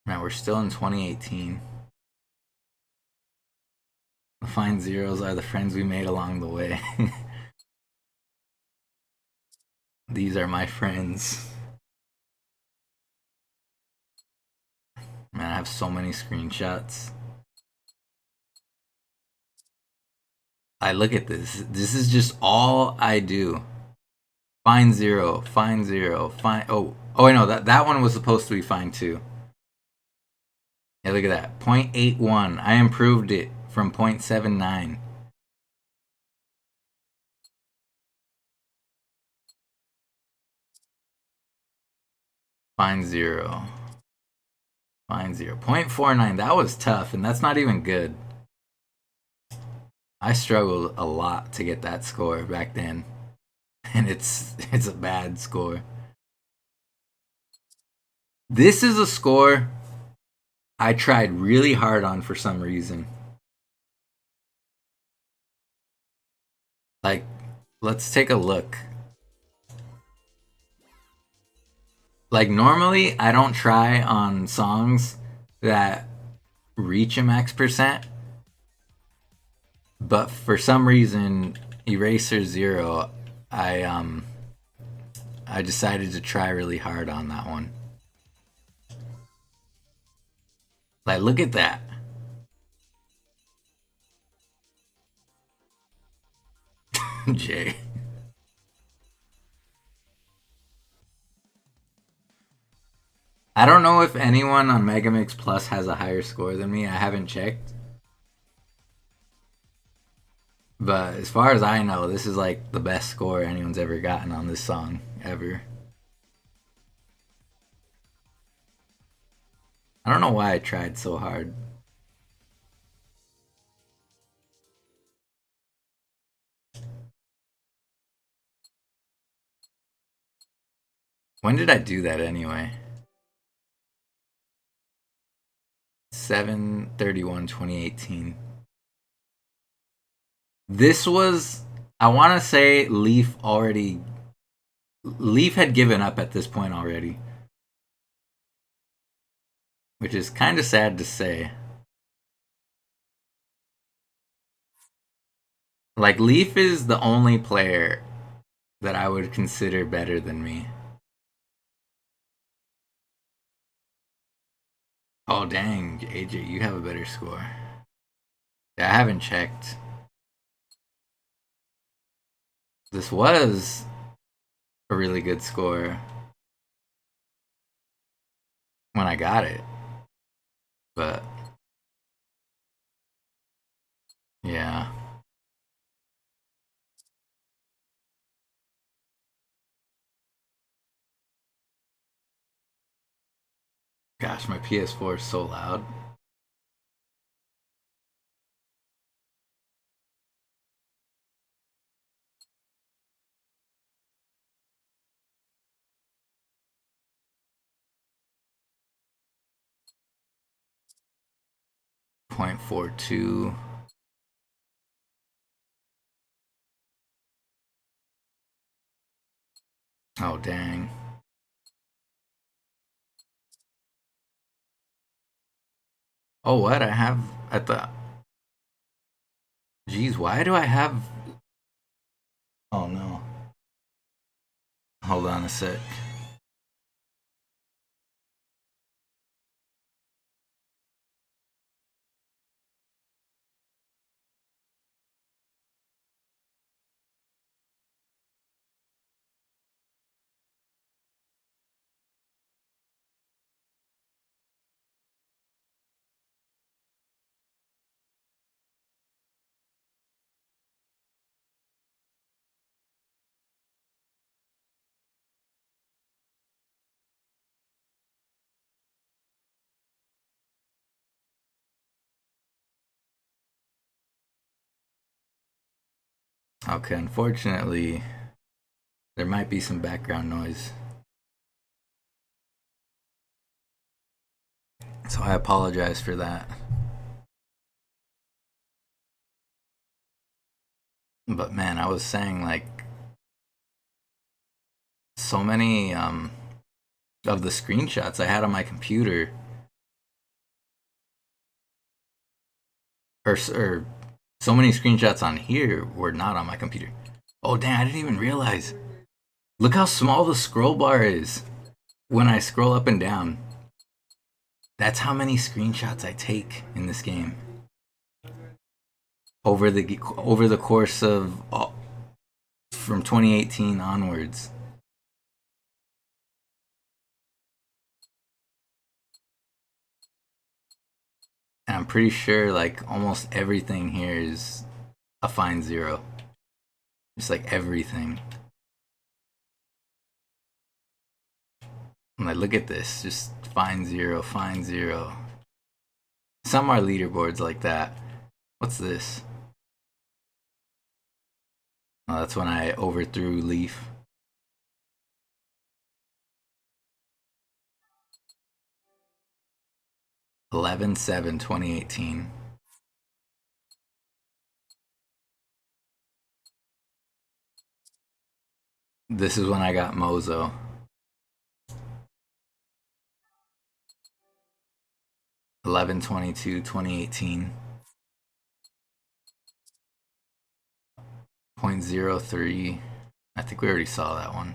Man, we're still in 2018. The find zeros are the friends we made along the way. These are my friends. Man, I have so many screenshots. I look at this. This is just all I do. Find zero, find zero, find. Oh, wait, no, that one was supposed to be find two. Yeah, look at that. 0.81. I improved it from 0.79. Find zero. Find zero. 0.49. That was tough, and that's not even good. I struggled a lot to get that score back then. And it's a bad score. This is a score I tried really hard on for some reason. Like, let's take a look. Like, normally I don't try on songs that reach a max percent, but for some reason, Eraser Zero, I decided to try really hard on that one. Like, look at that. Jay. I don't know if anyone on Megamix Plus has a higher score than me. I haven't checked. But as far as I know, this is like the best score anyone's ever gotten on this song ever. I don't know why I tried so hard. When did I do that anyway? 7/31/2018. This was, I want to say Leaf had given up at this point already. Which is kind of sad to say. Like, Leaf is the only player that I would consider better than me. Oh, dang, AJ, you have a better score. Yeah, I haven't checked. This was a really good score when I got it. But, yeah. Gosh, my PS4 is so loud. .42. Oh, dang. Oh, what? I have at the... Jeez, why do I have... Oh, no. Hold on a sec. Okay, unfortunately, there might be some background noise. So I apologize for that. But man, I was saying, like, so many of the screenshots I had on my computer, or so many screenshots on here were not on my computer. Oh dang, I didn't even realize. Look how small the scroll bar is when I scroll up and down. That's how many screenshots I take in this game. Over the course of from 2018 onwards. And I'm pretty sure like almost everything here is a fine zero. Just like everything. I'm like, look at this, just fine zero, fine zero. Some are leaderboards like that. What's this? Oh, that's when I overthrew Leaf. (11/7/2018). This is when I got Mozo. (11/22/2018). .03. I think we already saw that one.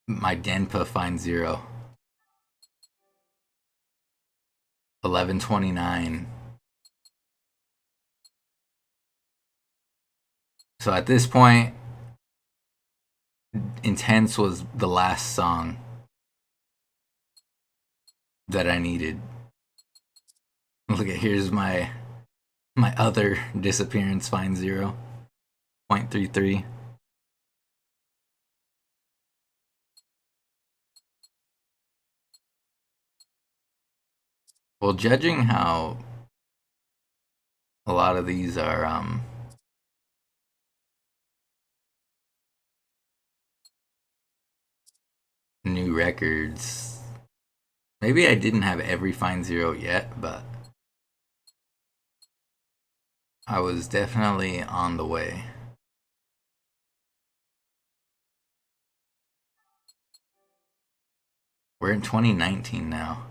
My Denpa fine zero. 11/29. So at this point, Intense was the last song that I needed. Look at, here's my My other disappearance find 0.33. Well, judging how a lot of these are new records, maybe I didn't have every find 0 yet, but I was definitely on the way. We're in 2019 now.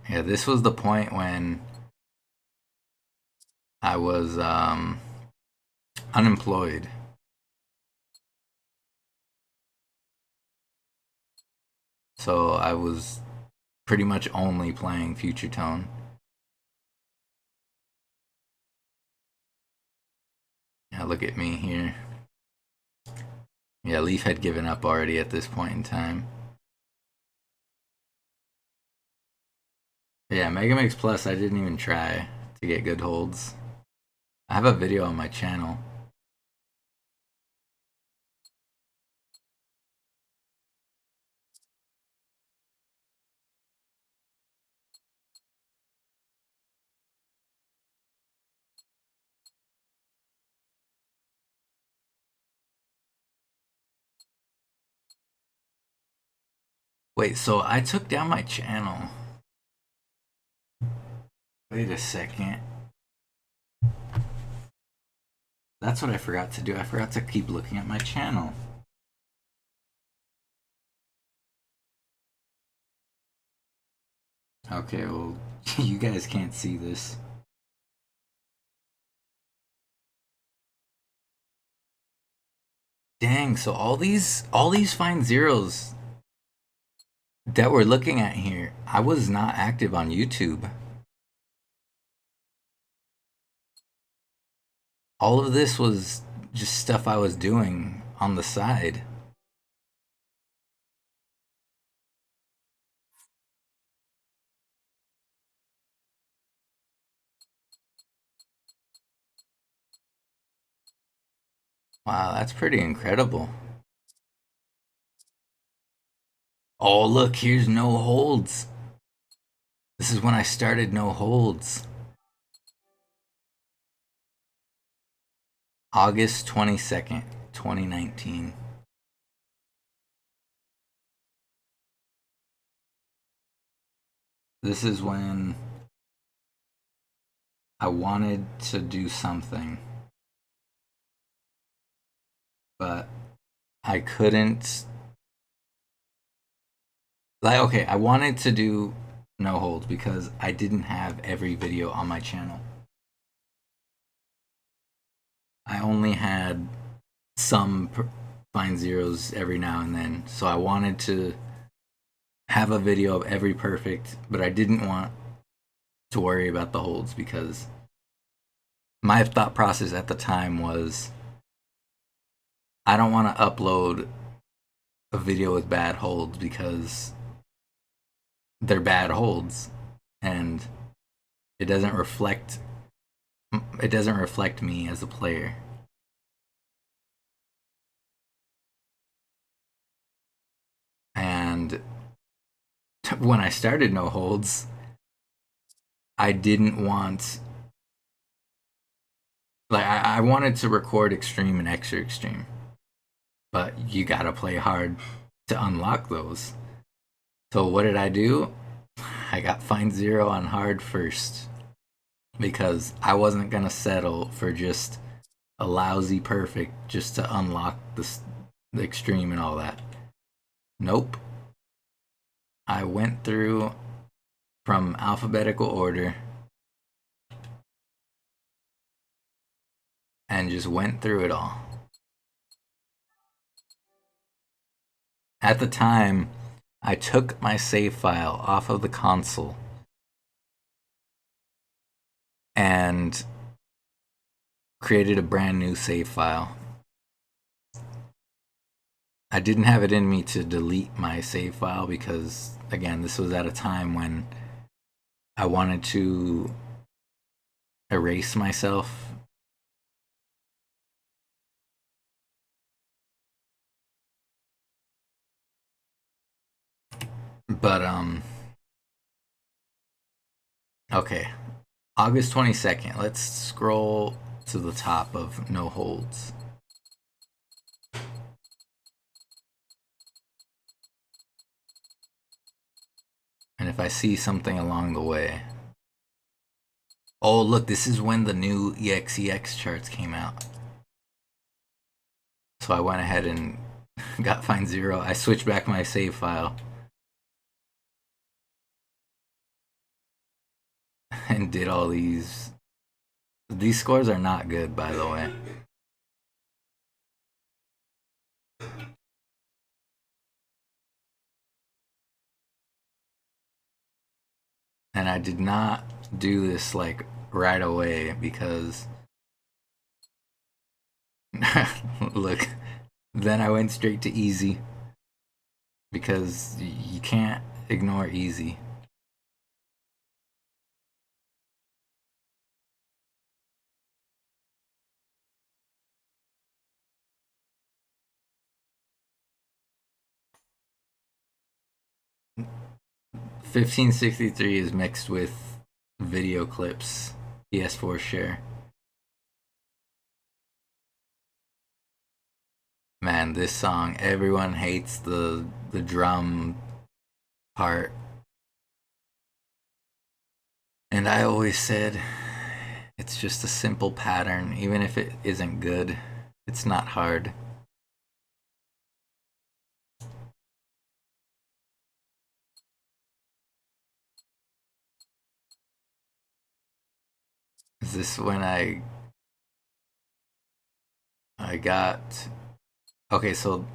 Yeah, this was the point when I was unemployed. So I was pretty much only playing Future Tone. Yeah, look at me here. Yeah, Leaf had given up already at this point in time. Yeah, Megamix Plus, I didn't even try to get good holds. I have a video on my channel. Wait, so I took down my channel. Wait a second. That's what I forgot to do. I forgot to keep looking at my channel. Okay, well, you guys can't see this. Dang, so all these find 0s that we're looking at here, I was not active on YouTube. All of this was just stuff I was doing on the side. Wow, that's pretty incredible. Oh, look, here's no holds. This is when I started no holds. August 22nd, 2019. This is when I wanted to do something, but I couldn't. Like, okay, I wanted to do no holds because I didn't have every video on my channel. I only had some find 0s every now and then, so I wanted to have a video of every perfect, but I didn't want to worry about the holds because my thought process at the time was I don't want to upload a video with bad holds because they're bad holds and it doesn't reflect me as a player. And when I started no holds, I didn't want, like, I wanted to record extreme and extra extreme, but you gotta play hard to unlock those. So what did I do? I got find 0 on hard first because I wasn't gonna settle for just a lousy perfect just to unlock the extreme and all that. Nope. I went through from alphabetical order and just went through it all. At the time, I took my save file off of the console and created a brand new save file. I didn't have it in me to delete my save file because, again, this was at a time when I wanted to erase myself. But okay. August 22nd. Let's scroll to the top of No Holds. And if I see something along the way. Oh, look, this is when the new EXEX charts came out. So I went ahead and got Find Zero. I switched back my save file. And did all these. These scores are not good, by the way. And I did not do this like right away because look, then I went straight to easy because you can't ignore easy. $15.63 is mixed with video clips, PS4 share. Man, this song, everyone hates the drum part. And I always said, it's just a simple pattern. Even if it isn't good, it's not hard. Is this when I got... Okay, so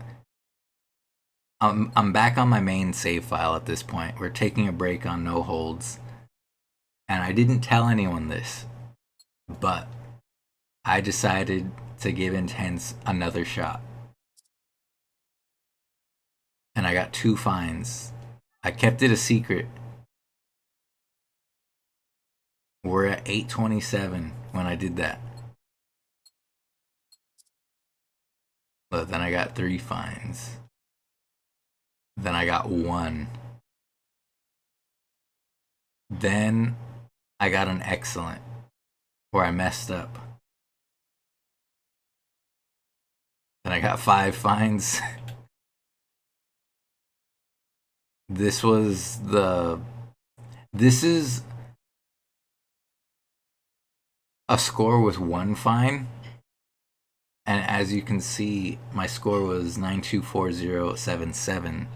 I'm back on my main save file at this point. We're taking a break on No Holds. And I didn't tell anyone this, but I decided to give Intense another shot. And I got 2 finds. I kept it a secret. We're at 827 when I did that. But then I got 3 finds. Then I got 1. Then I got an excellent where I messed up. Then I got 5 finds. This is a score with 1 fine. And as you can see, my score was 924077.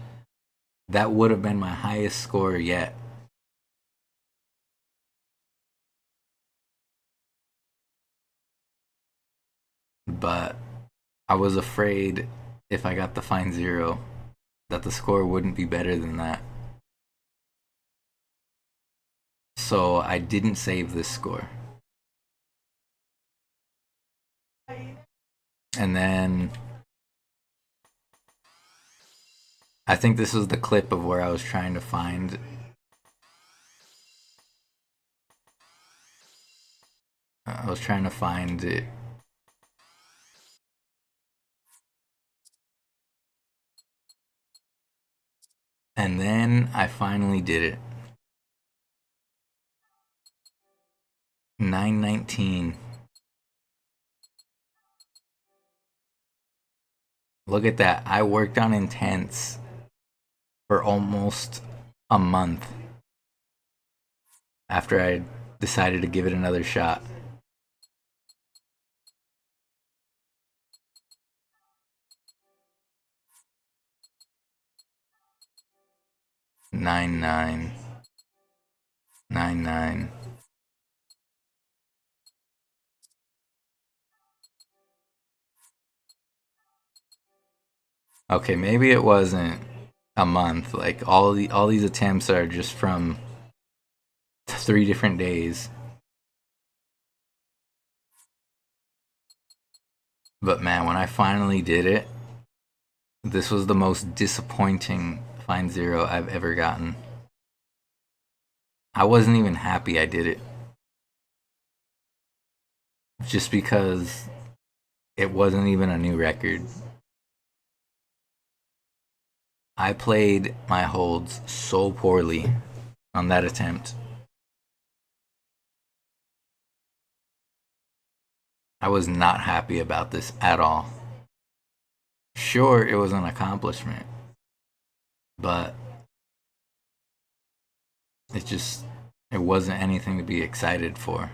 That would have been my highest score yet. But I was afraid if I got the Find Zero that the score wouldn't be better than that. So I didn't save this score. And then I think this was the clip of where I was trying to find it. And then I finally did it. 919. Look at that. I worked on Intense for almost a month after I decided to give it another shot. Nine nine. Okay, maybe it wasn't a month. Like all these attempts are just from 3 different days. But man, when I finally did it, this was the most disappointing Find Zero I've ever gotten. I wasn't even happy I did it. Just because it wasn't even a new record. I played my holds so poorly on that attempt. I was not happy about this at all. Sure, it was an accomplishment, but it wasn't anything to be excited for.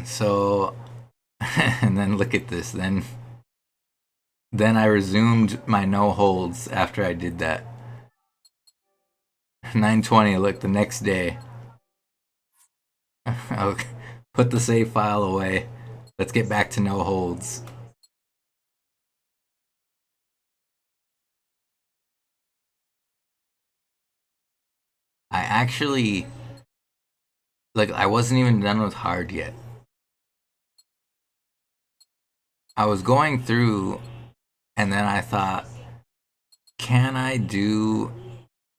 So, and then look at this. Then I resumed my no holds after I did that. 920. Look, the next day. Okay, put the save file away. Let's get back to no holds. I actually, like, I wasn't even done with hard yet. I was going through, and then I thought, can I do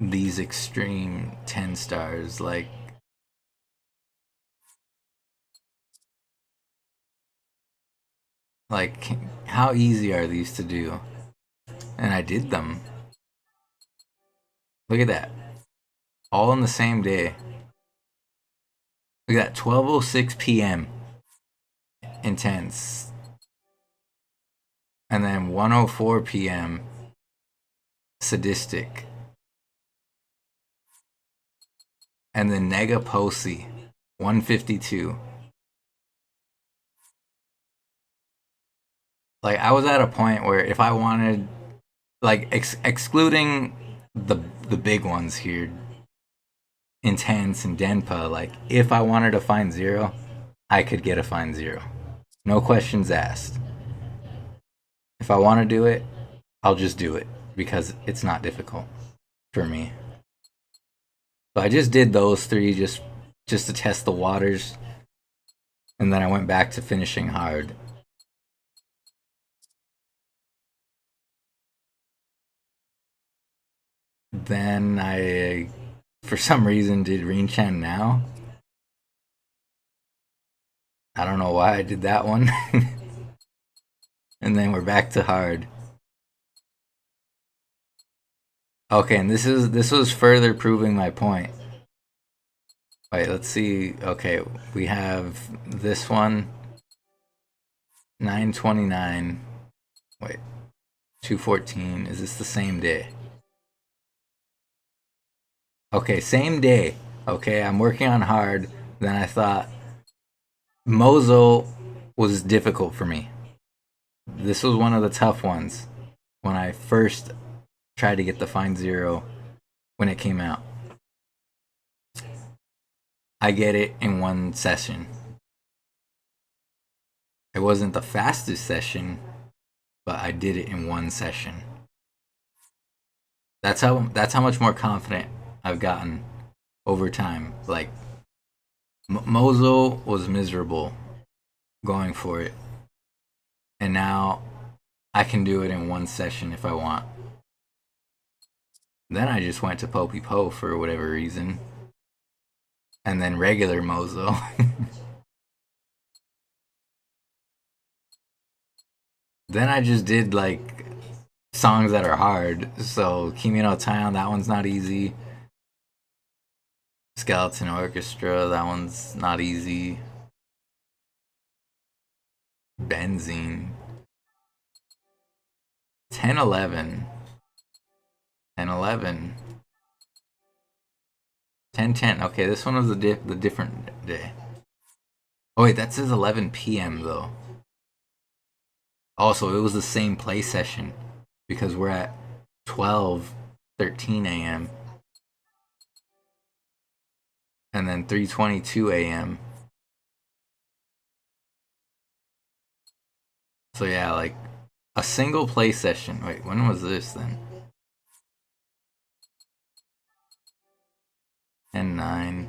these extreme 10 stars? Like, how easy are these to do? And I did them. Look at that. All on the same day. Look at that, 12:06 p.m. intense. And then 1:04 p.m. sadistic. And then Nega Posi, 152. Like, I was at a point where if I wanted, like, excluding the big ones here, Intense and Denpa, like, if I wanted to find zero, I could get a find zero. No questions asked. If I want to do it, I'll just do it because it's not difficult for me. So I just did those three just to test the waters, and then I went back to finishing hard. Then I, for some reason, did Rinchan now. I don't know why I did that one. And then we're back to hard. Okay, and this was further proving my point. Wait, let's see. Okay, we have this one. 929. Wait. 214. Is this the same day? Okay, same day. Okay, I'm working on hard. Then I thought Mozo was difficult for me. This was one of the tough ones when I first tried to get the Find Zero when it came out. I get it in one session. It wasn't the fastest session, but I did it in one session. That's how much more confident I've gotten over time. Like, Mozo was miserable going for it, and now I can do it in one session if I want. Then I just went to Popey Po for whatever reason, and then regular Mozo. Then I just did like songs that are hard. So Kimi no Town, that one's not easy. Skeleton Orchestra, that one's not easy. Benzene. 1011. 1011. 1010. Okay, this one was the different day. Oh wait, that says 11 p.m. though. Also, it was the same play session because we're at 12:13 a.m. and then 3:22 a.m. So yeah, like a single play session. Wait, when was this then? And 9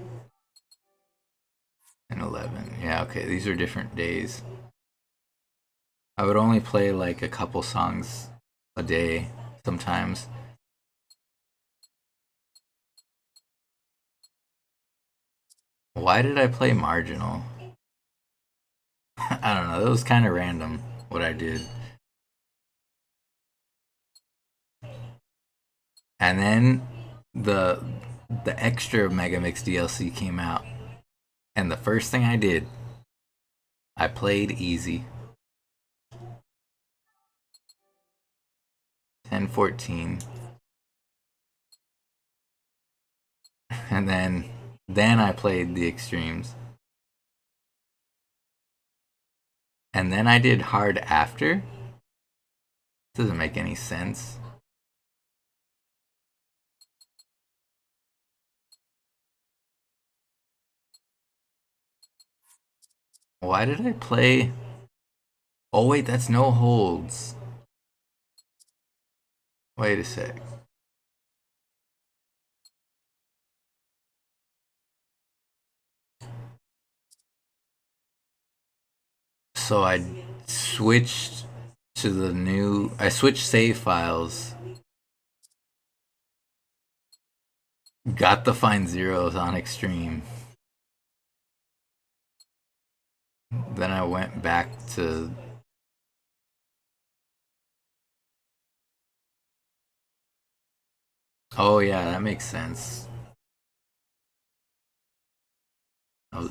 and 11. Yeah, okay, these are different days. I would only play like a couple songs a day sometimes. Why did I play Marginal? I don't know. That was kind of random what I did. And then the extra Megamix DLC came out, and the first thing I did, I played easy. 10-14. And then I played the extremes. And then I did hard after? Doesn't make any sense. Why did I play? Oh wait, that's no holds. Wait a sec. So I switched to the new. I switched save files. Got the Find Zeros on Extreme. Then I went back to. Oh yeah, that makes sense.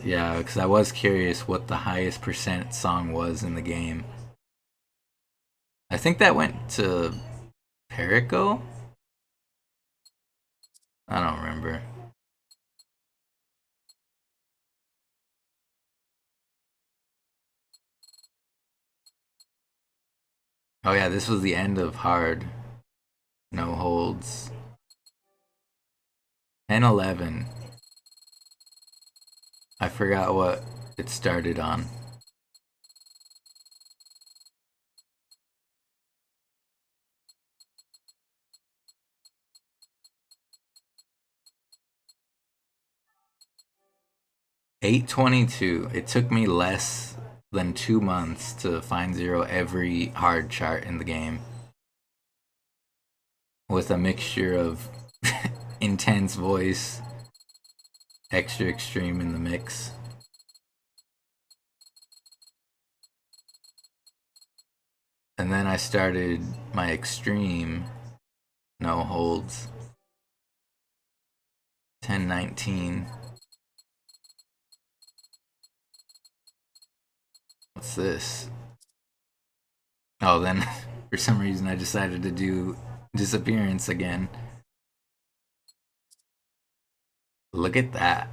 Yeah, because I was curious what the highest percent song was in the game. I think that went to Perico? I don't remember. Oh yeah, this was the end of hard. No holds. 10-11. I forgot what it started on. $822. It took me less than 2 months to find zero every hard chart in the game. With a mixture of intense voice, extra extreme in the mix. And then I started my extreme, no holds. 10-19. What's this? Oh, then for some reason I decided to do Disappearance again. Look at that.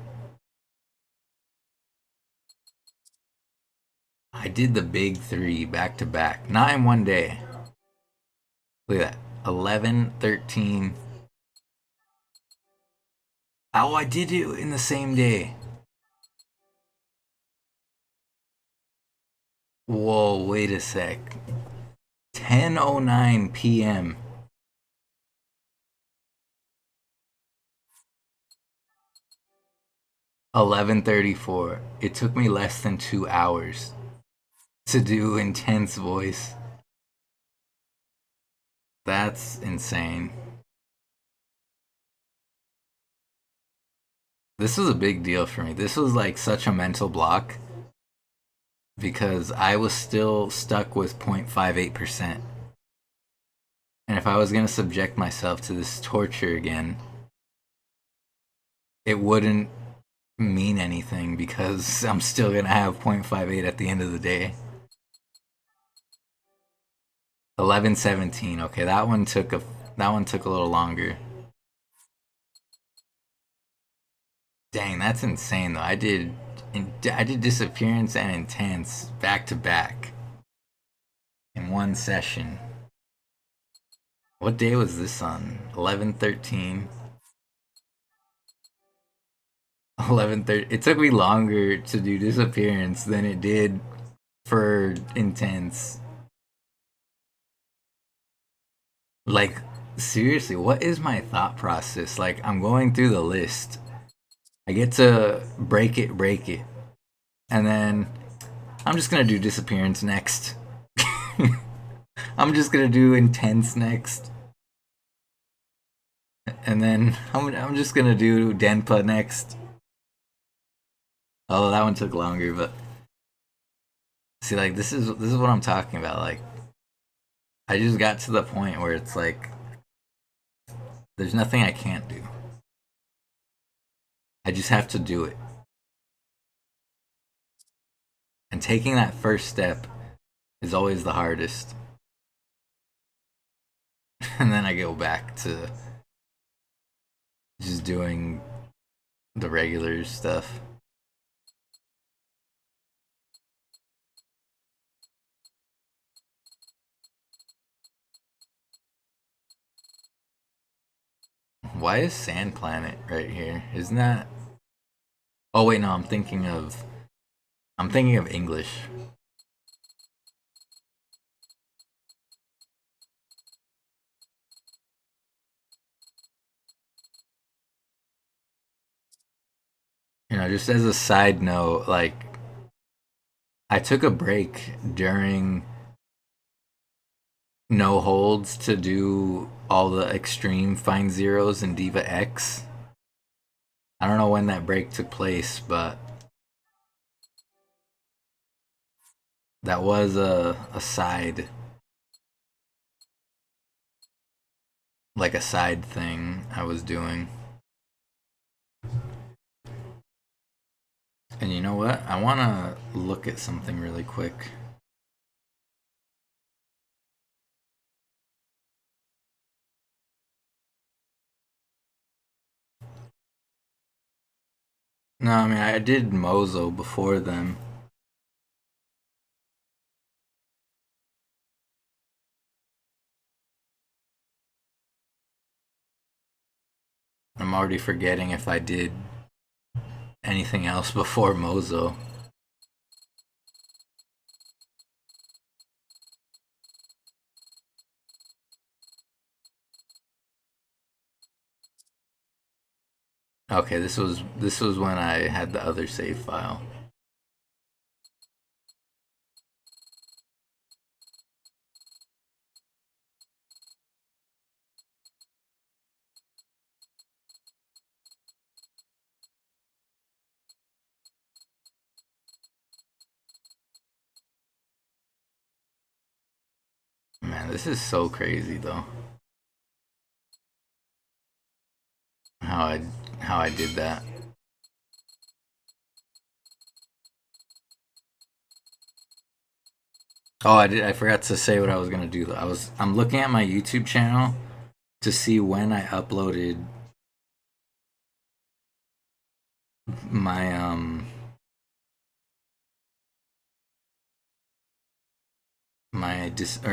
I did the big three back to back. Not in one day. Look at that. 11, 13. Oh, I did it in the same day. Whoa, wait a sec. 10:09 p.m. 11:34. It took me less than 2 hours to do intense voice. That's insane. This was a big deal for me. This was like such a mental block because I was still stuck with 0.58%. And if I was going to subject myself to this torture again, it wouldn't mean anything because I'm still going to have 0.58 at the end of the day. 11:17. Okay, that one took a little longer. Dang, that's insane though. I did Disappearance and Intense back to back in one session. What day was this on? 11:13. 11:30. It took me longer to do Disappearance than it did for Intense. Like, seriously, what is my thought process? Like, I'm going through the list. I get to break it, and then I'm just gonna do Disappearance next. I'm just gonna do Intense next, and then I'm just gonna do Denpa next. Oh, that one took longer, but see, like this is what I'm talking about. Like, I just got to the point where it's like there's nothing I can't do. I just have to do it. And taking that first step is always the hardest. And then I go back to just doing the regular stuff. Why is Sand Planet right here? Isn't that? Oh wait, no. I'm thinking of English. You know, just as a side note, like I took a break during no holds to do all the extreme Find Zeros in Diva X. I don't know when that break took place, but that was a side, like a side thing I was doing. And you know what? I want to look at something really quick. No, I mean, I did Mozo before them. I'm already forgetting if I did anything else before Mozo. Okay, this was when I had the other save file. Man, this is so crazy though. How I how I did that. Oh, I forgot to say what I was gonna do. I'm looking at my YouTube channel to see when I uploaded my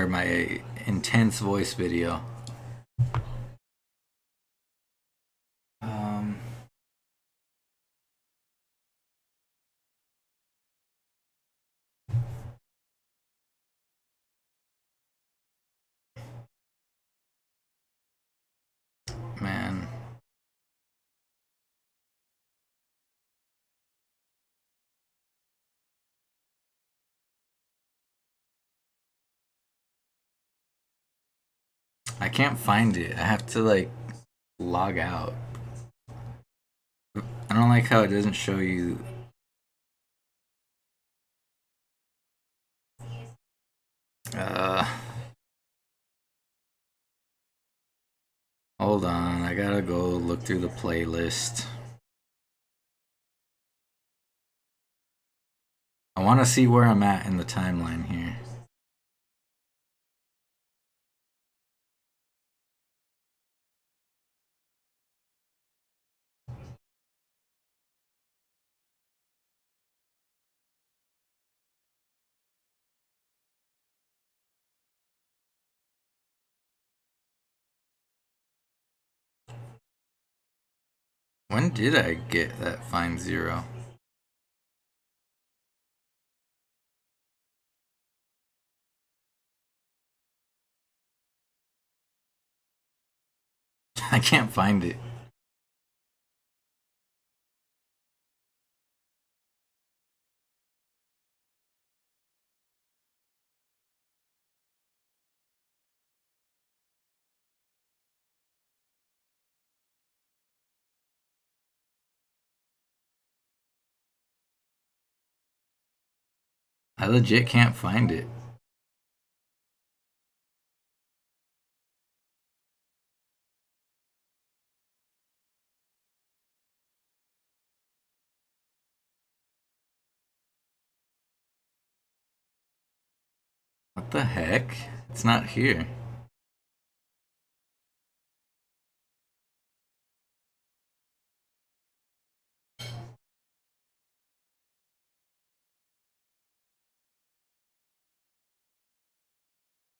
my intense voice video. Um, man. I can't find it. I have to like log out. I don't like how it doesn't show you. Uh, hold on. I gotta go look through the playlist. I want to see where I'm at in the timeline here. When did I get that Find Zero? I can't find it. I legit can't find it. What the heck? It's not here.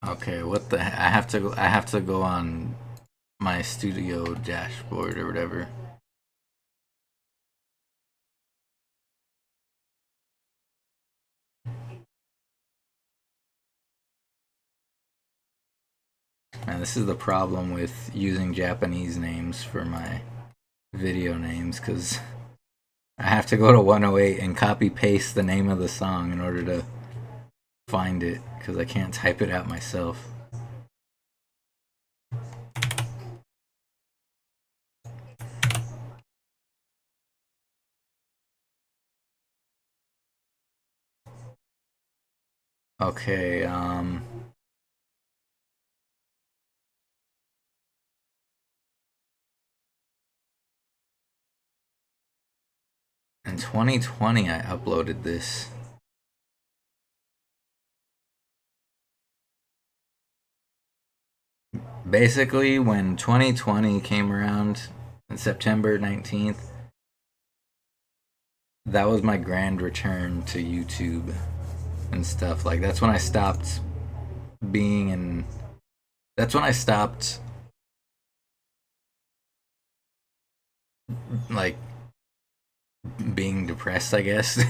Okay, what the I have to go on my studio dashboard or whatever. And this is the problem with using Japanese names for my video names, because I have to go to 108 and copy paste the name of the song in order to find it, because I can't type it out myself. Okay, in 2020 I uploaded this. Basically, when 2020 came around, on September 19th, that was my grand return to YouTube and stuff. Like, that's when I stopped being in. That's when I stopped, like, being depressed, I guess.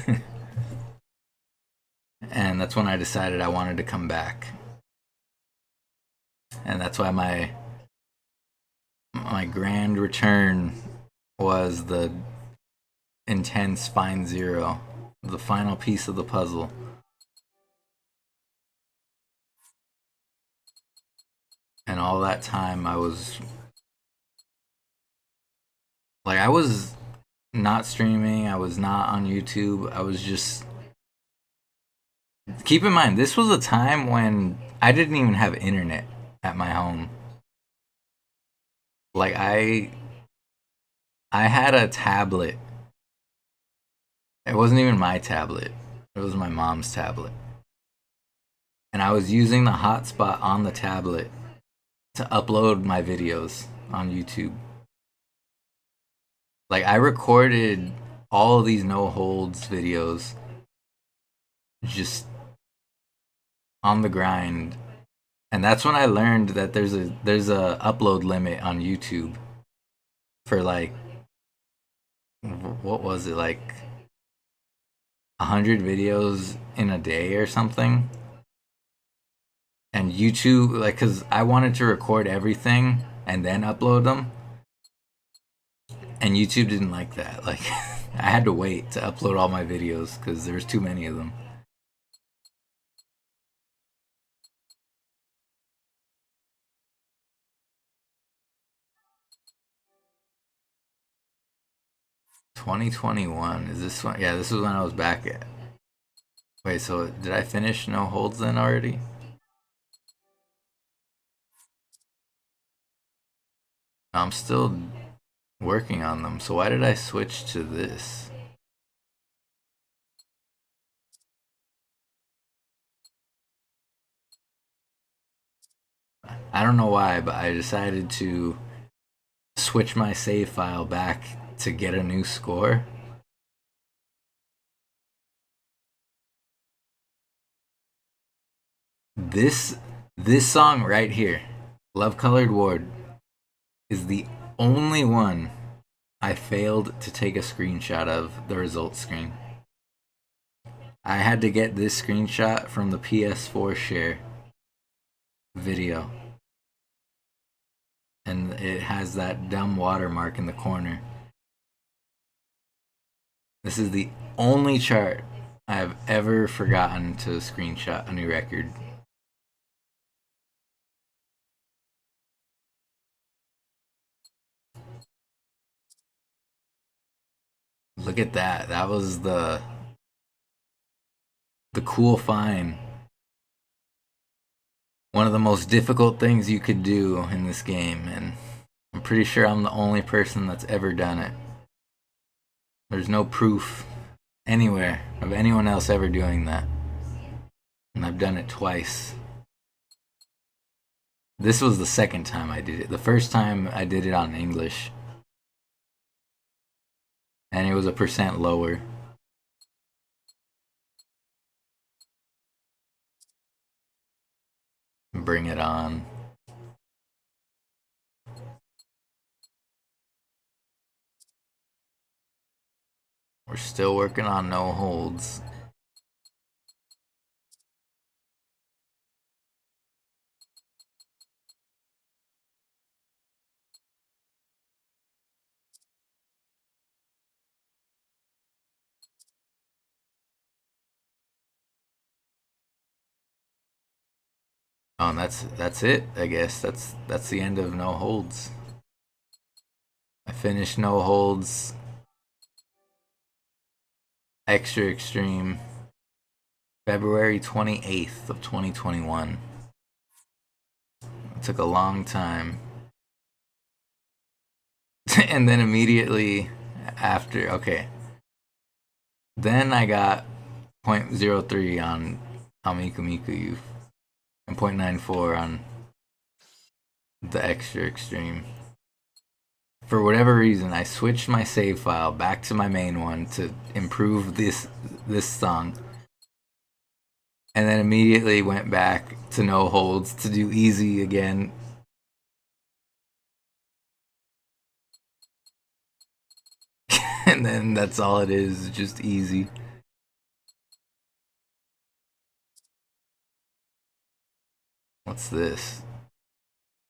And that's when I decided I wanted to come back. And that's why my grand return was the intense Find Zero, the final piece of the puzzle. And all that time I was not streaming, I was not on YouTube, I was just. Keep in mind, this was a time when I didn't even have internet at my home. Like, I had a tablet. It wasn't even my tablet. It was my mom's tablet. And I was using the hotspot on the tablet to upload my videos on YouTube. Like, I recorded all of these no holds videos just on the grind. And that's when I learned that there's a upload limit on YouTube for, like, what was it, like 100 videos in a day or something. And YouTube, like, because I wanted to record everything and then upload them, and YouTube didn't like that. Like, I had to wait to upload all my videos because there was too many of them. $2021 is this one? Yeah, this was when I was back at. Wait, so did I finish no holds then already? I'm still working on them. So why did I switch to this? I don't know why, but I decided to switch my save file back to get a new score. This song right here, Love Colored Ward, is the only one I failed to take a screenshot of the results screen. I had to get this screenshot from the PS4 share video. And it has that dumb watermark in the corner. This is the only chart I have ever forgotten to screenshot a new record. Look at that. That was the the cool fine. One of the most difficult things you could do in this game, and I'm pretty sure I'm the only person that's ever done it. There's no proof anywhere of anyone else ever doing that. And I've done it twice. This was the second time I did it. The first time I did it on English. And it was a percent lower. Bring it on. We're still working on no holds. Oh, and that's it. I guess that's the end of no holds. I finished no holds. Extra Extreme. February 28th of 2021. It took a long time. And then immediately after, okay. Then I got 0.03 on Miku Miku Youth and 0.94 on the Extra Extreme. For whatever reason, I switched my save file back to my main one to improve this song. And then immediately went back to no holds to do easy again. And then that's all it is, just easy. What's this?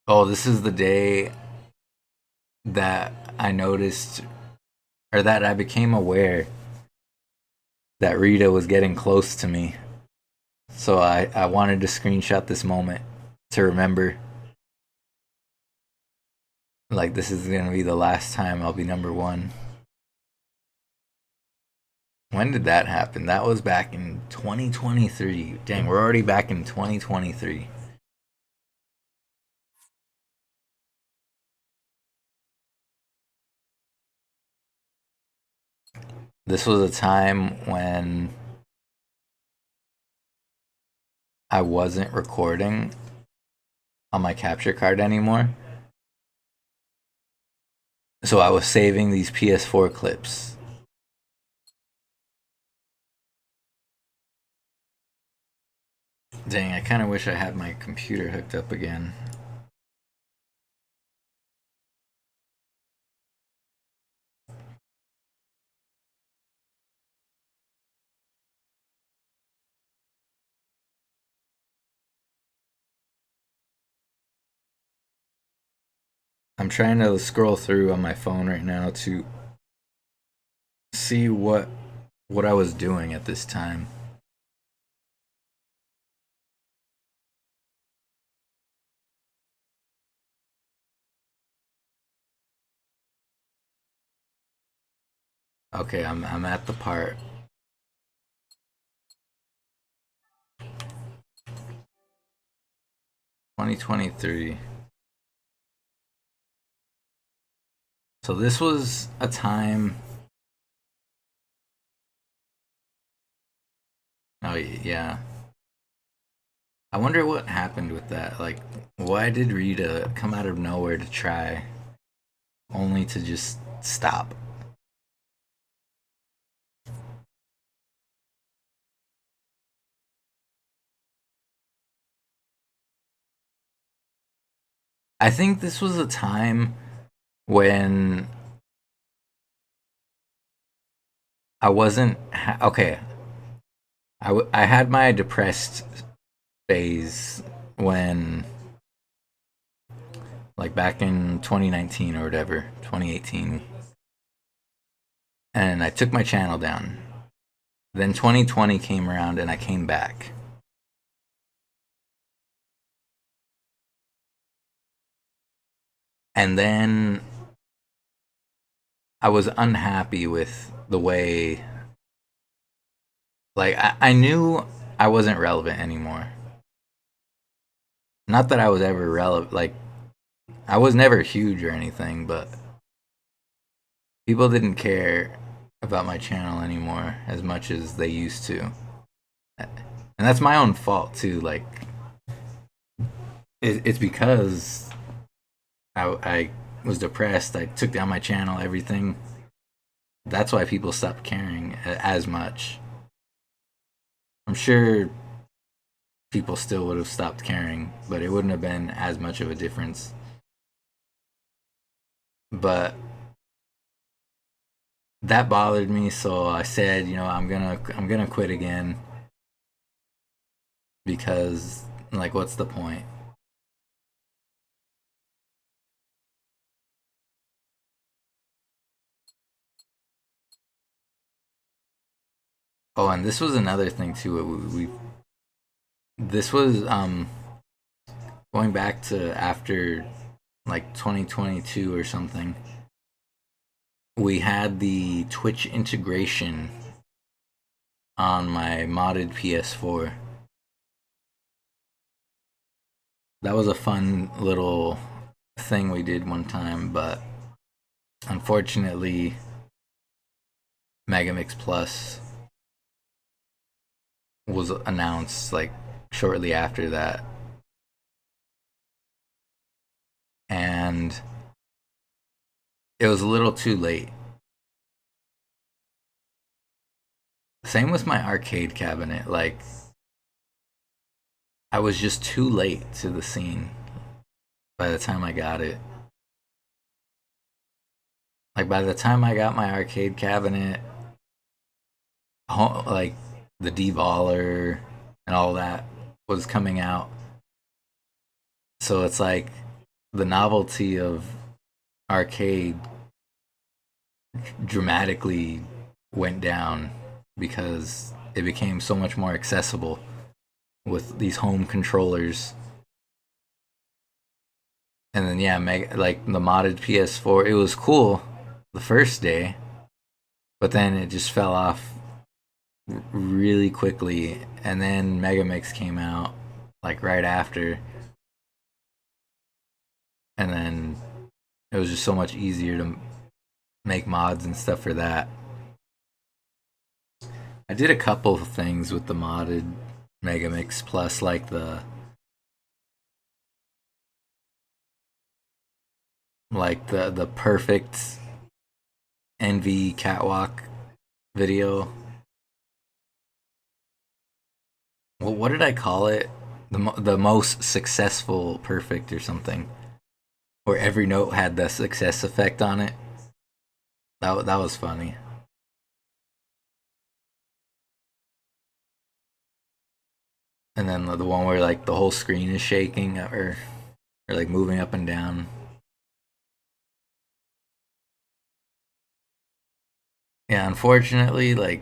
Oh, this is the day that I noticed, or that I became aware that Rita was getting close to me. So I wanted to screenshot this moment to remember. Like, this is gonna be the last time I'll be number one. When did that happen? That was back in 2023. Dang, we're already back in 2023. This was a time when I wasn't recording on my capture card anymore. So I was saving these PS4 clips. Dang, I kind of wish I had my computer hooked up again. I'm trying to scroll through on my phone right now to see what I was doing at this time. Okay, I'm at the part. $2023. So this was a time. Oh yeah. I wonder what happened with that. Like, why did Rita come out of nowhere to try, only to just stop? I think this was a time when I wasn't okay. I had my depressed phase when, like, back in 2019 or whatever, 2018, and I took my channel down. Then 2020 came around and I came back. And then I was unhappy with the way, Like I knew I wasn't relevant anymore. Not that I was ever relevant. Like I was never huge or anything, but people didn't care about my channel anymore as much as they used to. And that's my own fault too. Like it's because I was depressed. I took down my channel, everything. That's why people stopped caring as much. I'm sure people still would have stopped caring, but it wouldn't have been as much of a difference. But that bothered me, so I said, I'm gonna quit again because, like, what's the point? Oh, and this was another thing too. This was going back to after like 2022 or something. We had the Twitch integration on my modded PS4. That was a fun little thing we did one time, but unfortunately, Megamix Plus was announced like shortly after that. And it was a little too late. Same with my arcade cabinet. Like, I was just too late to the scene by the time I got it. Like, by the time I got my arcade cabinet, like, the Devoller and all that was coming out. So it's like the novelty of arcade dramatically went down because it became so much more accessible with these home controllers. And then like the modded PS4, it was cool the first day, but then it just fell off really quickly. And then Megamix came out like right after, and then it was just so much easier to make mods and stuff for that. I did a couple of things with the modded Megamix Plus, like the perfect Envy catwalk video. Well, what did I call it? The most successful perfect or something, where every note had the success effect on it. That was funny. And then the one where like the whole screen is shaking or like moving up and down. Yeah, unfortunately, like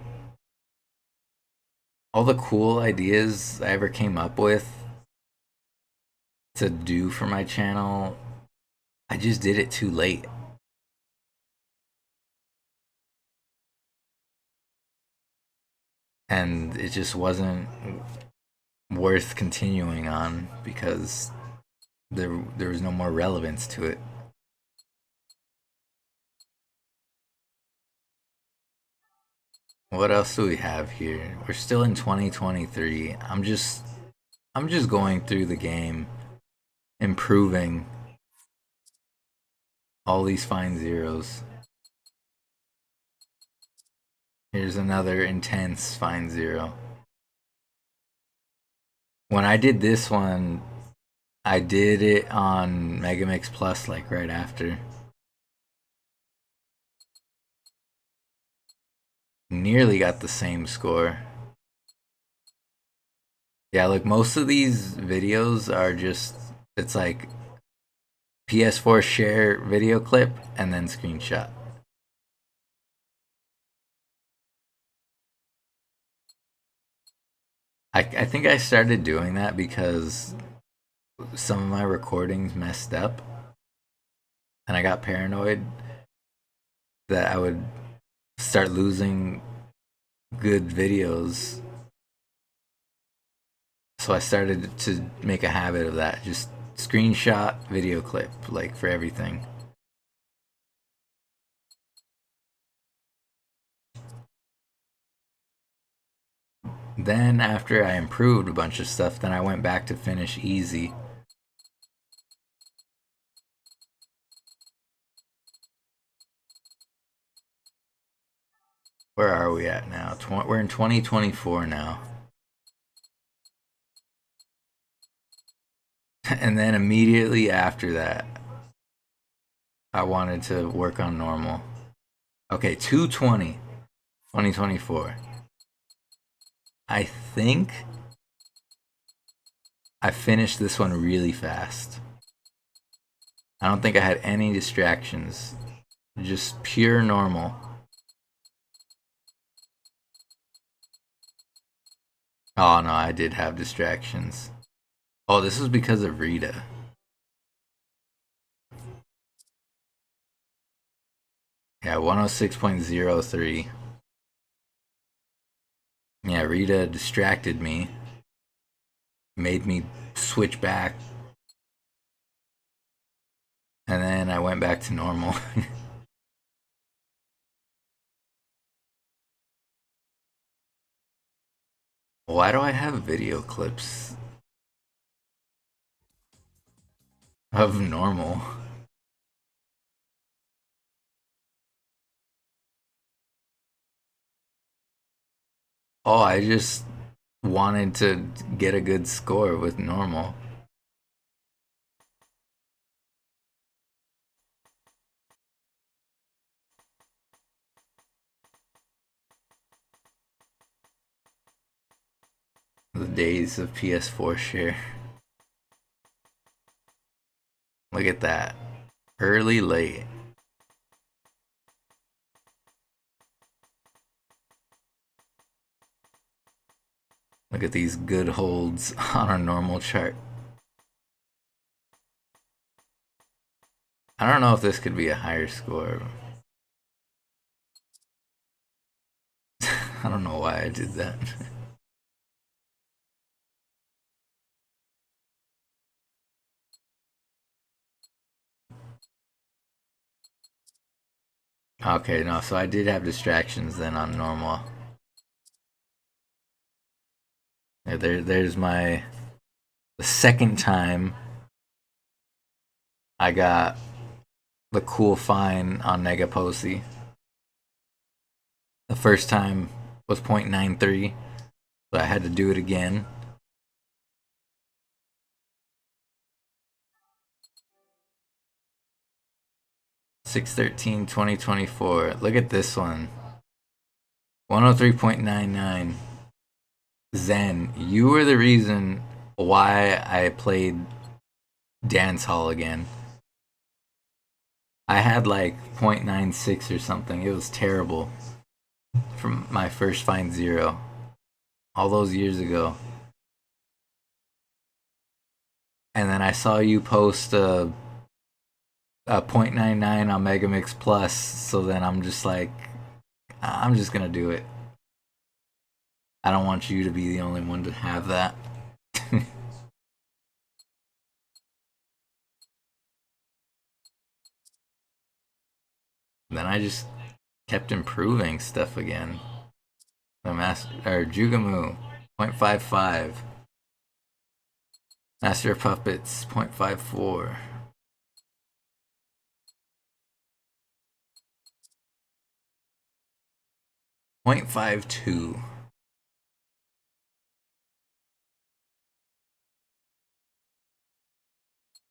all the cool ideas I ever came up with to do for my channel, I just did it too late. And it just wasn't worth continuing on because there was no more relevance to it. What else do we have here? We're still in 2023. I'm just going through the game, improving all these fine zeros. Here's another intense fine zero. When I did this one, I did it on Megamix Plus like right after. Nearly got the same score. Yeah, like most of these videos are just, it's like PS4 share video clip and then screenshot. I think I started doing that because some of my recordings messed up and I got paranoid that I would start losing good videos So I started to make a habit of that. Just screenshot video clip, like for everything. Then after I improved a bunch of stuff, then I went back to finish easy. Where are we at now? We're in 2024 now. And then immediately after that, I wanted to work on normal. Okay, 220, 2024. I think I finished this one really fast. I don't think I had any distractions. Just pure normal. Oh no, I did have distractions. Oh, this was because of Rita. Yeah, 106.03. Yeah, Rita distracted me. Made me switch back. And then I went back to normal. Why do I have video clips of normal? Oh, I just wanted to get a good score with normal. The days of PS4 share. Look at that. Early, late. Look at these good holds on a normal chart. I don't know if this could be a higher score. I don't know why I did that. Okay, no, so I did have distractions then on normal. Yeah, there's the second time I got the cool fine on Negaposi. The first time was 0.93, so I had to do it again. (6/13/2024). Look at this one. 103.99. Zen, you were the reason why I played Dance Hall again. I had like 0.96 or something. It was terrible from my first Find Zero all those years ago. And then I saw you post a 0.99 on Megamix Plus, so then I'm just like, I'm just gonna do it. I don't want you to be the only one to have that. Then I just kept improving stuff again. The Jugamu, 0.55. Master of Puppets, 0.54. .52.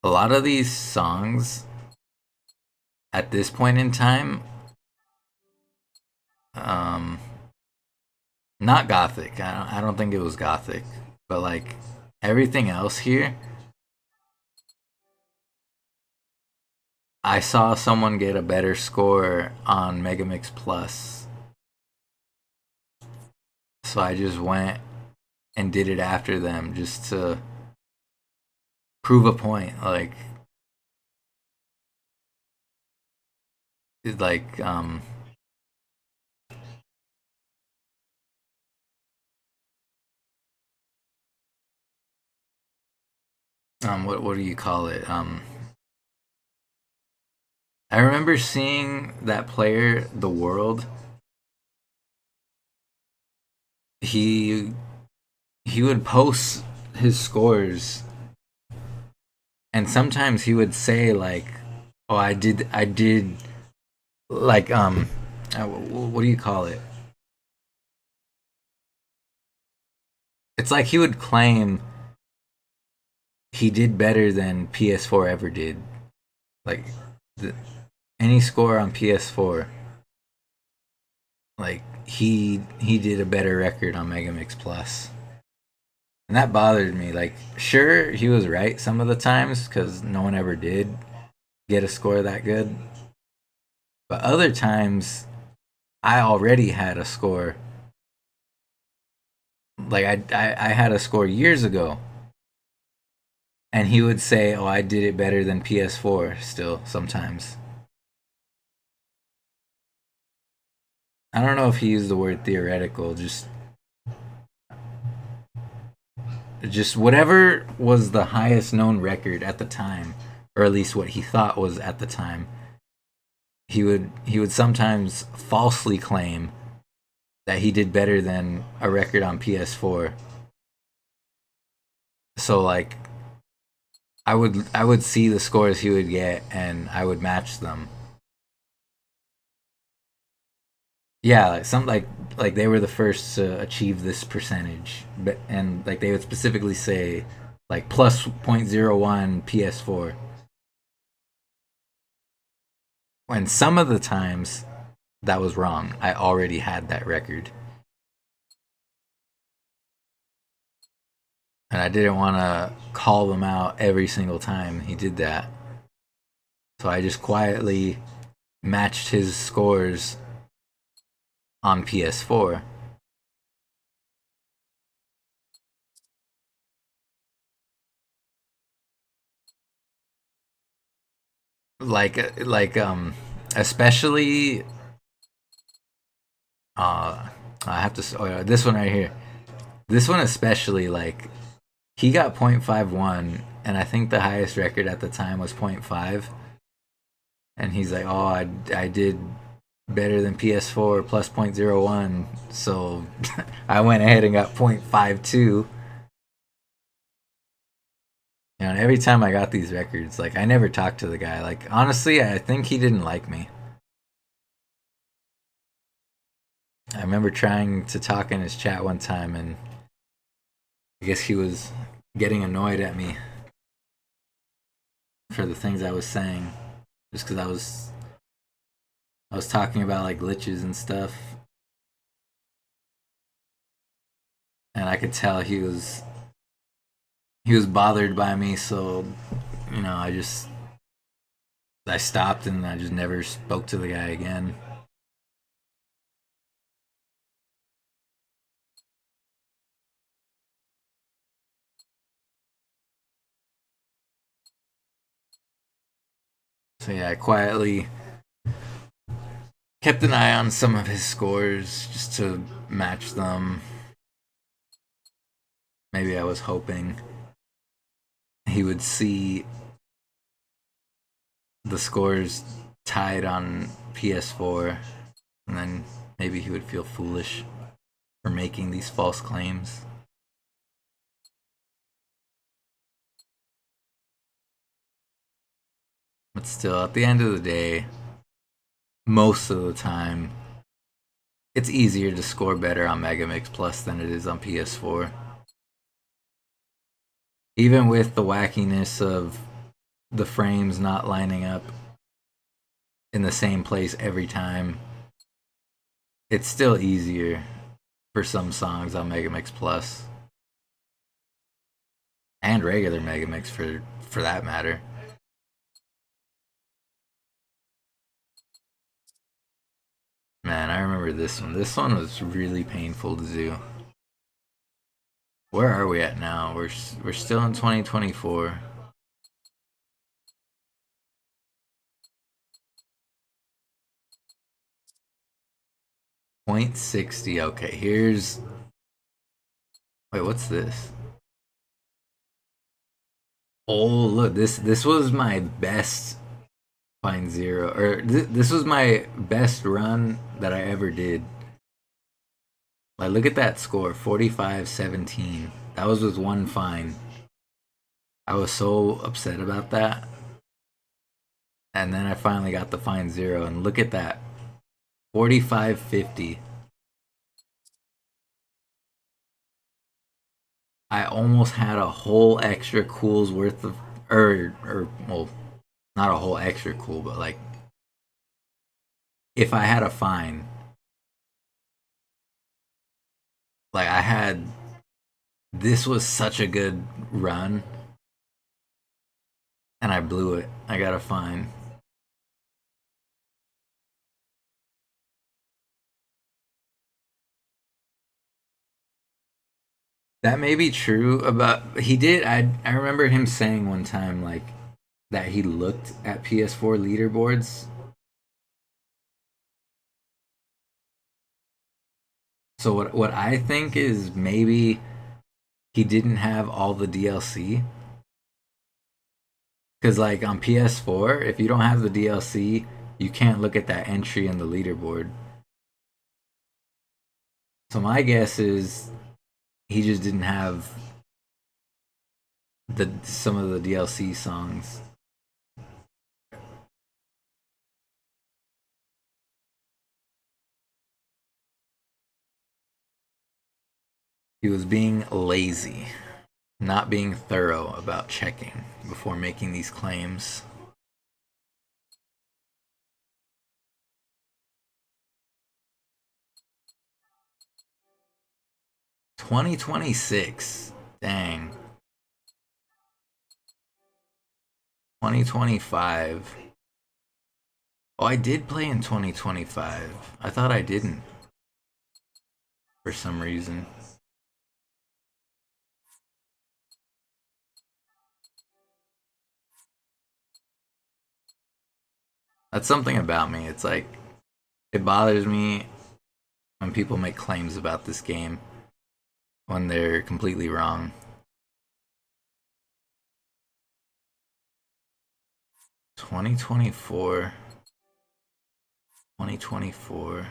A lot of these songs at this point in time, not gothic. I don't think it was gothic, but like everything else here, I saw someone get a better score on Megamix Plus, so I just went and did it after them just to prove a point. Like what do you call it? I remember seeing that player, the World. He he would post his scores, and sometimes he would say like, "Oh, I did like what do you call it?" It's like he would claim he did better than PS4 ever did. Like the, any score on PS4, like he did a better record on Megamix Plus. And that bothered me. Like, sure, he was right some of the times because no one ever did get a score that good. But other times, I already had a score. Like, I had a score years ago. And he would say, oh, I did it better than PS4 still sometimes. I don't know if he used the word theoretical, just whatever was the highest known record at the time, or at least what he thought was at the time. He would sometimes falsely claim that he did better than a record on PS4. So like I would see the scores he would get and I would match them. Yeah, like they were the first to achieve this percentage, but and like they would specifically say like plus plus point zero 0.01 PS4. And some of the times that was wrong. I already had that record. And I didn't want to call them out every single time he did that. So I just quietly matched his scores on PS4. Like especially I have to oh, yeah, this one right here. This one especially, like, he got 0.51 and I think the highest record at the time was 0.5, and he's like, "Oh, I did better than PS4 plus 0.01." So I went ahead and got 0.52. And every time I got these records, like I never talked to the guy. Like honestly, I think he didn't like me. I remember trying to talk in his chat one time, and I guess he was getting annoyed at me for the things I was saying, just because I was talking about like glitches and stuff, and I could tell he was bothered by me. So I stopped and I just never spoke to the guy again. So yeah, I quietly kept an eye on some of his scores just to match them. Maybe I was hoping he would see the scores tied on PS4, and then maybe he would feel foolish for making these false claims. But still, at the end of the day, most of the time, it's easier to score better on Megamix Plus than it is on PS4. Even with the wackiness of the frames not lining up in the same place every time, it's still easier for some songs on Megamix Plus and regular Megamix for that matter. Man, I remember this one. This one was really painful to do. Where are we at now? We're still in 2024. Point 60. Okay, here's. Wait, what's this? Oh, look, this was my best Find Zero, or this was my best run that I ever did. Like, look at that score, 45-17. That was with one find. I was so upset about that. And then I finally got the Find Zero, and look at that, 45-50. I almost had a whole extra cool's worth of, or well, not a whole extra cool, but like if I had a fine, like I had, this was such a good run, and I blew it. I got a fine. That may be true about he did. I remember him saying one time like that he looked at PS4 leaderboards. So what I think is maybe he didn't have all the DLC. Cause like on PS4, if you don't have the DLC, you can't look at that entry in the leaderboard. So my guess is he just didn't have the some of the DLC songs. He was being lazy, not being thorough about checking before making these claims. $2026. Dang. 2025. Oh, I did play in 2025. I thought I didn't. For some reason. That's something about me. It's like, it bothers me when people make claims about this game when they're completely wrong. 2024. 2024.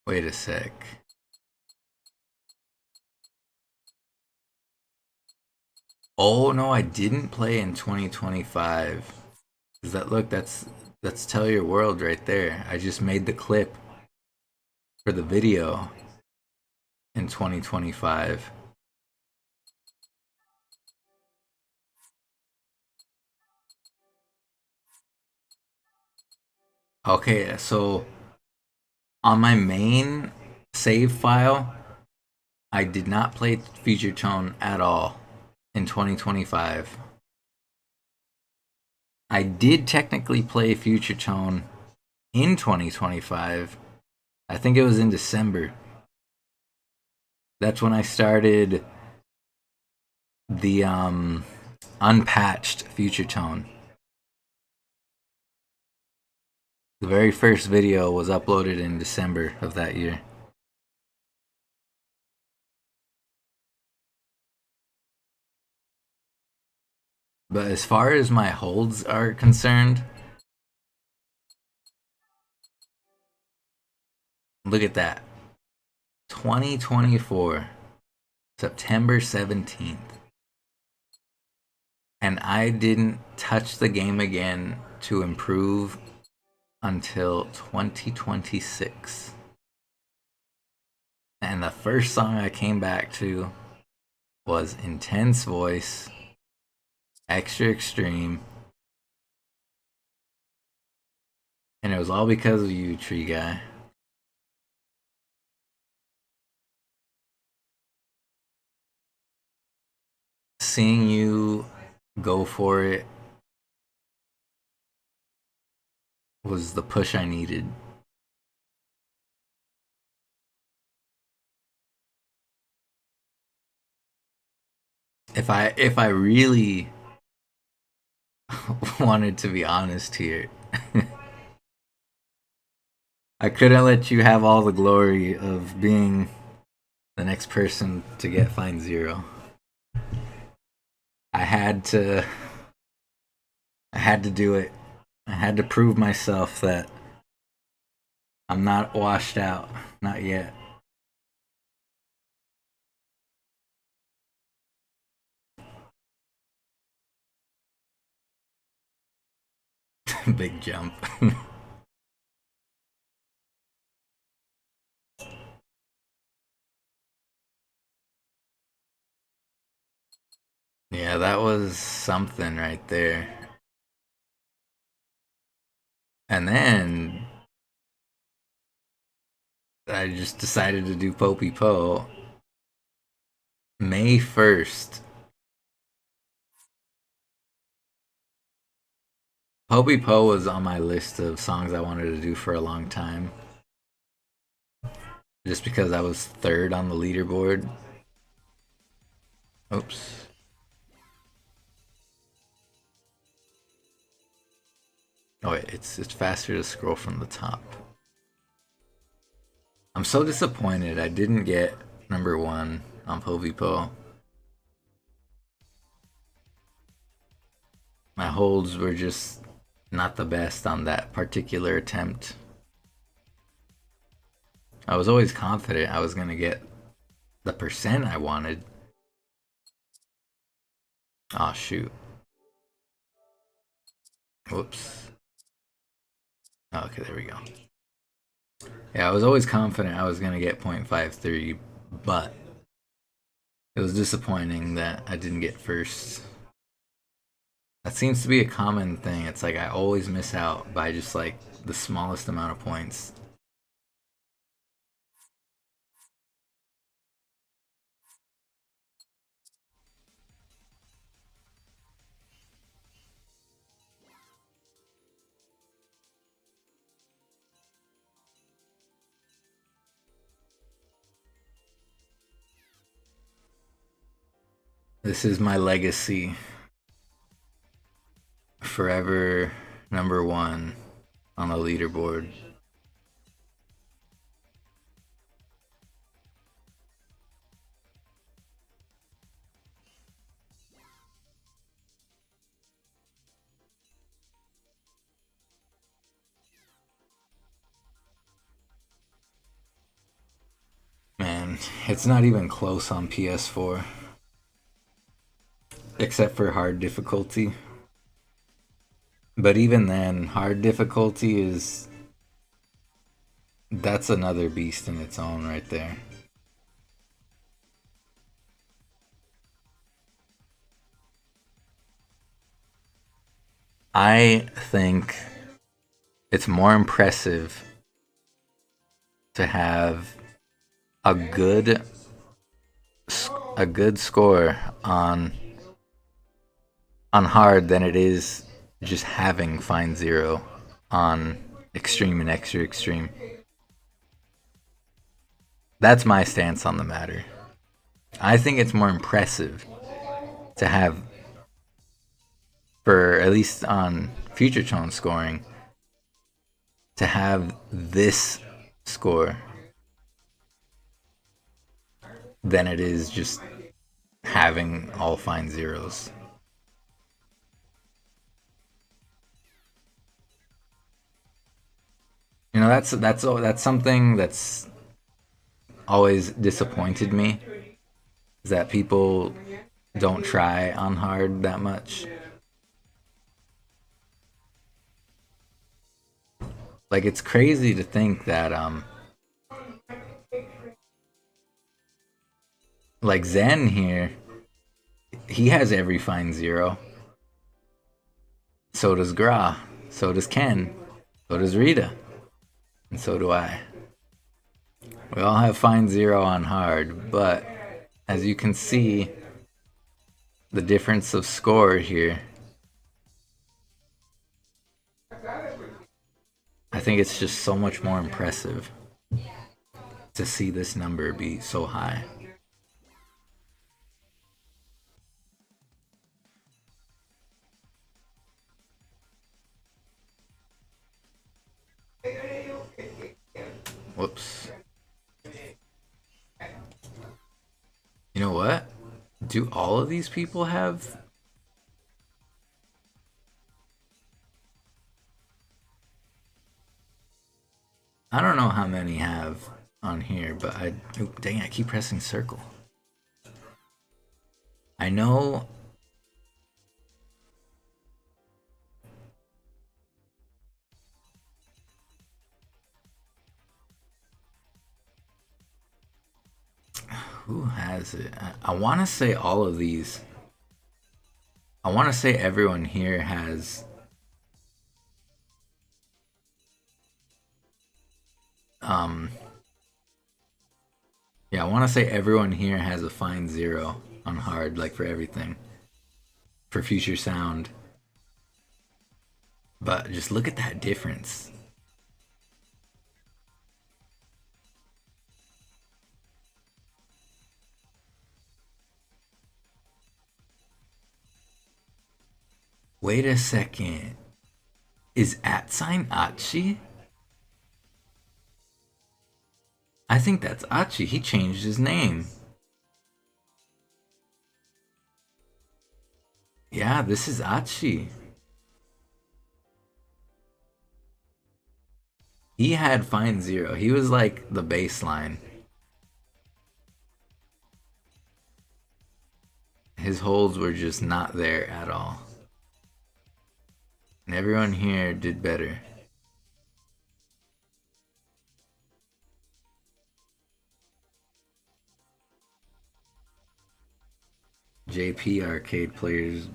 Wait a sec. Oh no, I didn't play in 2025. Is that look? That's Tell Your World right there. I just made the clip for the video in 2025. Okay, so on my main save file, I did not play Future Tone at all in 2025. I did technically play Future Tone in 2025. I think it was in December. That's when I started the unpatched Future Tone. The very first video was uploaded in December of that year. But as far as my holds are concerned, look at that. 2024, September 17th. And I didn't touch the game again to improve until 2026. And the first song I came back to was Intense Voice, Extra Extreme. And it was all because of you, Tree Guy. Seeing you go for it was the push I needed. if I really wanted to be honest here, I couldn't let you have all the glory of being the next person to get Find Zero. I had to do it. I had to prove myself that I'm not washed out. Not yet. Big jump. Yeah, that was something right there. And then I just decided to do Popey Po. May 1st. Popey Po was on my list of songs I wanted to do for a long time. Just because I was third on the leaderboard. Oops. Oh wait, it's faster to scroll from the top. I'm so disappointed I didn't get number 1 on Popey Po. My holds were just not the best on that particular attempt. I was always confident I was gonna get the percent I wanted. Oh shoot. Whoops. Oh, okay, there we go. Yeah, I was always confident I was gonna get 0.53, but it was disappointing that I didn't get first. That seems to be a common thing. It's like I always miss out by just like the smallest amount of points. This is my legacy. Forever number 1 on the leaderboard. Man, it's not even close on PS4. Except for hard difficulty. But even then, hard difficulty is... That's another beast in its own right there. I think it's more impressive to have a good score on hard than it is just having Find Zero on extreme and extra extreme. That's my stance on the matter. I think it's more impressive to have, for at least on Future Tone scoring, to have this score than it is just having all Find Zeros. You know, that's something that's always disappointed me, is that people don't try on hard that much. Like, it's crazy to think that like Zen here, he has every Find Zero. So does Gra. So does Ken. So does Rita. And so do I. We all have Find Zero on hard, but as you can see, the difference of score here, I think it's just so much more impressive to see this number be so high. Whoops. You know what? Do all of these people have... I don't know how many have on here, but I... Oh, dang, I keep pressing circle. I know... Who has it? I want to say all of these. I want to say everyone here has... Yeah, I want to say everyone here has a fine 0 on hard, like for everything. For future sound. But just look at that difference. Wait a second. Is @ Achi? I think that's Achi. He changed his name. Yeah, this is Achi. He had fine 0. He was like the baseline. His holds were just not there at all. And everyone here did better. JP arcade players.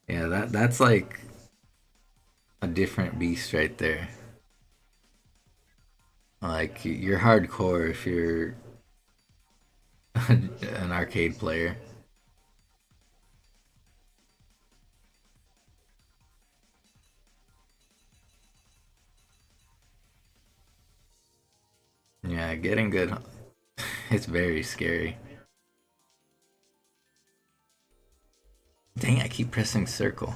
Yeah, that's like a different beast right there. Like, you're hardcore if you're an arcade player. Yeah, getting good. It's very scary. Dang, I keep pressing circle.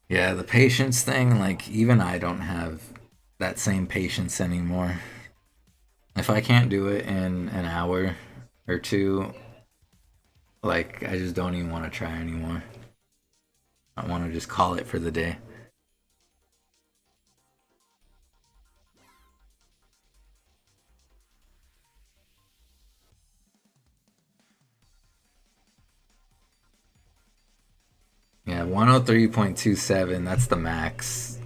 Yeah, the patience thing, like, even I don't have that same patience anymore. If I can't do it in an hour or two, like, I just don't even want to try anymore. I want to just call it for the day. Yeah, 103.27, that's the max.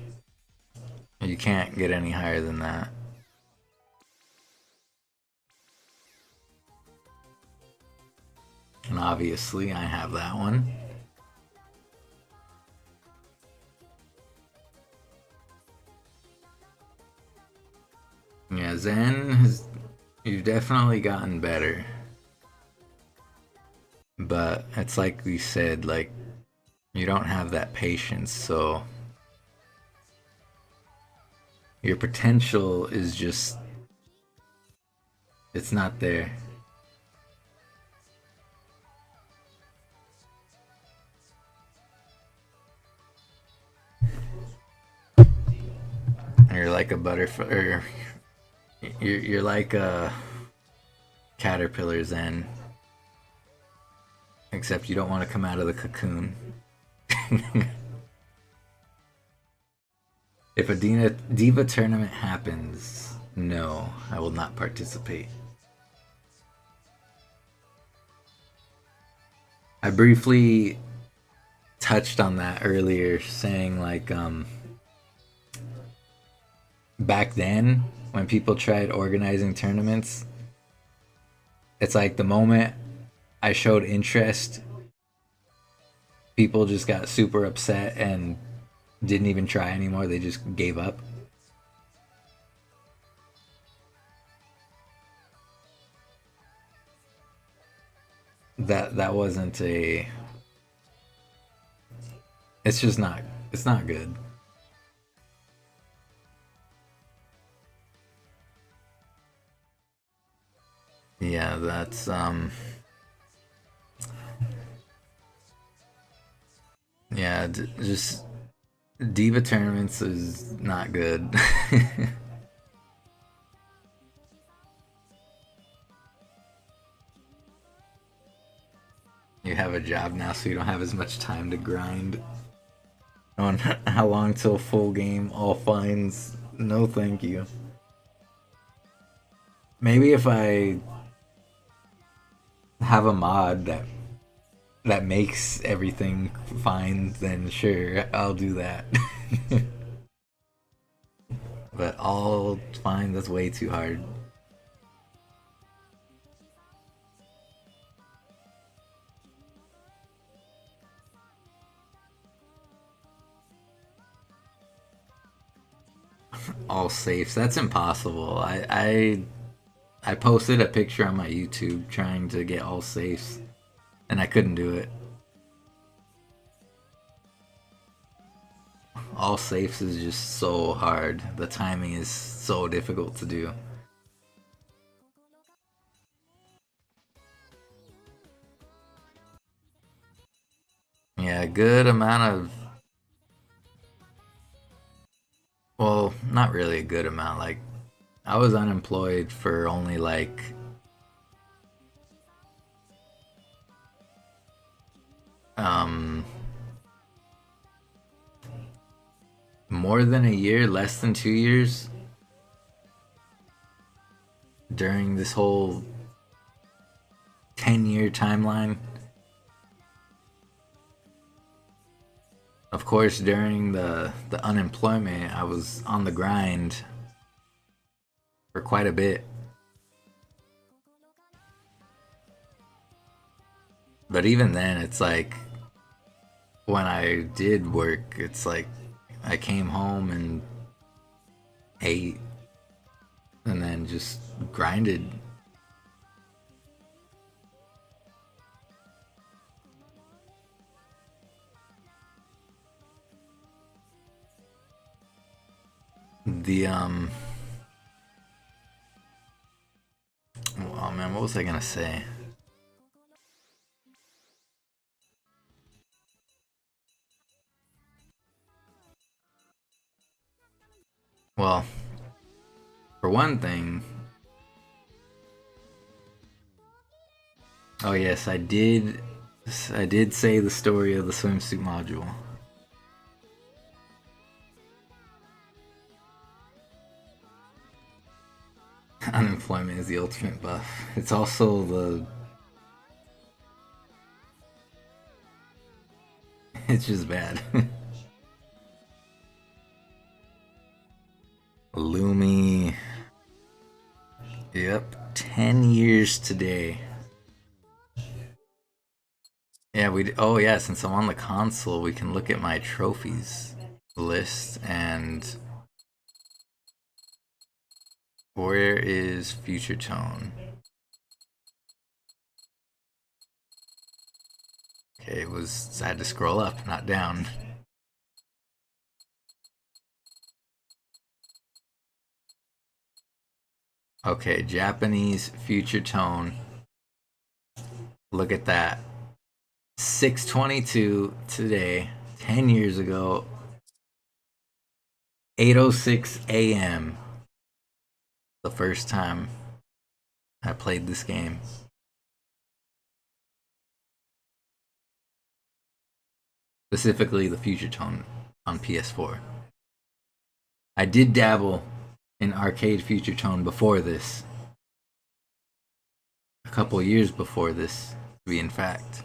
You can't get any higher than that. And obviously, I have that one. Yeah, Zen, you've definitely gotten better. But it's like we said, like, you don't have that patience, so your potential is just, it's not there. You're like a butterfly, or you're like a caterpillar Zen. Except you don't want to come out of the cocoon. If a Diva tournament happens, no, I will not participate. I briefly touched on that earlier, saying like, back then, when people tried organizing tournaments, it's like the moment I showed interest, people just got super upset and didn't even try anymore. They just gave up. That wasn't a... It's just not... It's not good. Yeah, that's Yeah, just Diva tournaments is not good. You have a job now, so you don't have as much time to grind on how long till full game. All fines. No, thank you. Maybe if I have a mod that makes everything fine, then sure, I'll do that. But all fine, that's way too hard. All safes, that's impossible. I posted a picture on my YouTube trying to get all safes, and I couldn't do it. All safes is just so hard. The timing is so difficult to do. Yeah, a good amount of... Well, not really a good amount. Like, I was unemployed for only like... more than a year, less than 2 years during this whole 10-year timeline. Of course, during the unemployment, I was on the grind for quite a bit. But even then, it's like when I did work, it's like I came home and ate and then just grinded. The oh man, what was I gonna say? Well, for one thing, oh yes, I did say the story of the swimsuit module. Unemployment is the ultimate buff. It's also the... It's just bad. Lumi. Yep, 10 years today. Yeah, oh yeah, since I'm on the console, we can look at my trophies list and... Where is Future Tone? Okay, I had to scroll up, not down. Okay, Japanese Future Tone. Look at that. 6:22 today, 10 years ago, 8:06 a.m. The first time I played this game. Specifically the Future Tone on PS4. I did dabble in arcade Future Tone before this. A couple years before this, to be in fact.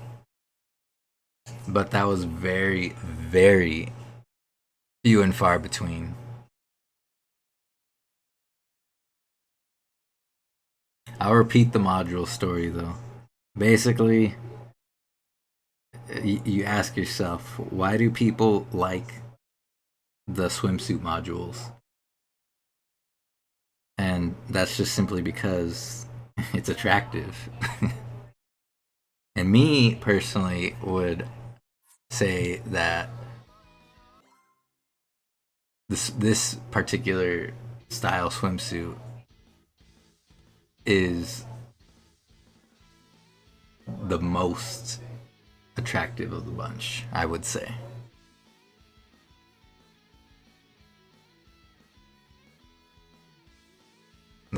But that was very, very few and far between. I'll repeat the module story though. Basically, you ask yourself, why do people like the swimsuit modules? And that's just simply because it's attractive. And me personally would say that this particular style swimsuit is the most attractive of the bunch, I would say.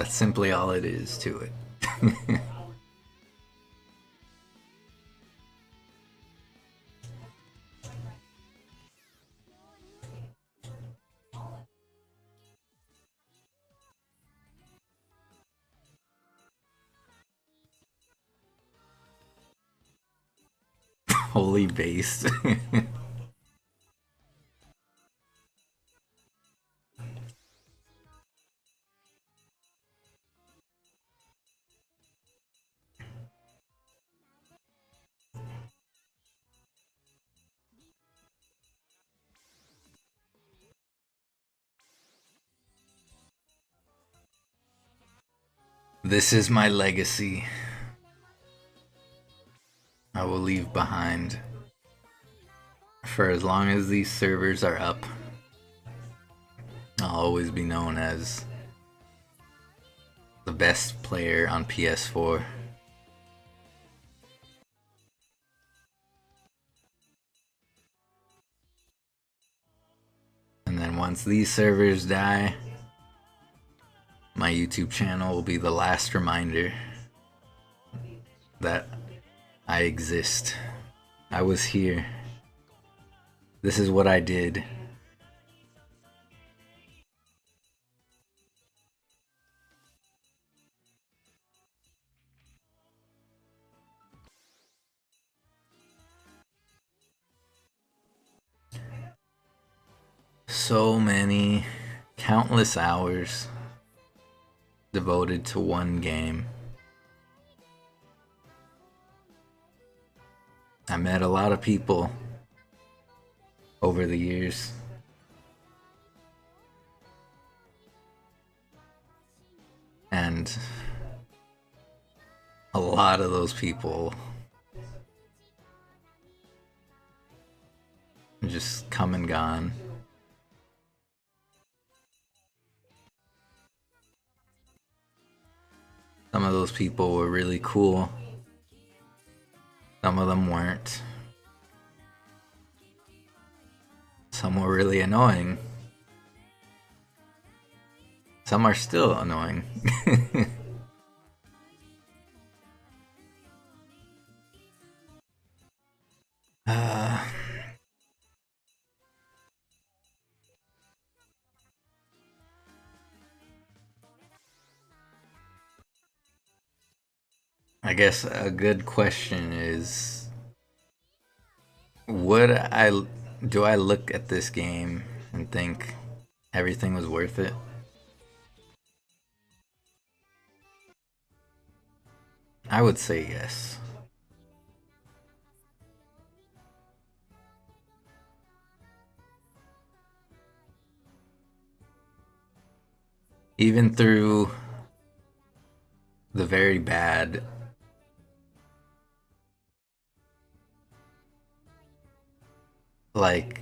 That's simply all it is to it. Holy based. This is my legacy. I will leave behind. For as long as these servers are up, I'll always be known as the best player on PS4. And then once these servers die, my YouTube channel will be the last reminder that I exist. I was here. This is what I did. So many, countless hours devoted to one game. I met a lot of people over the years. And a lot of those people just come and gone. Some of those people were really cool. Some of them weren't. Some were really annoying. Some are still annoying. I guess a good question is, do I look at this game and think everything was worth it? I would say yes. Even through the very bad, like,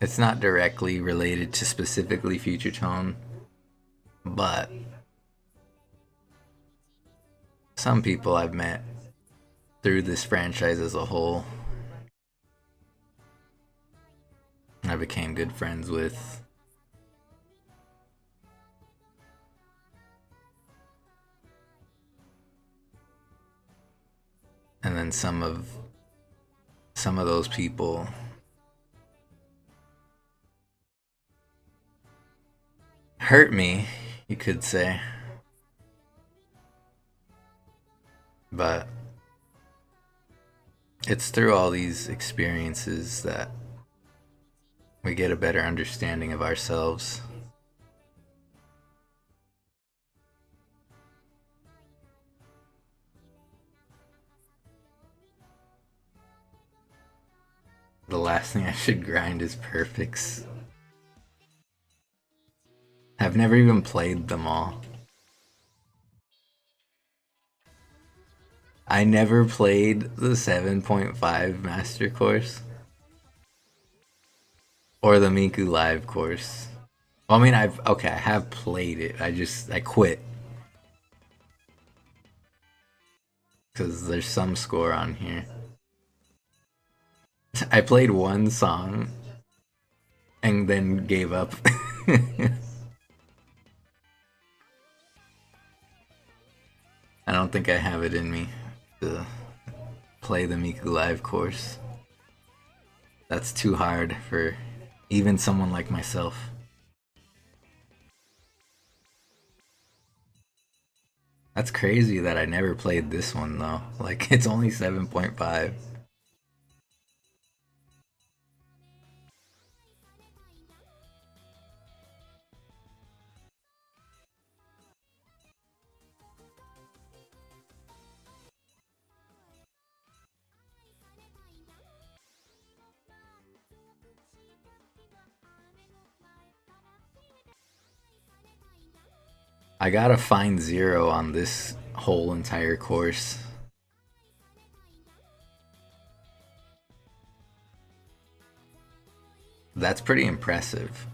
it's not directly related to specifically Future Tone, but some people I've met through this franchise as a whole, I became good friends with. And then some of those people hurt me, you could say. But it's through all these experiences that we get a better understanding of ourselves. The last thing I should grind is perfects. I've never even played them all. I never played the 7.5 Master Course or the Miku Live Course. Well, I mean, I have played it. I quit because there's some score on here. I played one song and then gave up. I don't think I have it in me to play the Miku Live course. That's too hard for even someone like myself. That's crazy that I never played this one though. Like, it's only 7.5. I gotta find zero on this whole entire course. That's pretty impressive.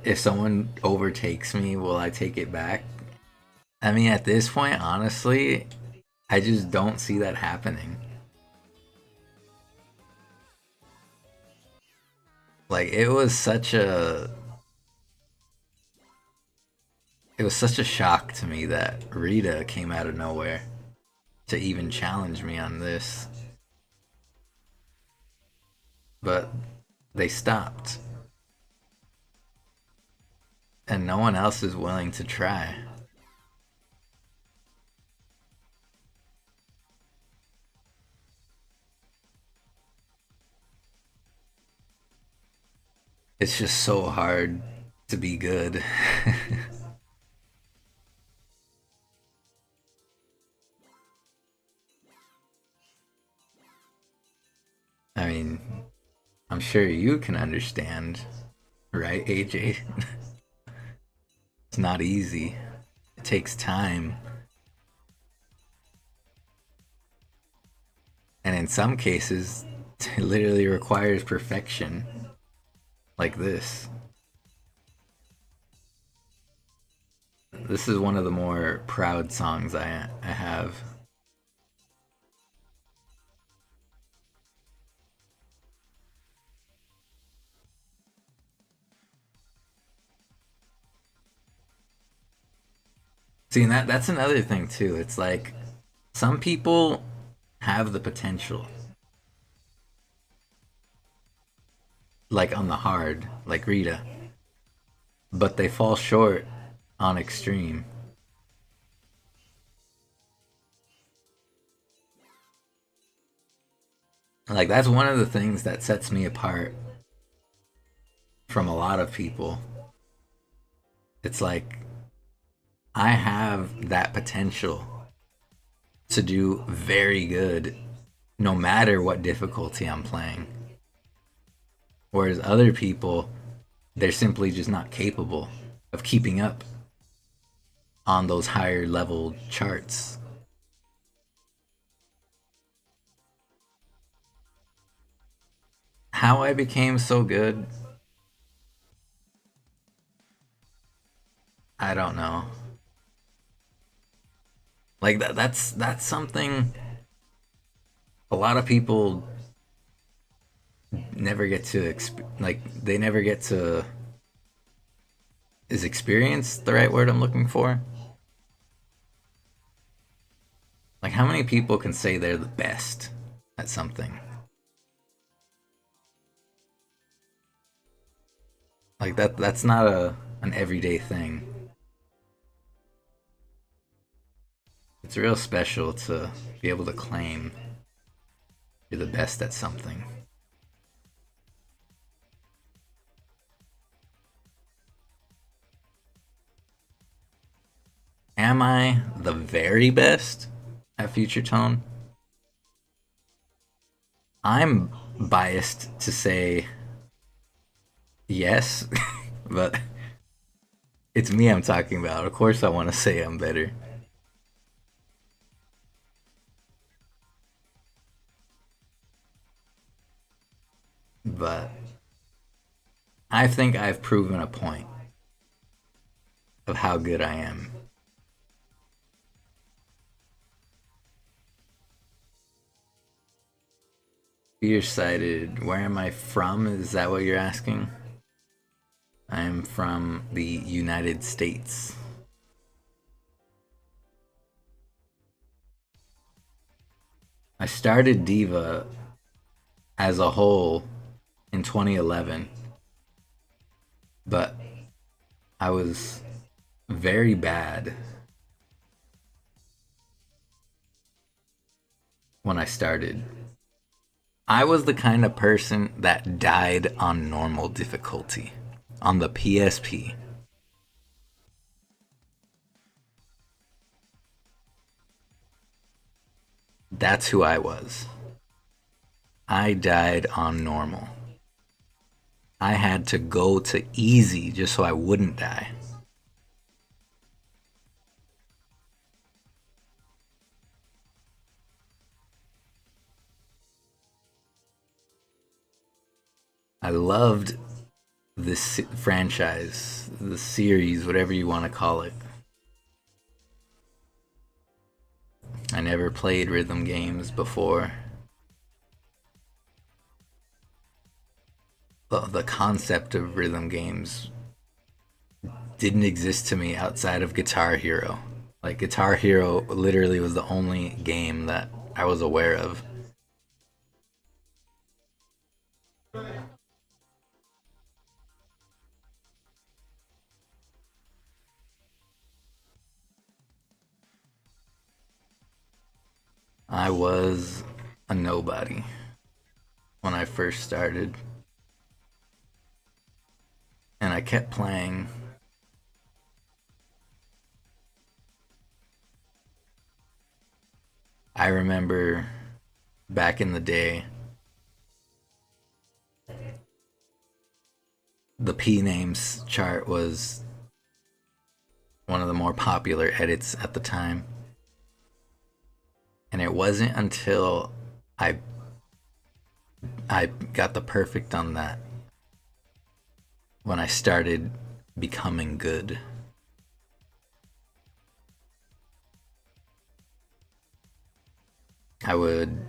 If someone overtakes me, will I take it back? I mean, at this point, honestly, I just don't see that happening. Like, it was such a shock to me that Rita came out of nowhere to even challenge me on this. But they stopped. And no one else is willing to try. It's just so hard to be good. I mean, I'm sure you can understand, right, AJ? It's not easy. It takes time. And in some cases, it literally requires perfection. Like this. This is one of the more proud songs I have. See, and that's another thing too. It's like some people have the potential. Like on the hard, like Rita. But they fall short on extreme. Like, that's one of the things that sets me apart from a lot of people. It's like I have that potential to do very good no matter what difficulty I'm playing. Whereas other people, they're simply just not capable of keeping up on those higher level charts. How I became so good, I don't know. Like that's something a lot of people never get to like they never get to, is experience the right word I'm looking for? Like, how many people can say they're the best at something? Like that's not an everyday thing. It's real special to be able to claim you're the best at something. Am I the very best at Future Tone? I'm biased to say yes, but it's me I'm talking about. Of course, I want to say I'm better. But I think I've proven a point of how good I am. You're sighted. Where am I from? Is that what you're asking? I am from the United States. I started Diva as a whole in 2011, but I was very bad when I started. I was the kind of person that died on normal difficulty on the PSP. That's who I was. I died on normal. I had to go to easy just so I wouldn't die. I loved this franchise, the series, whatever you want to call it. I never played rhythm games before. The concept of rhythm games didn't exist to me outside of Guitar Hero. Like, Guitar Hero literally was the only game that I was aware of. I was a nobody when I first started. And I kept playing. I remember back in the day, the P names chart was one of the more popular edits at the time. And it wasn't until I got the perfect on that when I started becoming good. I would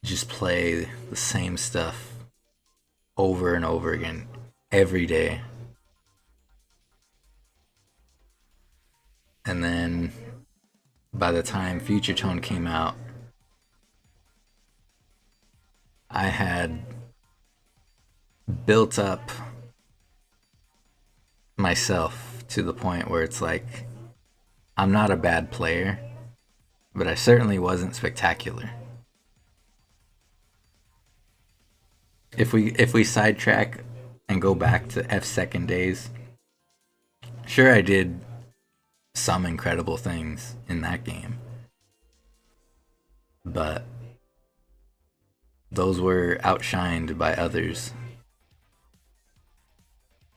just play the same stuff over and over again every day. And then by the time Future Tone came out, I had built up myself to the point where it's like, I'm not a bad player, but I certainly wasn't spectacular. If we sidetrack and go back to F second days, sure, I did some incredible things in that game, but those were outshined by others.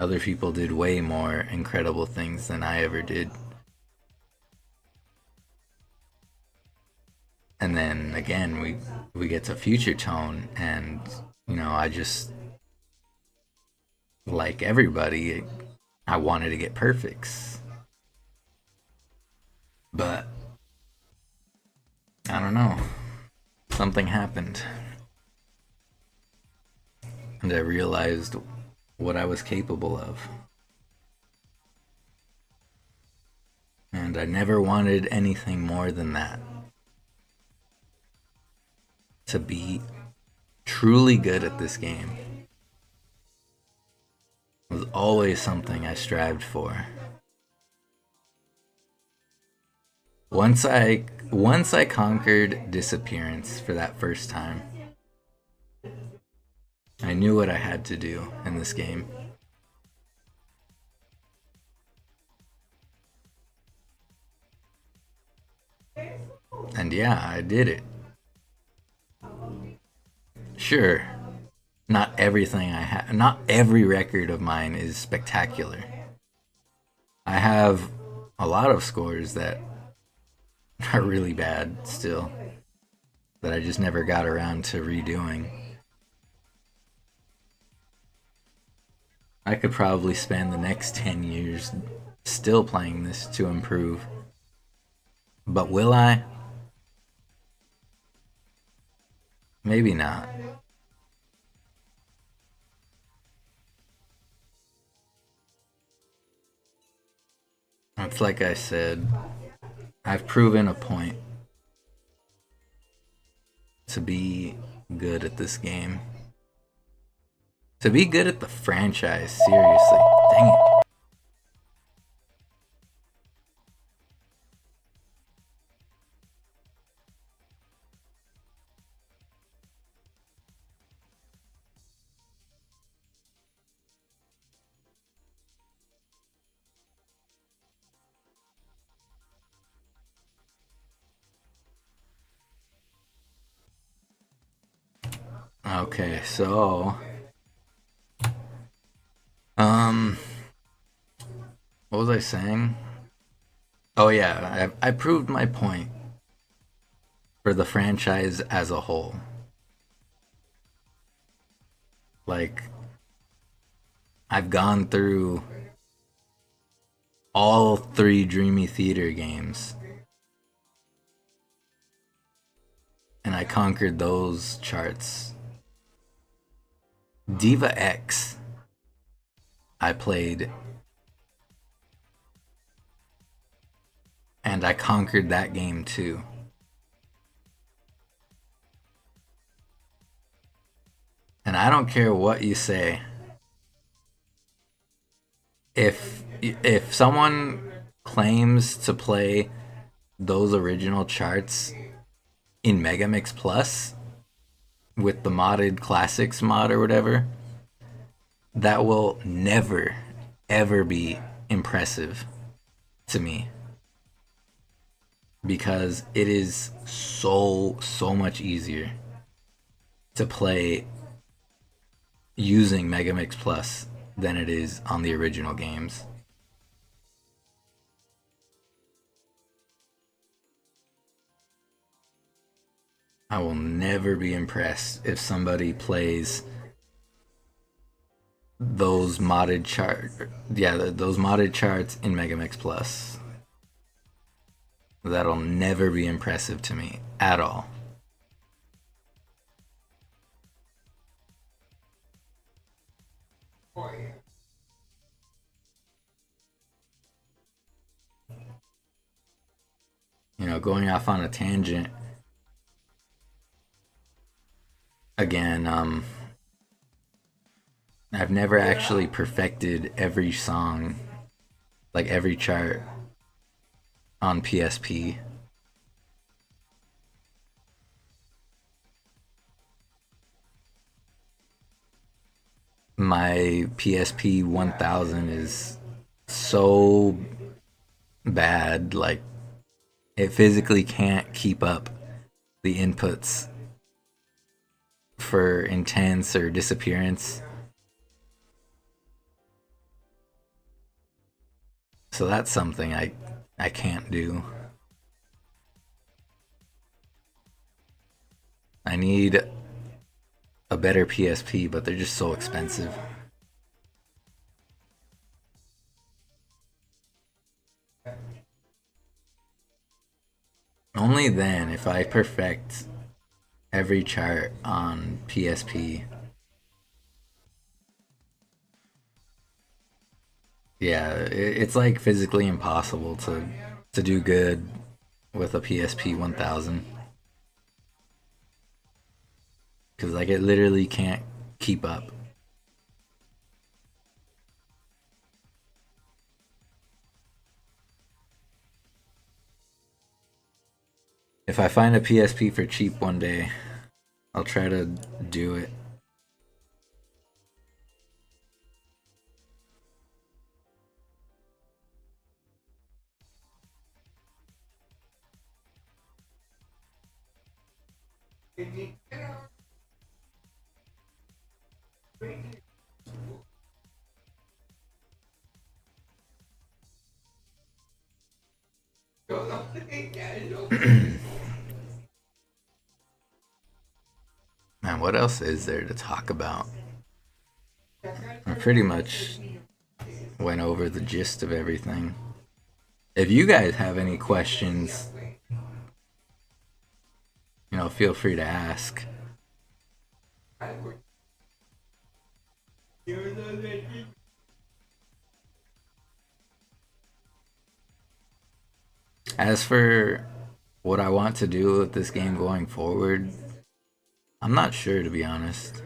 Other people did way more incredible things than I ever did. And then again, we get to Future Tone, and I just, like everybody, I wanted to get perfects. But I don't know. Something happened. And I realized what I was capable of. And I never wanted anything more than that. To be truly good at this game was always something I strived for. Once I conquered disappearance for that first time, I knew what I had to do in this game. And yeah, I did it. Sure, not everything not every record of mine is spectacular. I have a lot of scores that are really bad still, that I just never got around to redoing. I could probably spend the next 10 years still playing this to improve. But will I? Maybe not. It's like I said, I've proven a point to be good at this game. To be good at the franchise, seriously. Dang it. Okay, so what was I saying? Oh yeah, I proved my point for the franchise as a whole. Like, I've gone through all 3 Dreamy Theater games, and I conquered those charts. Diva X, I played, and I conquered that game too. And I don't care what you say. If someone claims to play those original charts in Megamix Plus with the modded classics mod or whatever, that will never ever be impressive to me, because it is so much easier to play using Megamix Plus than it is on the original games. I will never be impressed if somebody plays those modded those modded charts in Megamix Plus. That'll never be impressive to me at all. You know, going off on a tangent again, I've never actually perfected every song, like every chart on PSP. My PSP 1000 is so bad, like it physically can't keep up the inputs for intense or disappearance. So that's something I can't do. I need a better PSP, but they're just so expensive. Only then, if I perfect every chart on PSP. Yeah, it's like physically impossible to do good with a PSP 1000. Because like it literally can't keep up. If I find a PSP for cheap one day, I'll try to do it. Man, what else is there to talk about? I'm pretty much went over the gist of everything. If you guys have any questions, feel free to ask. As for what I want to do with this game going forward, I'm not sure, to be honest.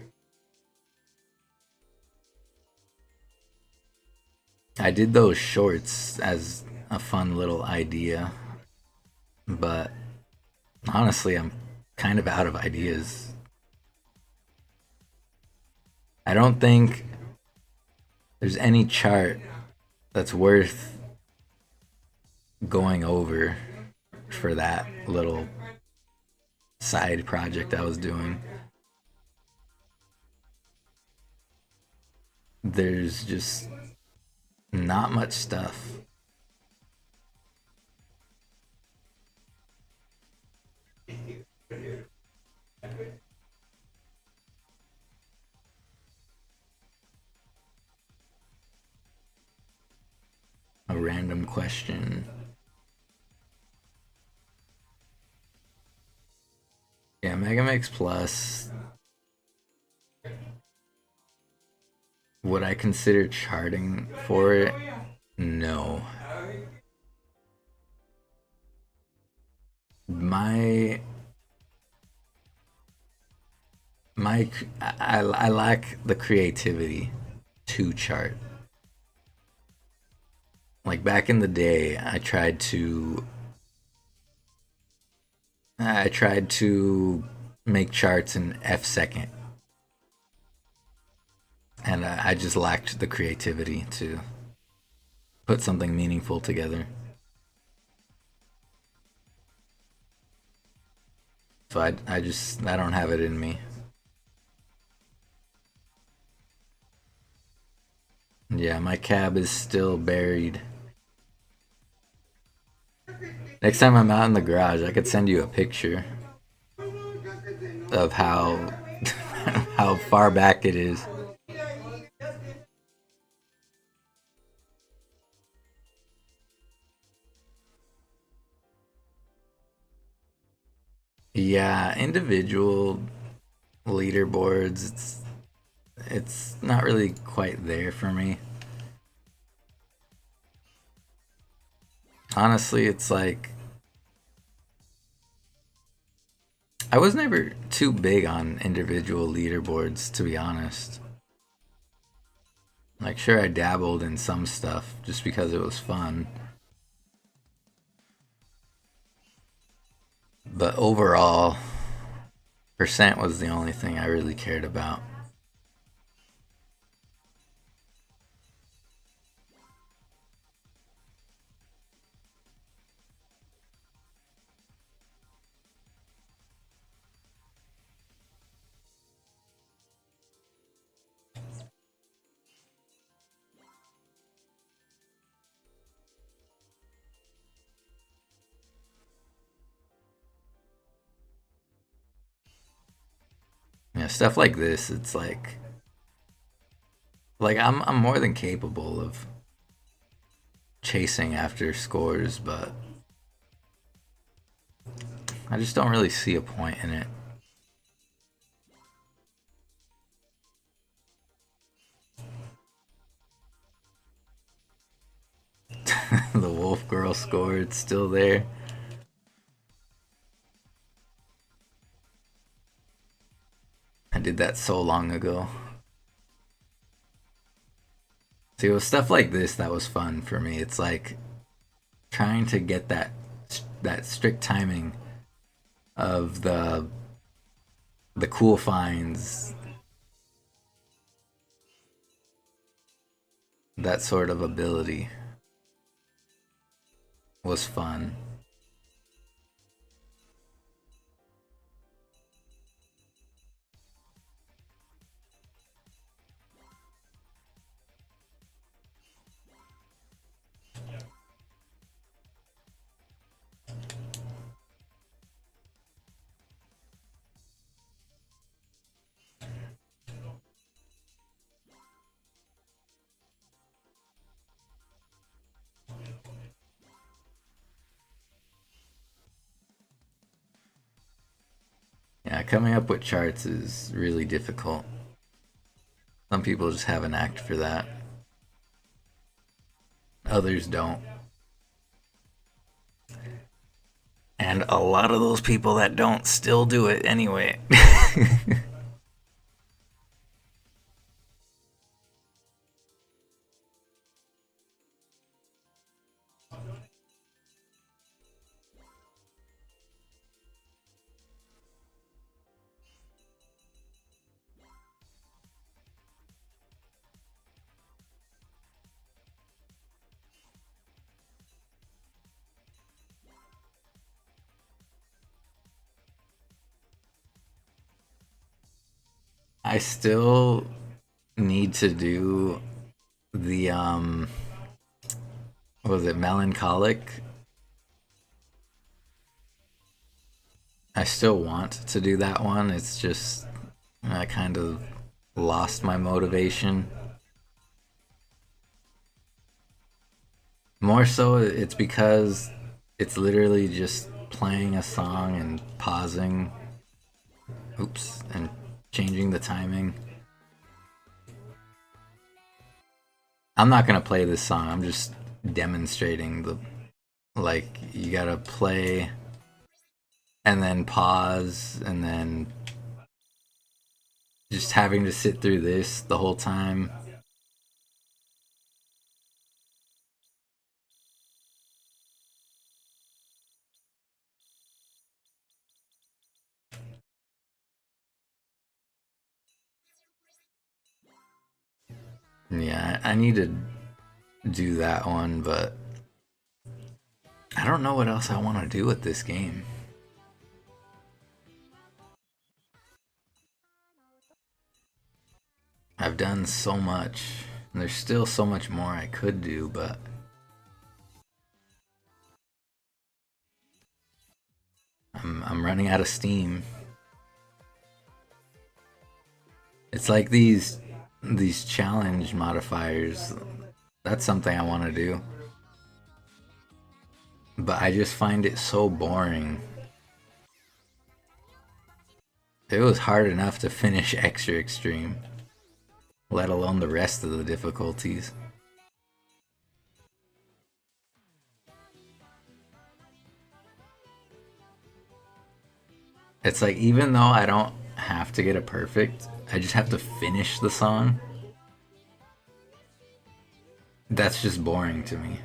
I did those shorts as a fun little idea, but honestly, I'm kind of out of ideas. I don't think there's any chart that's worth going over for that little side project I was doing. There's just not much stuff. A random question. Yeah, Megamix Plus. Would I consider charting for it? No. I lack the creativity to chart. Like back in the day, I tried to make charts in F-second, and I just lacked the creativity to put something meaningful together. So I don't have it in me. Yeah, my cab is still buried. Next time I'm out in the garage, I could send you a picture of how how far back it is. Yeah, individual leaderboards, it's not really quite there for me. Honestly, it's like I was never too big on individual leaderboards, to be honest. Like, sure, I dabbled in some stuff just because it was fun. But overall, percent was the only thing I really cared about. Yeah, stuff like this, it's like I'm more than capable of chasing after scores, but I just don't really see a point in it. The Wolf Girl score, it's still there. I did that so long ago. See, it was stuff like this that was fun for me. It's like trying to get that strict timing of the cool finds, that sort of ability was fun. coming up with charts is really difficult. Some people just have an act for that. Others don't. And a lot of those people that don't still do it anyway. I still need to do the what was it, melancholic? I still want to do that one. It's just I kind of lost my motivation. More so it's because it's literally just playing a song and pausing. Oops, and changing the timing. I'm not gonna play this song. I'm just demonstrating the, like, you gotta play and then pause and then just having to sit through this the whole time. Yeah, I need to do that one, but I don't know what else I want to do with this game. I've done so much. And there's still so much more I could do, but I'm running out of steam. It's like these challenge modifiers. That's something I want to do. But I just find it so boring. It was hard enough to finish Extra Extreme, let alone the rest of the difficulties. It's like, even though I don't have to get it perfect, I just have to finish the song. That's just boring to me.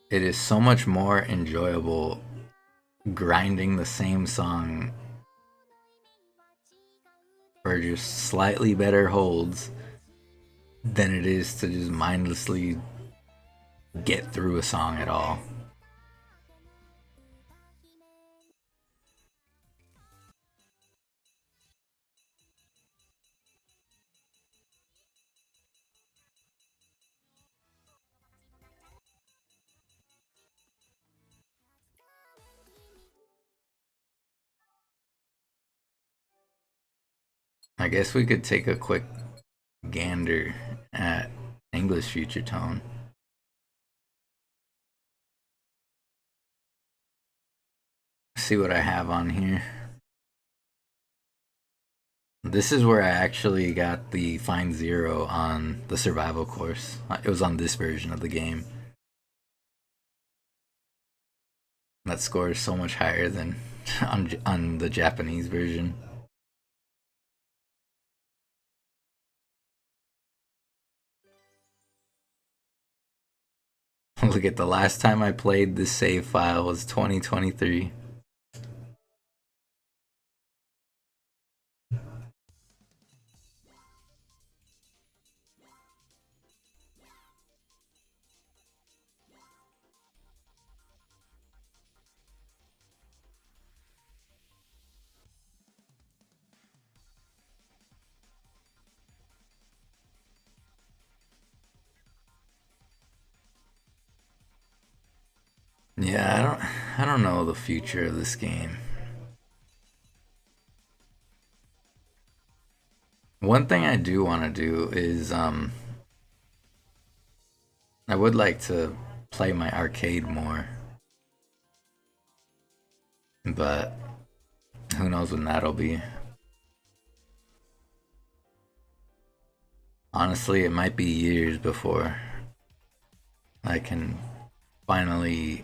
It is so much more enjoyable grinding the same song for just slightly better holds than it is to just mindlessly get through a song at all. I guess we could take a quick gander at English Future Tone. See what I have on here. This is where I actually got the Find Zero on the survival course. It was on this version of the game. That score is so much higher than on the Japanese version. Look at, the last time I played this save file was 2023. Yeah, I don't know the future of this game. One thing I do want to do is I would like to play my arcade more, but who knows when that'll be. Honestly, it might be years before I can finally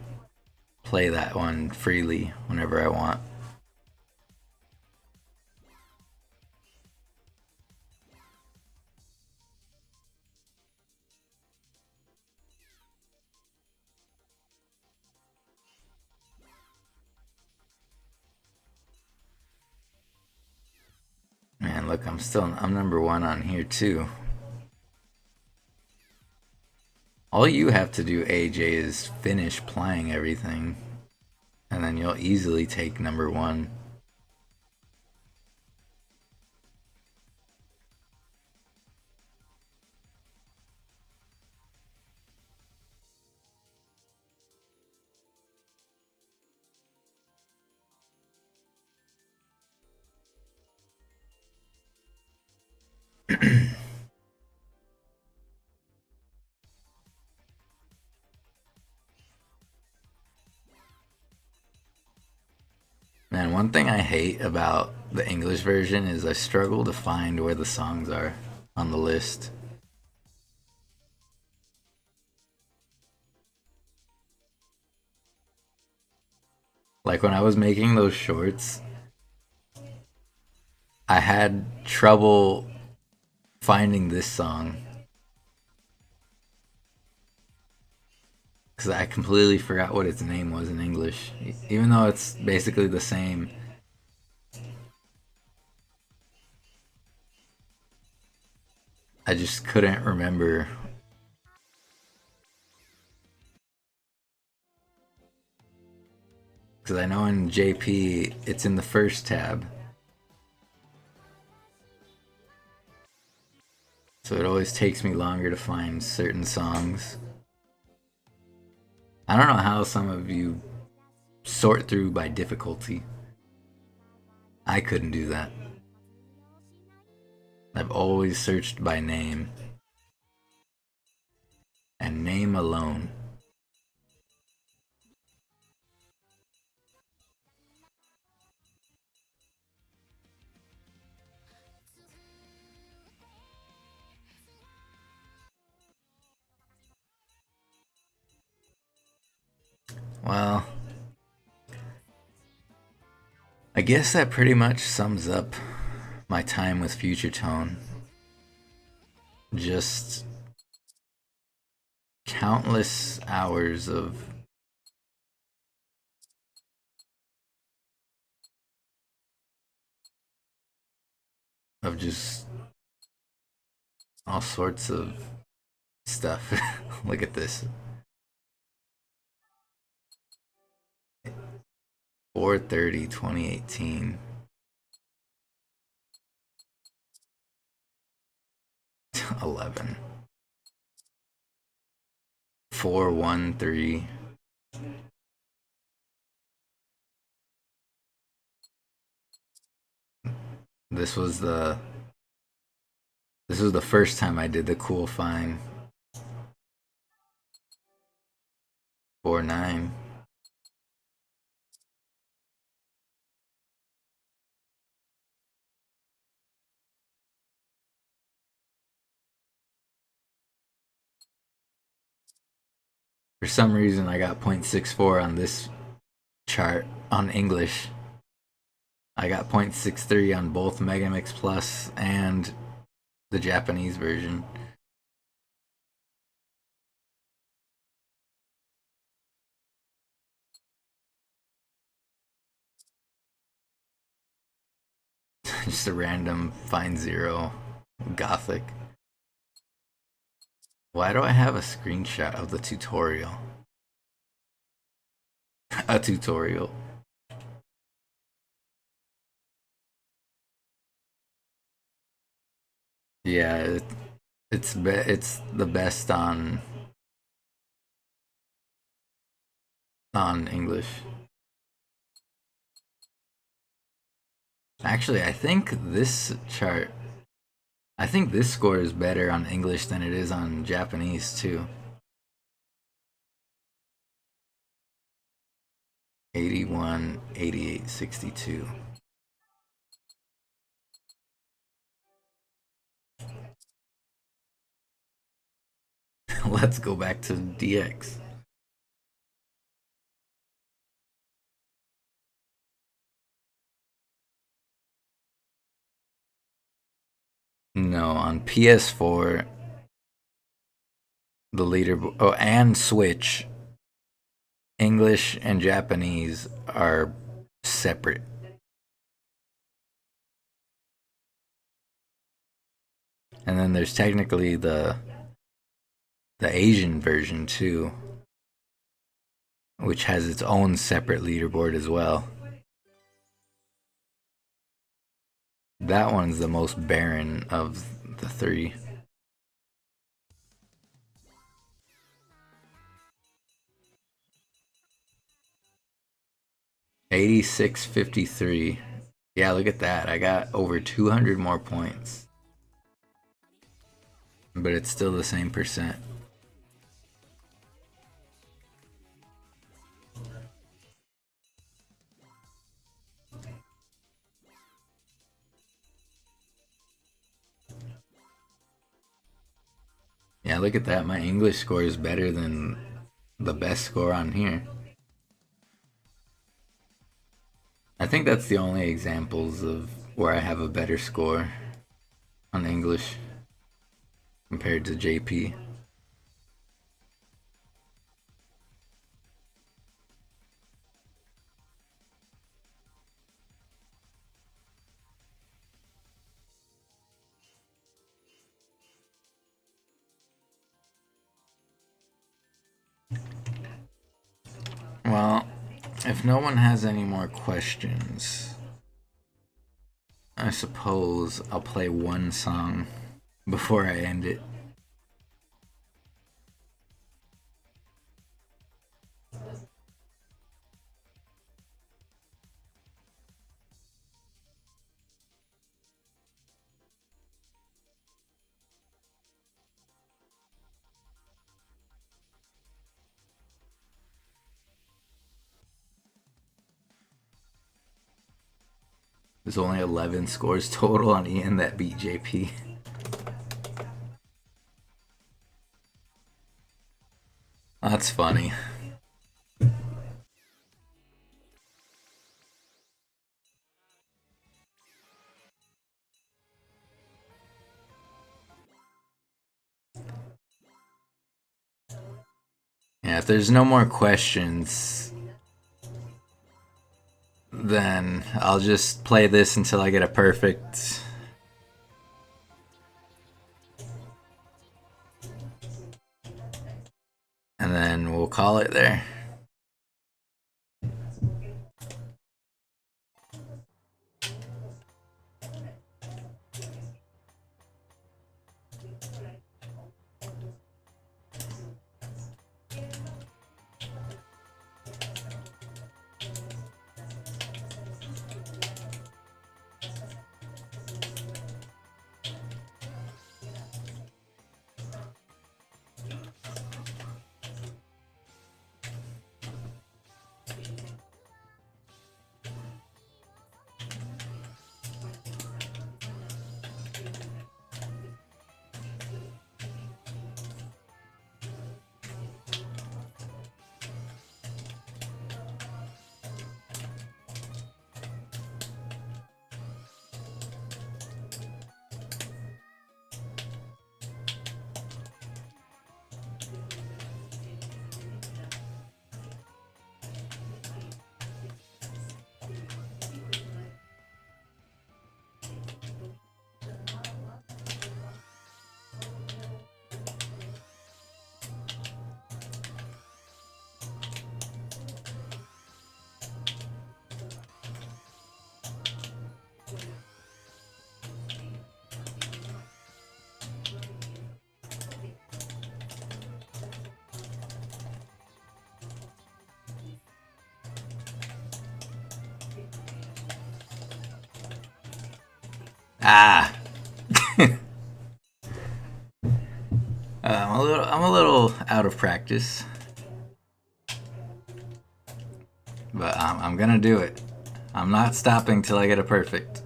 play that one freely whenever I want. Man, look, I'm number one on here too. All you have to do, AJ, is finish playing everything, and then you'll easily take number one. Man, one thing I hate about the English version is I struggle to find where the songs are on the list. Like when I was making those shorts, I had trouble finding this song because I completely forgot what its name was in English, even though it's basically the same. I just couldn't remember. Because I know in JP it's in the first tab. So it always takes me longer to find certain songs. I don't know how some of you sort through by difficulty. I couldn't do that. I've always searched by name. And name alone. Well, I guess that pretty much sums up my time with Future Tone. Just countless hours of just all sorts of stuff. Look at this. 4/30, 2018. 11. 4/1/3. This was the first time I did the cool find. 4/9. For some reason, I got 0.64 on this chart on English. I got 0.63 on both Megamix Plus and the Japanese version. Just a random find zero Gothic. Why do I have a screenshot of the tutorial? A tutorial. Yeah, it's the best on English. Actually, I think this score is better on English than it is on Japanese too. 81, 88, 62. Let's go back to DX. No, on PS4, the leaderboard, oh, and Switch, English and Japanese are separate. And then there's technically the Asian version too, which has its own separate leaderboard as well. That one's the most barren of the three. $86.53. Yeah, look at that. I got over 200 more points. But it's still the same percent. Yeah, look at that. My English score is better than the best score on here. I think that's the only examples of where I have a better score on English compared to JP. Well, if no one has any more questions, I suppose I'll play one song before I end it. There's only 11 scores total on Ian that beat JP. That's funny. Yeah, if there's no more questions, then I'll just play this until I get a perfect. And then we'll call it there. Ah. I'm a little out of practice, but I'm gonna do it. I'm not stopping till I get a perfect.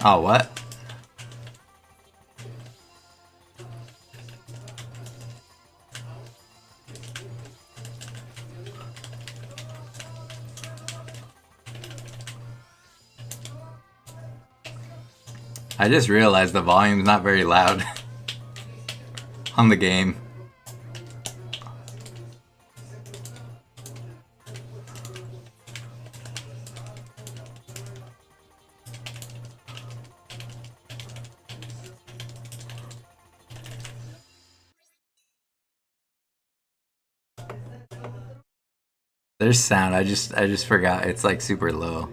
Oh, what? I just realized the volume's not very loud on the game. There's sound. I just forgot. It's like super low.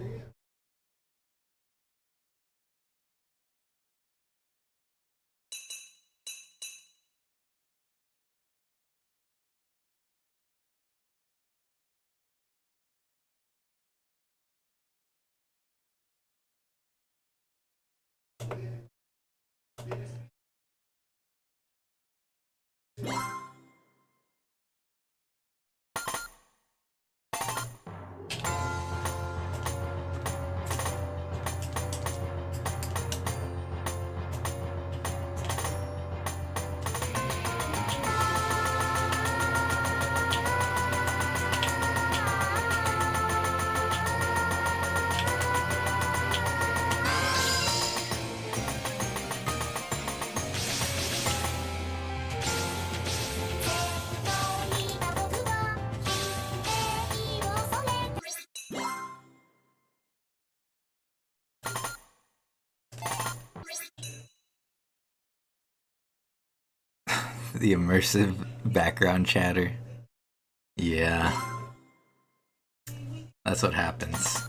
The immersive background chatter. Yeah. That's what happens.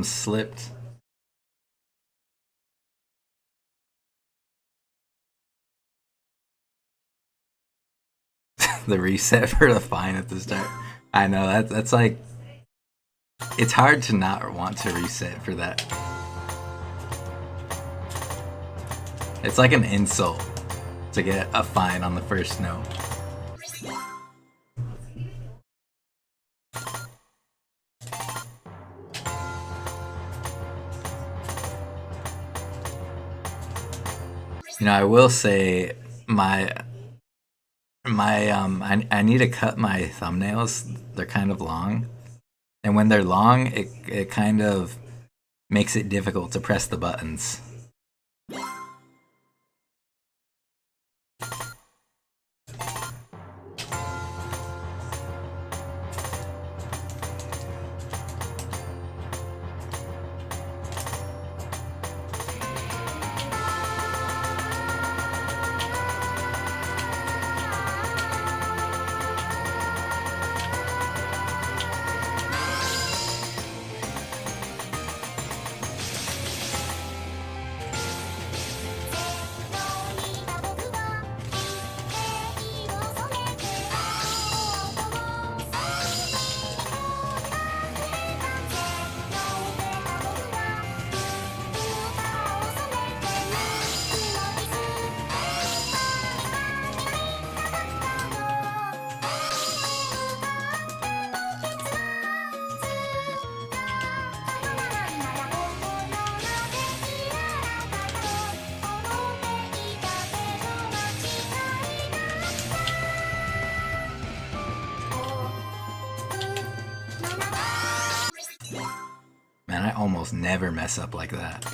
items slipped. The reset for the fine at the start. I know that's like, it's hard to not want to reset for that. It's like an insult to get a fine on the first note. You know, I will say I need to cut my thumbnails. They're kind of long. And when they're long, it kind of makes it difficult to press the buttons. Man, I almost never mess up like that.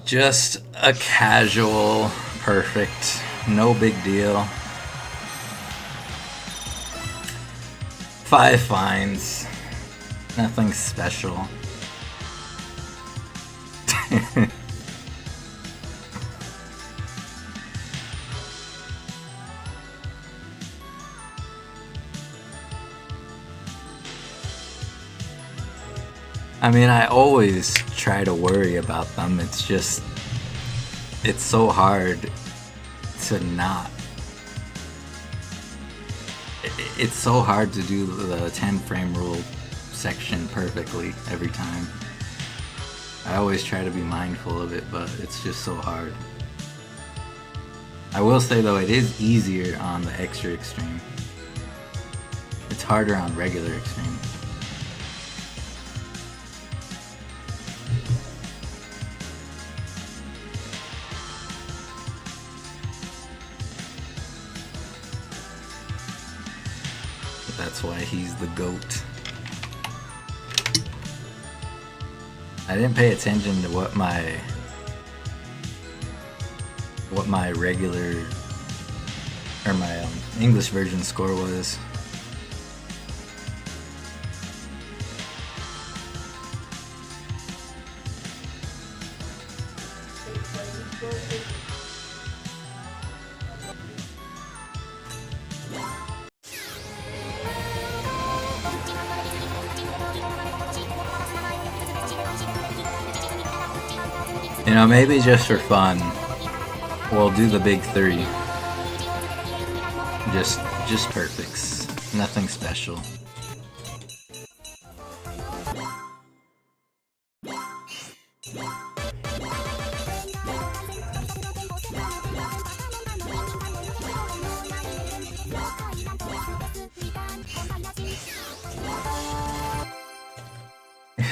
Just a casual, perfect, no big deal. 5 fines, nothing special. I mean, I always try to worry about them. It's just, it's so hard to not. It's so hard to do the 10 frame rule section perfectly every time. I always try to be mindful of it, but it's just so hard. I will say though, it is easier on the extra extreme. It's harder on regular extreme. That's why he's the GOAT. I didn't pay attention to what my regular or my English version score was. You know, maybe just for fun, we'll do the big three. Just perfects. Nothing special.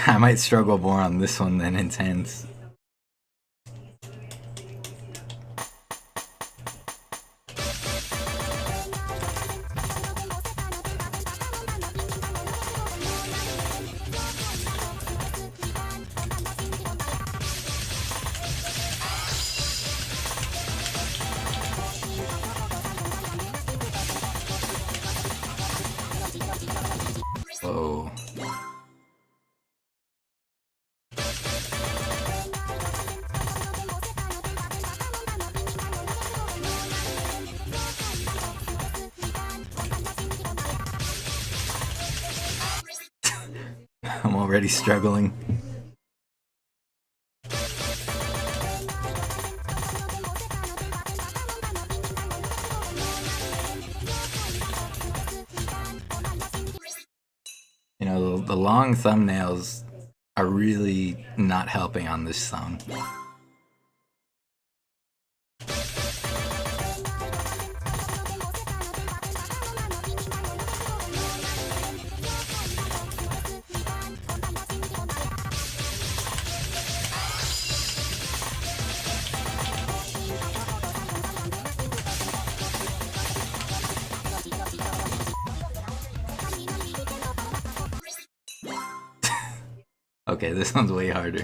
I might struggle more on this one than Intense. Whoa. I'm already struggling. You know, the long thumbnails are really not helping on this song. Okay, this one's way harder.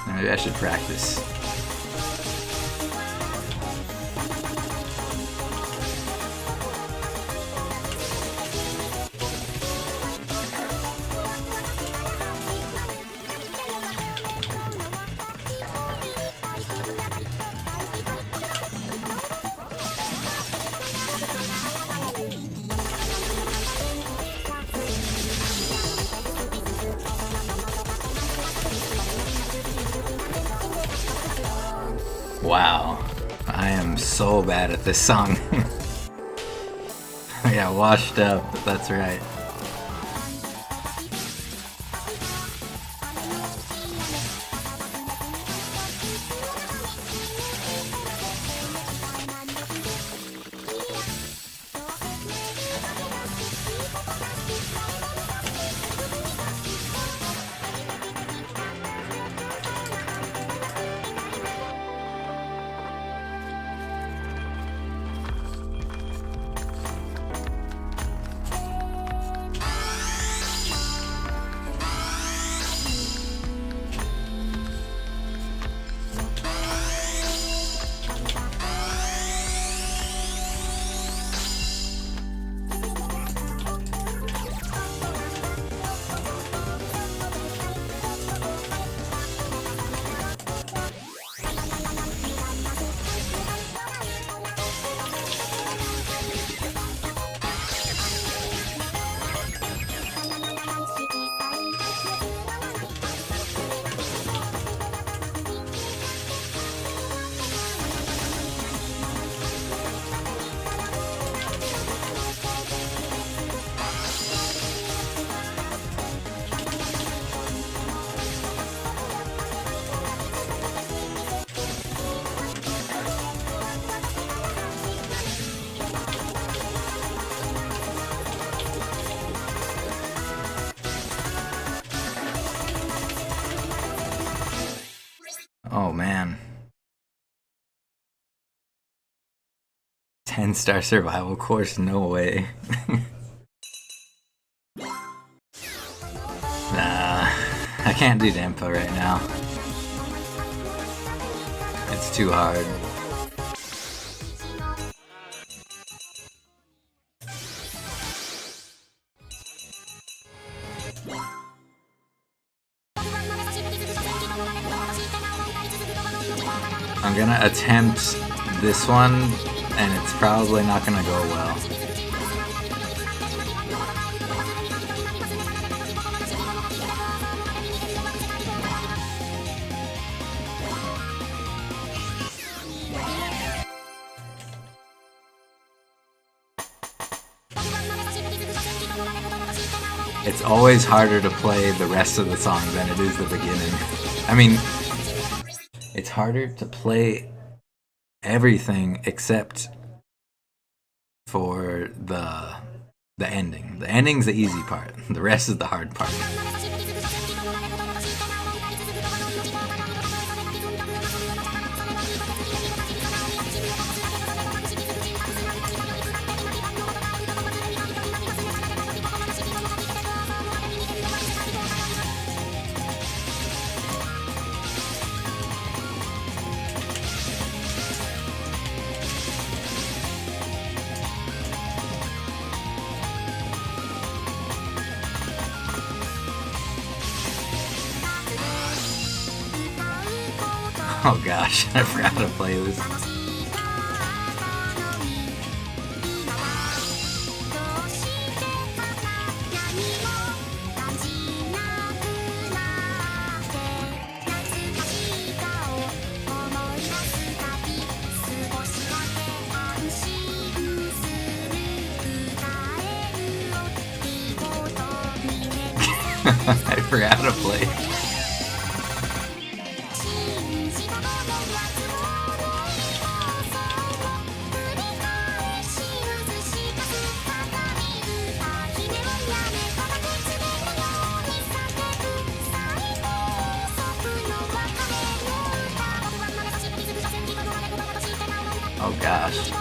Maybe I should practice. Wow, I am so bad at this song. I got washed up, but that's right. Oh man. 10-star survival course? No way. Nah, I can't do Denpa right now. It's too hard. I'm gonna attempt this one, and it's probably not gonna go well. It's always harder to play the rest of the song than it is the beginning. I mean, it's harder to play everything except for the ending. The ending's the easy part. The rest is the hard part. Oh gosh, I forgot to play this. I forgot to play. Oh gosh.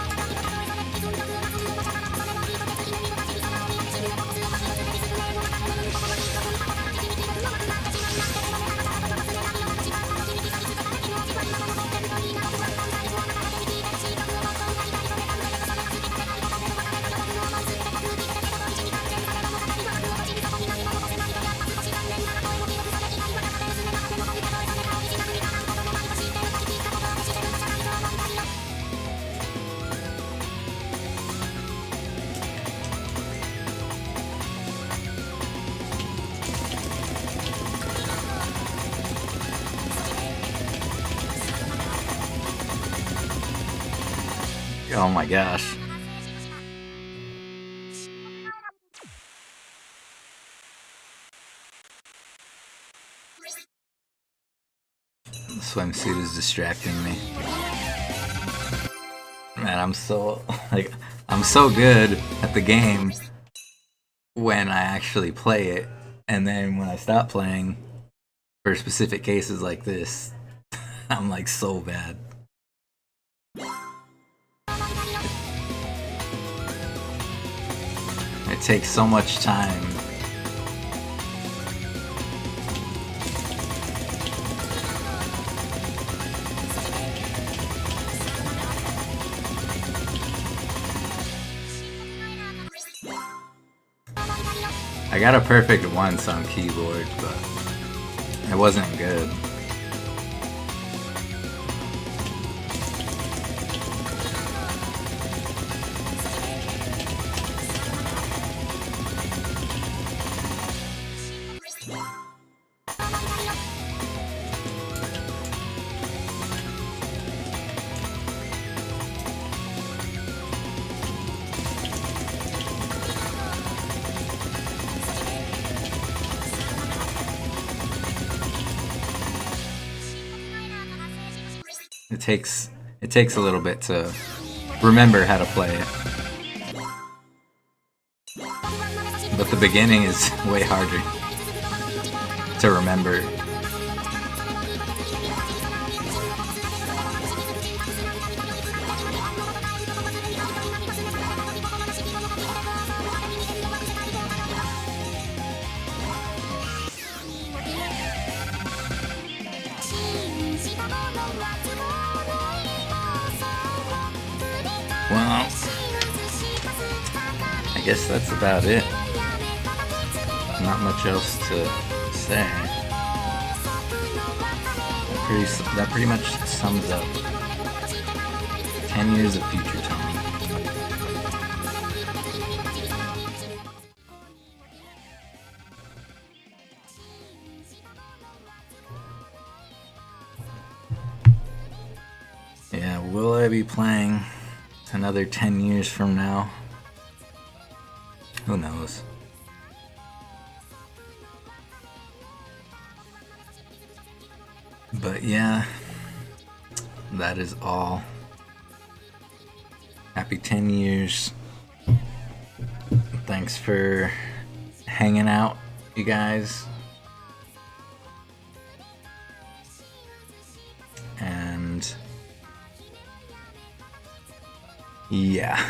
Oh my gosh. The swimsuit is distracting me. Man, I'm so good at the game when I actually play it, and then when I stop playing for specific cases like this, I'm like so bad. It takes so much time. I got a perfect once on keyboard, but it wasn't good. It takes a little bit to remember how to play it. But the beginning is way harder to remember. Well, I guess that's about it. Not much else to say. That pretty much sums up 10 years of Future Tone. Yeah, will I be playing another 10 years from now? Who knows? But yeah, that is all. Happy 10 years. Thanks for hanging out, you guys. And yeah.